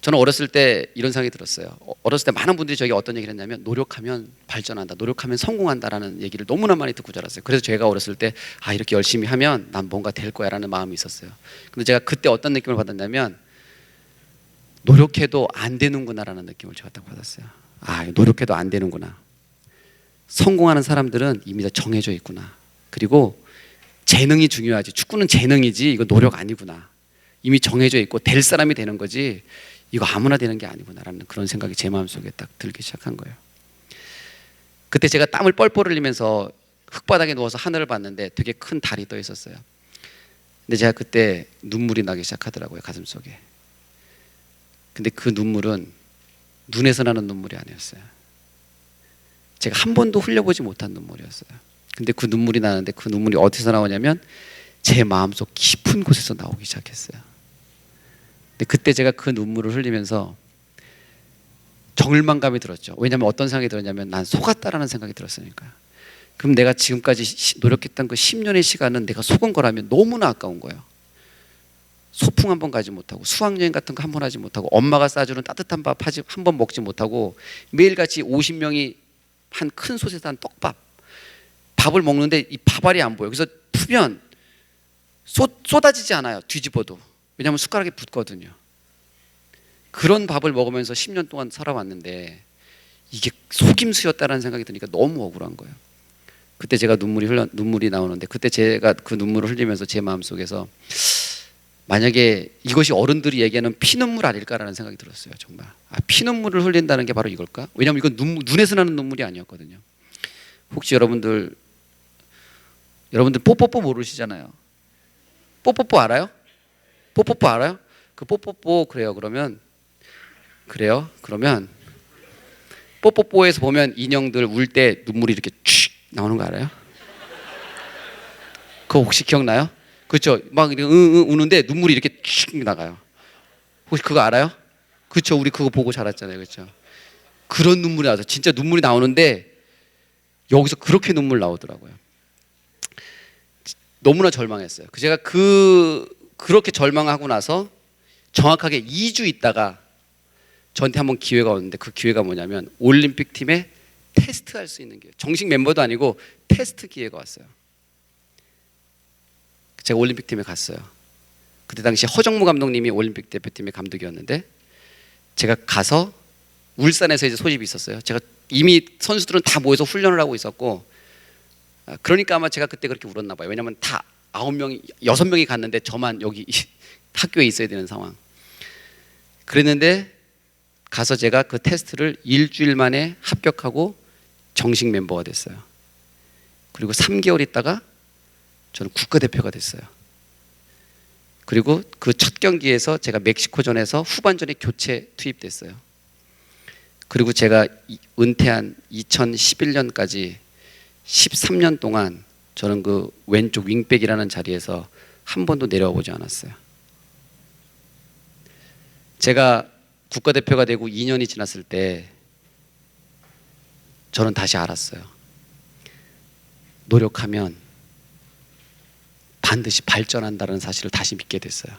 저는 어렸을 때 이런 생각이 들었어요. 어렸을 때 많은 분들이 저에게 어떤 얘기를 했냐면 노력하면 발전한다, 노력하면 성공한다라는 얘기를 너무나 많이 듣고 자랐어요. 그래서 제가 어렸을 때 이렇게 열심히 하면 난 뭔가 될 거야 라는 마음이 있었어요. 근데 제가 그때 어떤 느낌을 받았냐면 노력해도 안 되는구나 라는 느낌을 제가 딱 받았어요. 노력해도 안 되는구나. 성공하는 사람들은 이미 다 정해져 있구나. 그리고 재능이 중요하지. 축구는 재능이지 이거 노력 아니구나. 이미 정해져 있고 될 사람이 되는 거지 이거 아무나 되는 게 아니구나라는 그런 생각이 제 마음속에 딱 들기 시작한 거예요. 그때 제가 땀을 뻘뻘 흘리면서 흙바닥에 누워서 하늘을 봤는데 되게 큰 달이 떠 있었어요. 근데 제가 그때 눈물이 나기 시작하더라고요. 가슴속에. 근데 그 눈물은 눈에서 나는 눈물이 아니었어요. 제가 한 번도 흘려보지 못한 눈물이었어요. 근데 그 눈물이 나는데 그 눈물이 어디서 나오냐면 제 마음속 깊은 곳에서 나오기 시작했어요. 근데 그때 제가 그 눈물을 흘리면서 절망감이 들었죠. 왜냐하면 어떤 생각이 들었냐면 난 속았다라는 생각이 들었으니까. 그럼 내가 지금까지 노력했던 그 10년의 시간은 내가 속은 거라면 너무나 아까운 거예요. 소풍 한 번 가지 못하고 수학여행 같은 거 한 번 하지 못하고 엄마가 싸주는 따뜻한 밥 한 번 먹지 못하고 매일같이 50명이 한 큰 솥에서 한 떡밥 밥을 먹는데 이 밥알이 안 보여요. 그래서 푸면 쏟아지지 않아요. 뒤집어도. 왜냐하면 숟가락에 붙거든요. 그런 밥을 먹으면서 10년 동안 살아왔는데 이게 속임수였다라는 생각이 드니까 너무 억울한 거예요. 그때 제가 눈물이 나오는데 그때 제가 그 눈물을 흘리면서 제 마음속에서 만약에 이것이 어른들이 얘기하는 피눈물 아닐까라는 생각이 들었어요. 정말 피눈물을 흘린다는 게 바로 이걸까? 왜냐하면 이건 눈에서 나는 눈물이 아니었거든요. 혹시 여러분들 뽀뽀뽀 모르시잖아요. 뽀뽀뽀 알아요? 뽀뽀뽀 알아요? 그 뽀뽀뽀 그러면 뽀뽀뽀에서 보면 인형들 울 때 눈물이 이렇게 쭉 나오는 거 알아요? 그거 혹시 기억나요? 그렇죠. 막 우는데 눈물이 이렇게 쭉 나가요. 혹시 그거 알아요? 그렇죠. 우리 그거 보고 자랐잖아요. 그렇죠. 그런 눈물이 나서 진짜 눈물이 나오는데 여기서 그렇게 눈물 나오더라고요. 너무나 절망했어요. 제가 그렇게 절망하고 나서 정확하게 2주 있다가 저한테 한번 기회가 왔는데 그 기회가 뭐냐면 올림픽 팀에 테스트할 수 있는 기회. 정식 멤버도 아니고 테스트 기회가 왔어요. 제가 올림픽 팀에 갔어요. 그때 당시 허정무 감독님이 올림픽 대표팀의 감독이었는데 제가 가서 울산에서 이제 소집이 있었어요. 제가 이미 선수들은 다 모여서 훈련을 하고 있었고 그러니까 아마 제가 그때 그렇게 울었나 봐요. 왜냐하면 다 6명이 갔는데 저만 여기 학교에 있어야 되는 상황. 그랬는데 가서 제가 그 테스트를 일주일 만에 합격하고 정식 멤버가 됐어요. 그리고 3개월 있다가 저는 국가대표가 됐어요. 그리고 그 첫 경기에서 제가 멕시코전에서 후반전에 교체 투입됐어요. 그리고 제가 은퇴한 2011년까지 13년 동안 저는 그 왼쪽 윙백이라는 자리에서 한 번도 내려와 보지 않았어요. 제가 국가대표가 되고 2년이 지났을 때 저는 다시 알았어요. 노력하면 반드시 발전한다는 사실을 다시 믿게 됐어요.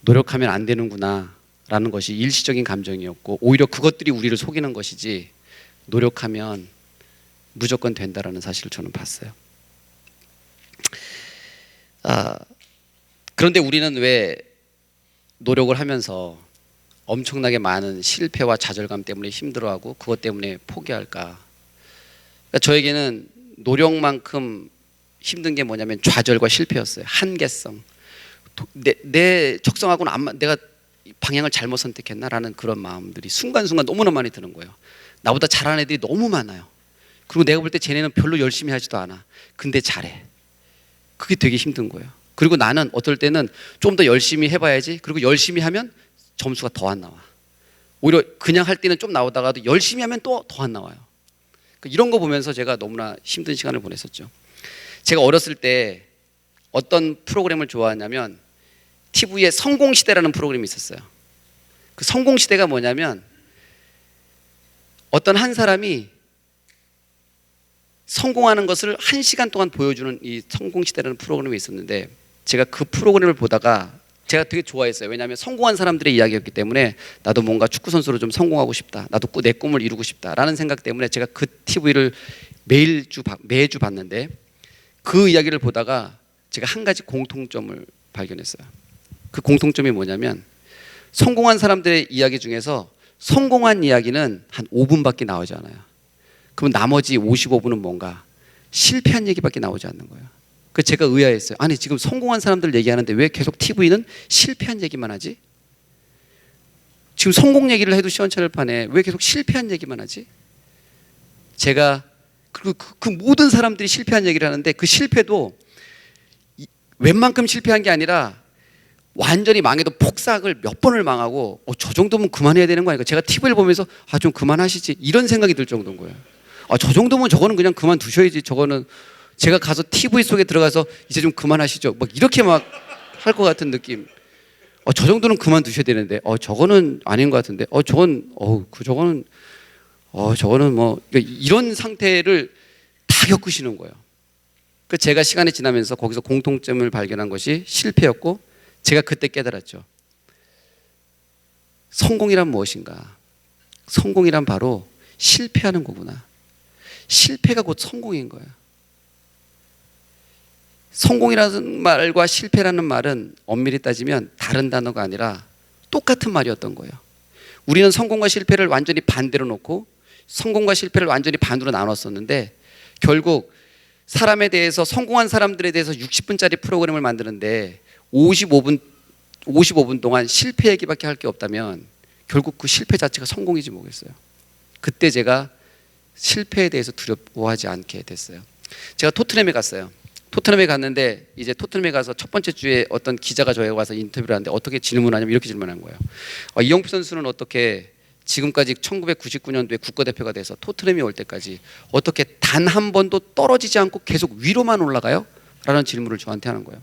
노력하면 안 되는구나 라는 것이 일시적인 감정이었고 오히려 그것들이 우리를 속이는 것이지 노력하면 무조건 된다라는 사실을 저는 봤어요. 그런데 우리는 왜 노력을 하면서 엄청나게 많은 실패와 좌절감 때문에 힘들어하고 그것 때문에 포기할까? 그러니까 저에게는 노력만큼 힘든 게 뭐냐면 좌절과 실패였어요. 한계성. 내 적성하고는 내가 방향을 잘못 선택했나라는 그런 마음들이 순간순간 너무나 많이 드는 거예요. 나보다 잘하는 애들이 너무 많아요. 그리고 내가 볼 때 쟤네는 별로 열심히 하지도 않아. 근데 잘해. 그게 되게 힘든 거예요. 그리고 나는 어떨 때는 좀 더 열심히 해봐야지. 그리고 열심히 하면 점수가 더 안 나와. 오히려 그냥 할 때는 좀 나오다가도 열심히 하면 또 더 안 나와요. 이런 거 보면서 제가 너무나 힘든 시간을 보냈었죠. 제가 어렸을 때 어떤 프로그램을 좋아하냐면 TV에 성공시대라는 프로그램이 있었어요. 그 성공시대가 뭐냐면 어떤 한 사람이 성공하는 것을 1시간 동안 보여주는 이 성공시대라는 프로그램이 있었는데 제가 그 프로그램을 보다가 제가 되게 좋아했어요. 왜냐하면 성공한 사람들의 이야기였기 때문에 나도 뭔가 축구선수로 좀 성공하고 싶다. 나도 내 꿈을 이루고 싶다라는 생각 때문에 제가 그 TV를 매주 봤는데 그 이야기를 보다가 제가 한 가지 공통점을 발견했어요. 그 공통점이 뭐냐면 성공한 사람들의 이야기 중에서 성공한 이야기는 한 5분밖에 나오지 않아요. 그럼 나머지 55분은 뭔가 실패한 얘기밖에 나오지 않는 거예요. 그래서 제가 의아했어요. 아니 지금 성공한 사람들 얘기하는데 왜 계속 TV는 실패한 얘기만 하지? 지금 성공 얘기를 해도 시원찮을 판에 왜 계속 실패한 얘기만 하지? 제가 그리고 그 모든 사람들이 실패한 얘기를 하는데 그 실패도 웬만큼 실패한 게 아니라 완전히 망해도 폭삭을 몇 번을 망하고 저 정도면 그만해야 되는 거 아닐까? 제가 TV를 보면서 좀 그만하시지 이런 생각이 들 정도인 거예요. 저 정도면 저거는 그냥 그만두셔야지. 저거는 제가 가서 TV 속에 들어가서 이제 좀 그만하시죠. 막 이렇게 막 할 것 같은 느낌. 저 정도는 그만두셔야 되는데 저거는 아닌 것 같은데 저거는 뭐 이런 상태를 다 겪으시는 거예요. 그 제가 시간이 지나면서 거기서 공통점을 발견한 것이 실패였고 제가 그때 깨달았죠. 성공이란 무엇인가? 성공이란 바로 실패하는 거구나. 실패가 곧 성공인 거예요. 성공이라는 말과 실패라는 말은 엄밀히 따지면 다른 단어가 아니라 똑같은 말이었던 거예요. 우리는 성공과 실패를 완전히 반대로 놓고 성공과 실패를 완전히 반으로 나눴었는데 결국 사람에 대해서 성공한 사람들에 대해서 60분짜리 프로그램을 만드는데 55분 동안 실패 얘기밖에 할 게 없다면 결국 그 실패 자체가 성공이지 뭐겠어요. 그때 제가 실패에 대해서 두려워하지 않게 됐어요. 제가 토트넘에 갔어요. 토트넘에 갔는데 이제 토트넘에 가서 첫 번째 주에 어떤 기자가 저에게 와서 인터뷰를 하는데 어떻게 질문하냐면 이렇게 질문한 거예요. 이영표 선수는 어떻게 지금까지 1999년도에 국가대표가 돼서 토트넘이 올 때까지 어떻게 단 한 번도 떨어지지 않고 계속 위로만 올라가요? 라는 질문을 저한테 하는 거예요.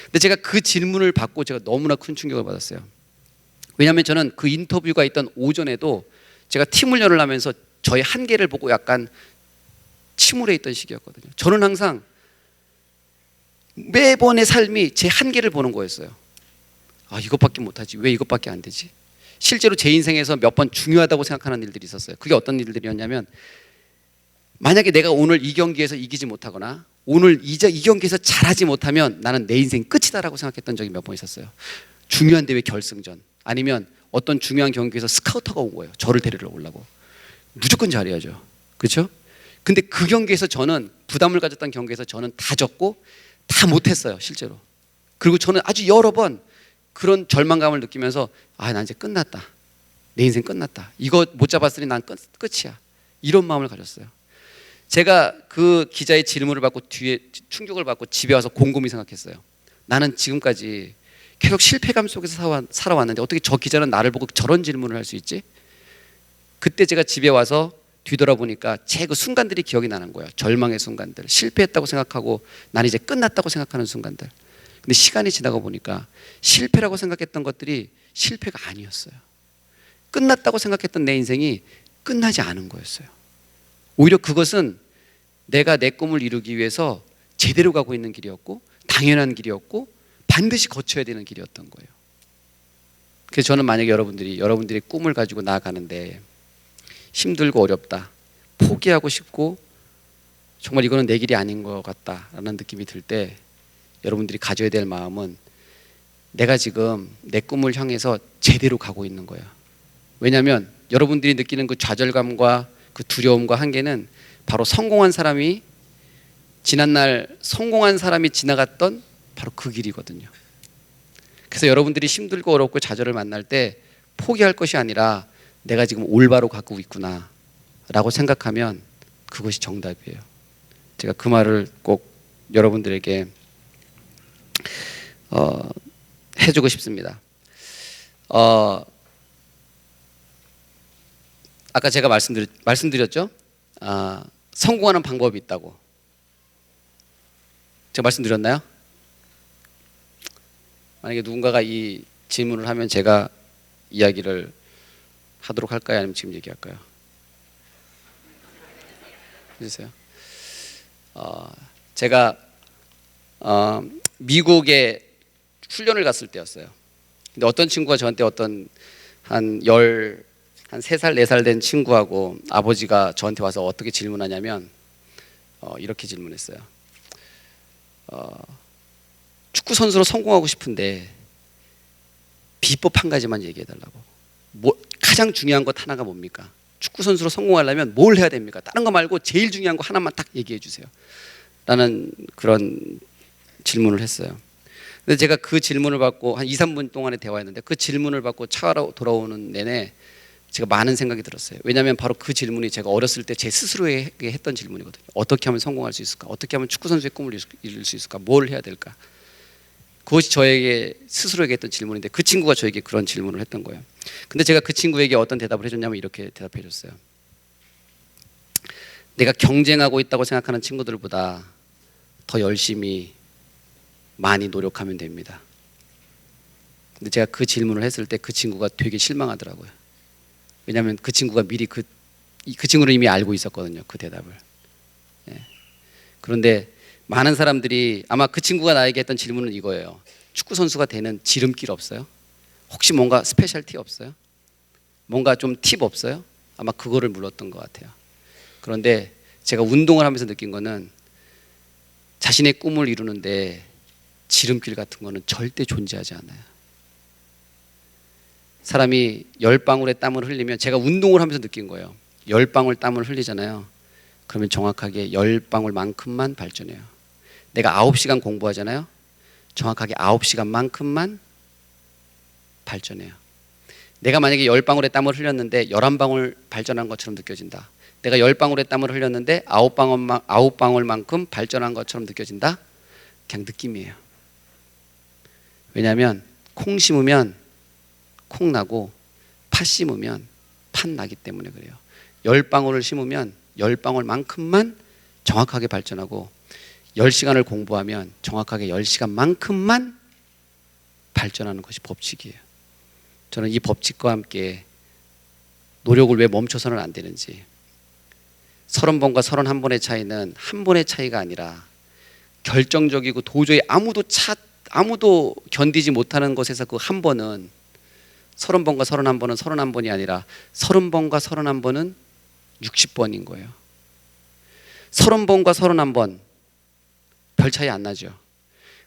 근데 제가 그 질문을 받고 제가 너무나 큰 충격을 받았어요. 왜냐하면 저는 그 인터뷰가 있던 오전에도 제가 팀 훈련을 하면서 저의 한계를 보고 약간 침울해 있던 시기였거든요. 저는 항상 매번의 삶이 제 한계를 보는 거였어요. 이것밖에 못하지. 왜 이것밖에 안 되지? 실제로 제 인생에서 몇 번 중요하다고 생각하는 일들이 있었어요. 그게 어떤 일들이었냐면 만약에 내가 오늘 이 경기에서 이기지 못하거나 오늘 이 경기에서 잘하지 못하면 나는 내 인생 끝이다라고 생각했던 적이 몇 번 있었어요. 중요한 대회 결승전 아니면 어떤 중요한 경기에서 스카우터가 온 거예요. 저를 데리러 오려고. 무조건 잘해야죠. 그렇죠? 근데 그 경기에서 저는 부담을 가졌던 경기에서 저는 다 졌고 다 못했어요. 실제로. 그리고 저는 아주 여러 번 그런 절망감을 느끼면서 난 이제 끝났다. 내 인생 끝났다. 이거 못 잡았으니 난 끝이야. 이런 마음을 가졌어요. 제가 그 기자의 질문을 받고 뒤에 충격을 받고 집에 와서 곰곰이 생각했어요. 나는 지금까지 계속 실패감 속에서 살아왔는데 어떻게 저 기자는 나를 보고 저런 질문을 할 수 있지? 그때 제가 집에 와서 뒤돌아보니까 제 그 순간들이 기억이 나는 거예요. 절망의 순간들, 실패했다고 생각하고 난 이제 끝났다고 생각하는 순간들. 근데 시간이 지나고 보니까 실패라고 생각했던 것들이 실패가 아니었어요. 끝났다고 생각했던 내 인생이 끝나지 않은 거였어요. 오히려 그것은 내가 내 꿈을 이루기 위해서 제대로 가고 있는 길이었고 당연한 길이었고 반드시 거쳐야 되는 길이었던 거예요. 그래서 저는 만약에 여러분들이 꿈을 가지고 나아가는데 힘들고 어렵다, 포기하고 싶고 정말 이거는 내 길이 아닌 것 같다라는 느낌이 들 때 여러분들이 가져야 될 마음은 내가 지금 내 꿈을 향해서 제대로 가고 있는 거예요. 왜냐하면 여러분들이 느끼는 그 좌절감과 그 두려움과 한계는 바로 지난날 성공한 사람이 지나갔던 바로 그 길이거든요. 그래서 여러분들이 힘들고 어렵고 좌절을 만날 때 포기할 것이 아니라 내가 지금 올바로 가고 있구나 라고 생각하면 그것이 정답이에요. 제가 그 말을 꼭 여러분들에게 해주고 싶습니다. 아까 제가 말씀드렸죠? 성공하는 방법이 있다고. 제가 말씀드렸나요? 만약에 누군가가 이 질문을 하면 제가 이야기를 하도록 할까요? 아니면 지금 얘기할까요? 해주세요. 제가 미국에 훈련을 갔을 때였어요. 근데 어떤 친구가 저한테 한 3살, 4살 된 친구하고 아버지가 저한테 와서 어떻게 질문하냐면 이렇게 질문했어요. 축구 선수로 성공하고 싶은데 비법 한 가지만 얘기해 달라고. 가장 중요한 것 하나가 뭡니까? 축구 선수로 성공하려면 뭘 해야 됩니까? 다른 거 말고 제일 중요한 거 하나만 딱 얘기해 주세요. 라는 그런 질문을 했어요. 근데 제가 그 질문을 받고 한 2, 3분 동안의 대화였는데 그 질문을 받고 차로 돌아오는 내내 제가 많은 생각이 들었어요. 왜냐하면 바로 그 질문이 제가 어렸을 때 제 스스로에게 했던 질문이거든요. 어떻게 하면 성공할 수 있을까? 어떻게 하면 축구 선수의 꿈을 이룰 수 있을까? 뭘 해야 될까? 그것이 저에게 스스로에게 했던 질문인데 그 친구가 저에게 그런 질문을 했던 거예요. 근데 제가 그 친구에게 어떤 대답을 해줬냐면 이렇게 대답해 줬어요. 내가 경쟁하고 있다고 생각하는 친구들보다 더 열심히 많이 노력하면 됩니다. 근데 제가 그 질문을 했을 때 그 친구가 되게 실망하더라고요. 왜냐하면 그 친구가 미리 그 친구는 이미 알고 있었거든요. 그 대답을. 그런데 많은 사람들이 아마 그 친구가 나에게 했던 질문은 이거예요. 축구 선수가 되는 지름길 없어요? 혹시 뭔가 스페셜티 없어요? 뭔가 좀 팁 없어요? 아마 그거를 물었던 것 같아요. 그런데 제가 운동을 하면서 느낀 거는 자신의 꿈을 이루는데 지름길 같은 거는 절대 존재하지 않아요. 사람이 10방울의 땀을 흘리면, 제가 운동을 하면서 느낀 거예요. 10방울 땀을 흘리잖아요. 그러면 정확하게 10방울만큼만 발전해요. 내가 9시간 공부하잖아요. 정확하게 9시간만큼만 발전해요. 내가 만약에 10방울의 땀을 흘렸는데 11방울 발전한 것처럼 느껴진다. 내가 10방울의 땀을 흘렸는데 9방울만큼 발전한 것처럼 느껴진다. 그냥 느낌이에요. 왜냐하면 콩 심으면 콩 나고 팥 심으면 팥 나기 때문에 그래요. 10방울을 심으면 10방울만큼만 정확하게 발전하고 10시간을 공부하면 정확하게 10시간만큼만 발전하는 것이 법칙이에요. 저는 이 법칙과 함께 노력을 왜 멈춰서는 안 되는지, 30번과 31번의 차이는 한 번의 차이가 아니라 결정적이고 도저히 아무도 견디지 못하는 것에서 그 한 번은, 30번과 31번은 31번이 아니라 30번과 31번은 60번인 거예요. 30번과 31번 별 차이 안 나죠.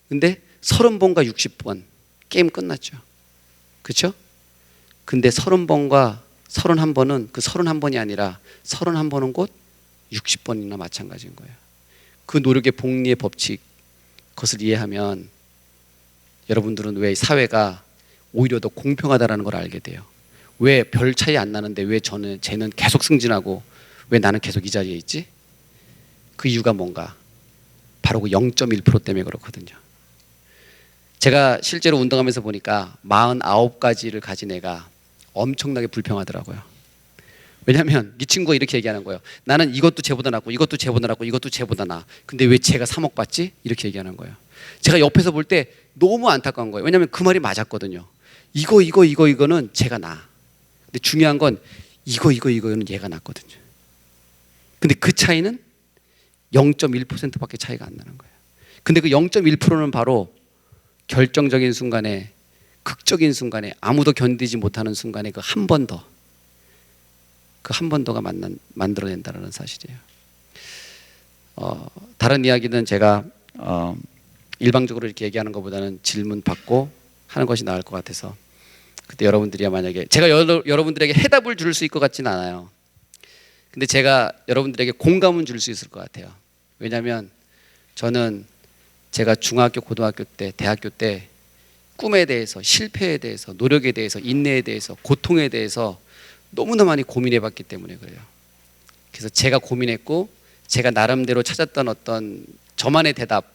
근데 30번과 60번 게임 끝났죠. 그렇죠? 근데 30번과 31번은 그 31번이 아니라 31번은 곧 60번이나 마찬가지인 거예요. 그 노력의 복리의 법칙, 그것을 이해하면 여러분들은 왜 사회가 오히려 더 공평하다는 걸 알게 돼요. 왜 별 차이 안 나는데 왜 쟤는 계속 승진하고 왜 나는 계속 이 자리에 있지? 그 이유가 뭔가? 바로 그 0.1% 때문에 그렇거든요. 제가 실제로 운동하면서 보니까 49가지를 가진 애가 엄청나게 불평하더라고요. 왜냐하면 이 친구가 이렇게 얘기하는 거예요. 나는 이것도 쟤보다 낫고 이것도 쟤보다 낫고 이것도 쟤보다 나아. 근데 왜 쟤가 3억 받지? 이렇게 얘기하는 거예요. 제가 옆에서 볼 때 너무 안타까운 거예요. 왜냐하면 그 말이 맞았거든요. 이거는 쟤가 나아. 근데 중요한 건 이거는 얘가 낫거든요. 근데 그 차이는 0.1%밖에 차이가 안 나는 거예요. 근데 그 0.1%는 바로 결정적인 순간에, 극적인 순간에, 아무도 견디지 못하는 순간에 그 한 번 더, 그 한 번 더가 만들어낸다는 사실이에요. 다른 이야기는 제가 일방적으로 이렇게 얘기하는 것보다는 질문 받고 하는 것이 나을 것 같아서, 그때 여러분들이야 만약에 제가 여러분들에게 해답을 줄 수 있을 것 같지는 않아요. 근데 제가 여러분들에게 공감은 줄 수 있을 것 같아요. 왜냐하면 저는 제가 중학교, 고등학교 때, 대학교 때 꿈에 대해서, 실패에 대해서, 노력에 대해서, 인내에 대해서, 고통에 대해서 너무나 많이 고민해 봤기 때문에 그래요. 그래서 제가 고민했고 제가 나름대로 찾았던 어떤 저만의 대답,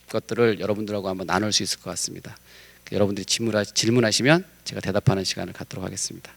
것들을 여러분들하고 한번 나눌 수 있을 것 같습니다. 여러분들이 질문하시면 제가 대답하는 시간을 갖도록 하겠습니다.